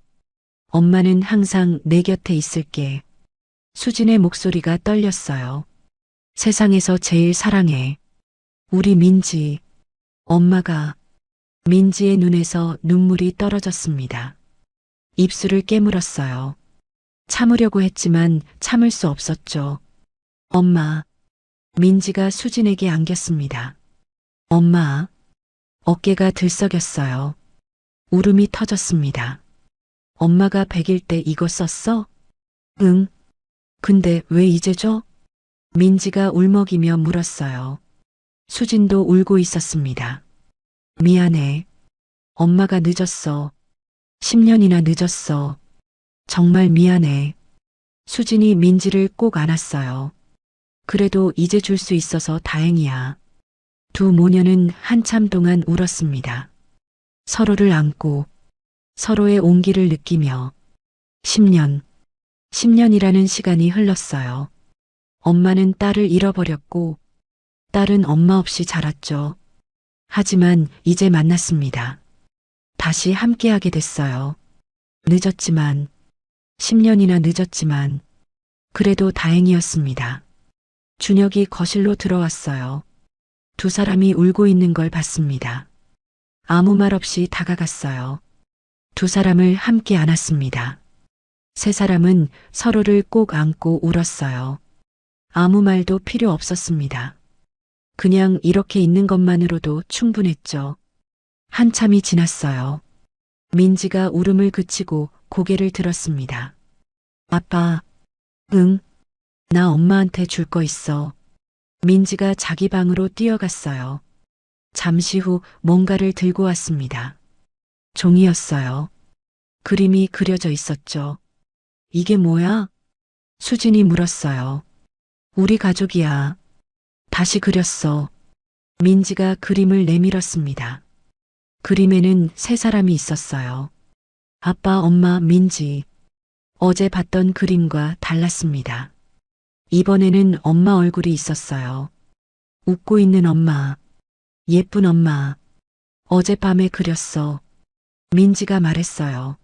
엄마는 항상 내 곁에 있을게. 수진의 목소리가 떨렸어요. 세상에서 제일 사랑해. 우리 민지. 엄마가. 민지의 눈에서 눈물이 떨어졌습니다. 입술을 깨물었어요. 참으려고 했지만 참을 수 없었죠. 엄마. 민지가 수진에게 안겼습니다. 엄마. 어깨가 들썩였어요. 울음이 터졌습니다. 엄마가 100일 때 이거 썼어? 응. 근데 왜 이제 줘? 민지가 울먹이며 물었어요. 수진도 울고 있었습니다. 미안해. 엄마가 늦었어. 10년이나 늦었어. 정말 미안해. 수진이 민지를 꼭 안았어요. 그래도 이제 줄 수 있어서 다행이야. 두 모녀는 한참 동안 울었습니다. 서로를 안고 서로의 온기를 느끼며 10년, 10년이라는 시간이 흘렀어요. 엄마는 딸을 잃어버렸고 딸은 엄마 없이 자랐죠. 하지만 이제 만났습니다. 다시 함께하게 됐어요. 늦었지만, 10년이나 늦었지만, 그래도 다행이었습니다. 준혁이 거실로 들어왔어요. 두 사람이 울고 있는 걸 봤습니다. 아무 말 없이 다가갔어요. 두 사람을 함께 안았습니다. 세 사람은 서로를 꼭 안고 울었어요. 아무 말도 필요 없었습니다. 그냥 이렇게 있는 것만으로도 충분했죠. 한참이 지났어요. 민지가 울음을 그치고 고개를 들었습니다. 아빠, 응, 나 엄마한테 줄 거 있어. 민지가 자기 방으로 뛰어갔어요. 잠시 후 뭔가를 들고 왔습니다. 종이였어요. 그림이 그려져 있었죠. 이게 뭐야? 수진이 물었어요. 우리 가족이야. 다시 그렸어. 민지가 그림을 내밀었습니다. 그림에는 세 사람이 있었어요. 아빠, 엄마, 민지. 어제 봤던 그림과 달랐습니다. 이번에는 엄마 얼굴이 있었어요. 웃고 있는 엄마. 예쁜 엄마. 어젯밤에 그렸어. 민지가 말했어요.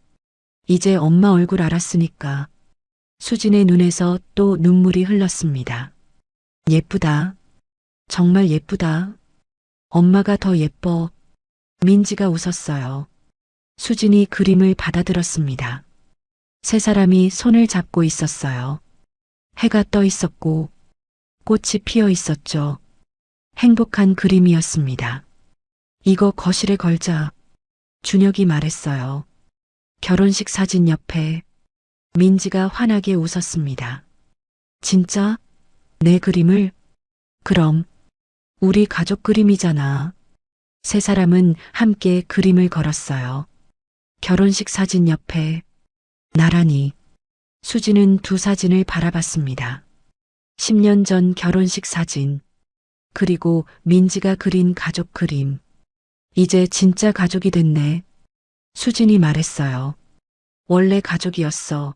이제 엄마 얼굴 알았으니까. 수진의 눈에서 또 눈물이 흘렀습니다. 예쁘다. 정말 예쁘다. 엄마가 더 예뻐. 민지가 웃었어요. 수진이 그림을 받아들었습니다. 세 사람이 손을 잡고 있었어요. 해가 떠 있었고 꽃이 피어 있었죠. 행복한 그림이었습니다. 이거 거실에 걸자. 준혁이 말했어요. 결혼식 사진 옆에 민지가 환하게 웃었습니다. 진짜? 내 그림을? 그럼 우리 가족 그림이잖아. 세 사람은 함께 그림을 걸었어요. 결혼식 사진 옆에 나란히 수지는 두 사진을 바라봤습니다. 10년 전 결혼식 사진, 그리고 민지가 그린 가족 그림. 이제 진짜 가족이 됐네. 수진이 말했어요. 원래 가족이었어.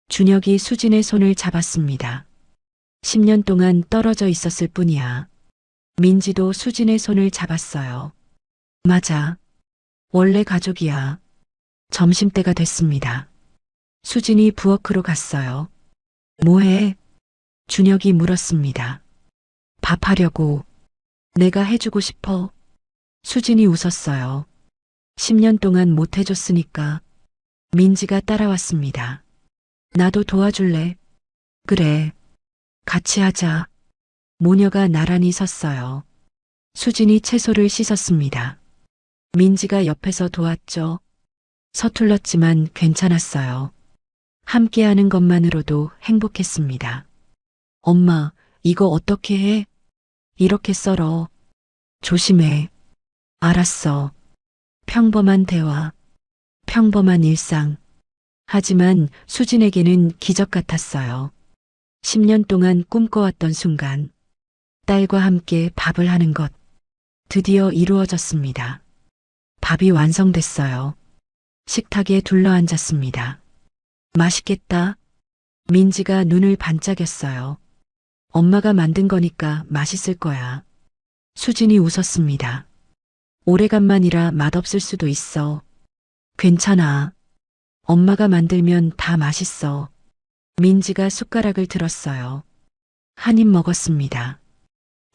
준혁이 수진의 손을 잡았습니다. 10년 동안 떨어져 있었을 뿐이야. 민지도 수진의 손을 잡았어요. 맞아. 원래 가족이야. 점심때가 됐습니다. 수진이 부엌으로 갔어요. 뭐해? 준혁이 물었습니다. 밥하려고. 내가 해주고 싶어. 수진이 웃었어요. 10년 동안 못 해줬으니까. 민지가 따라왔습니다. 나도 도와줄래? 그래. 같이 하자. 모녀가 나란히 섰어요. 수진이 채소를 씻었습니다. 민지가 옆에서 도왔죠. 서툴렀지만 괜찮았어요. 함께하는 것만으로도 행복했습니다. 엄마, 이거 어떻게 해? 이렇게 썰어. 조심해. 알았어. 평범한 대화. 평범한 일상. 하지만 수진에게는 기적 같았어요. 10년 동안 꿈꿔왔던 순간, 딸과 함께 밥을 하는 것, 드디어 이루어졌습니다. 밥이 완성됐어요. 식탁에 둘러앉았습니다. 맛있겠다. 민지가 눈을 반짝였어요. 엄마가 만든 거니까 맛있을 거야. 수진이 웃었습니다. 오래간만이라 맛없을 수도 있어. 괜찮아. 엄마가 만들면 다 맛있어. 민지가 숟가락을 들었어요. 한 입 먹었습니다.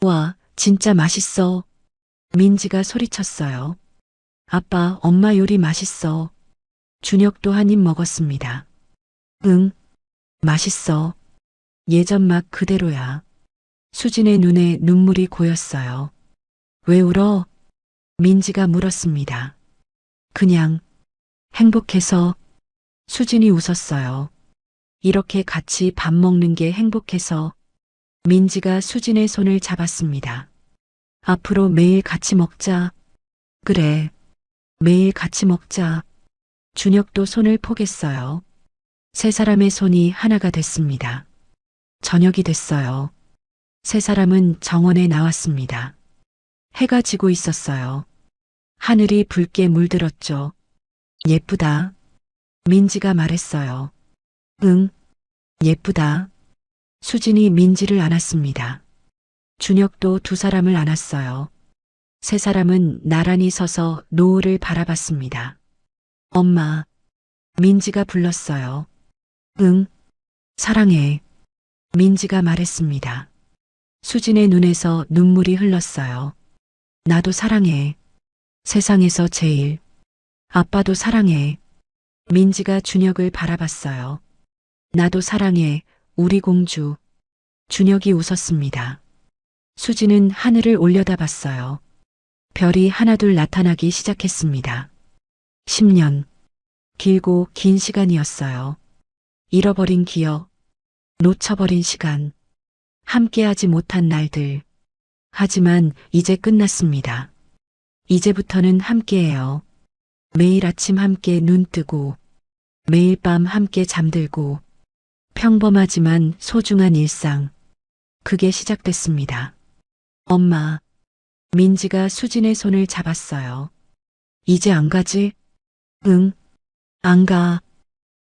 와, 진짜 맛있어. 민지가 소리쳤어요. 아빠, 엄마 요리 맛있어. 준혁도 한 입 먹었습니다. 응, 맛있어. 예전 맛 그대로야. 수진의 눈에 눈물이 고였어요. 왜 울어? 민지가 물었습니다. 그냥 행복해서. 수진이 웃었어요. 이렇게 같이 밥 먹는 게 행복해서. 민지가 수진의 손을 잡았습니다. 앞으로 매일 같이 먹자. 그래, 매일 같이 먹자. 준혁도 손을 포겠어요. 세 사람의 손이 하나가 됐습니다. 저녁이 됐어요. 세 사람은 정원에 나왔습니다. 해가 지고 있었어요. 하늘이 붉게 물들었죠. 예쁘다. 민지가 말했어요. 응, 예쁘다. 수진이 민지를 안았습니다. 준혁도 두 사람을 안았어요. 세 사람은 나란히 서서 노을을 바라봤습니다. 엄마, 민지가 불렀어요. 응, 사랑해. 민지가 말했습니다. 수진의 눈에서 눈물이 흘렀어요. 나도 사랑해. 세상에서 제일. 아빠도 사랑해. 민지가 준혁을 바라봤어요. 나도 사랑해, 우리 공주. 준혁이 웃었습니다. 수진은 하늘을 올려다봤어요. 별이 하나둘 나타나기 시작했습니다. 10년. 길고 긴 시간이었어요. 잃어버린 기억, 놓쳐버린 시간, 함께하지 못한 날들. 하지만 이제 끝났습니다. 이제부터는 함께해요. 매일 아침 함께 눈 뜨고, 매일 밤 함께 잠들고, 평범하지만 소중한 일상. 그게 시작됐습니다. 엄마, 민지가 수진의 손을 잡았어요. 이제 안 가지? 응, 안 가.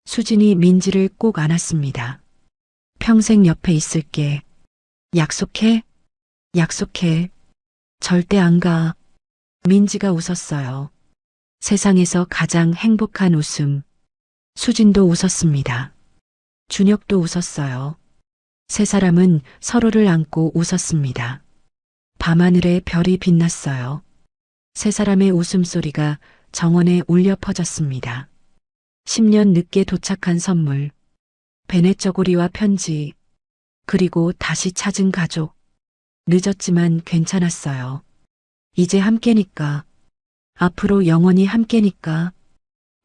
수진이 민지를 꼭 안았습니다. 평생 옆에 있을게. 약속해? 약속해. 절대 안 가. 민지가 웃었어요. 세상에서 가장 행복한 웃음. 수진도 웃었습니다. 준혁도 웃었어요. 세 사람은 서로를 안고 웃었습니다. 밤하늘에 별이 빛났어요. 세 사람의 웃음소리가 정원에 울려 퍼졌습니다. 10년 늦게 도착한 선물. 베네쩌고리와 편지. 그리고 다시 찾은 가족. 늦었지만 괜찮았어요. 이제 함께니까. 앞으로 영원히 함께니까.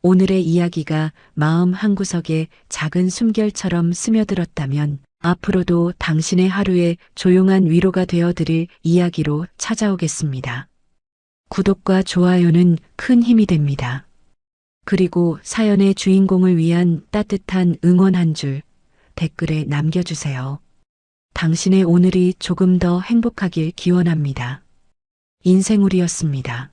오늘의 이야기가 마음 한구석에 작은 숨결처럼 스며들었다면 앞으로도 당신의 하루에 조용한 위로가 되어드릴 이야기로 찾아오겠습니다. 구독과 좋아요는 큰 힘이 됩니다. 그리고 사연의 주인공을 위한 따뜻한 응원 한 줄 댓글에 남겨주세요. 당신의 오늘이 조금 더 행복하길 기원합니다. 인생우리였습니다.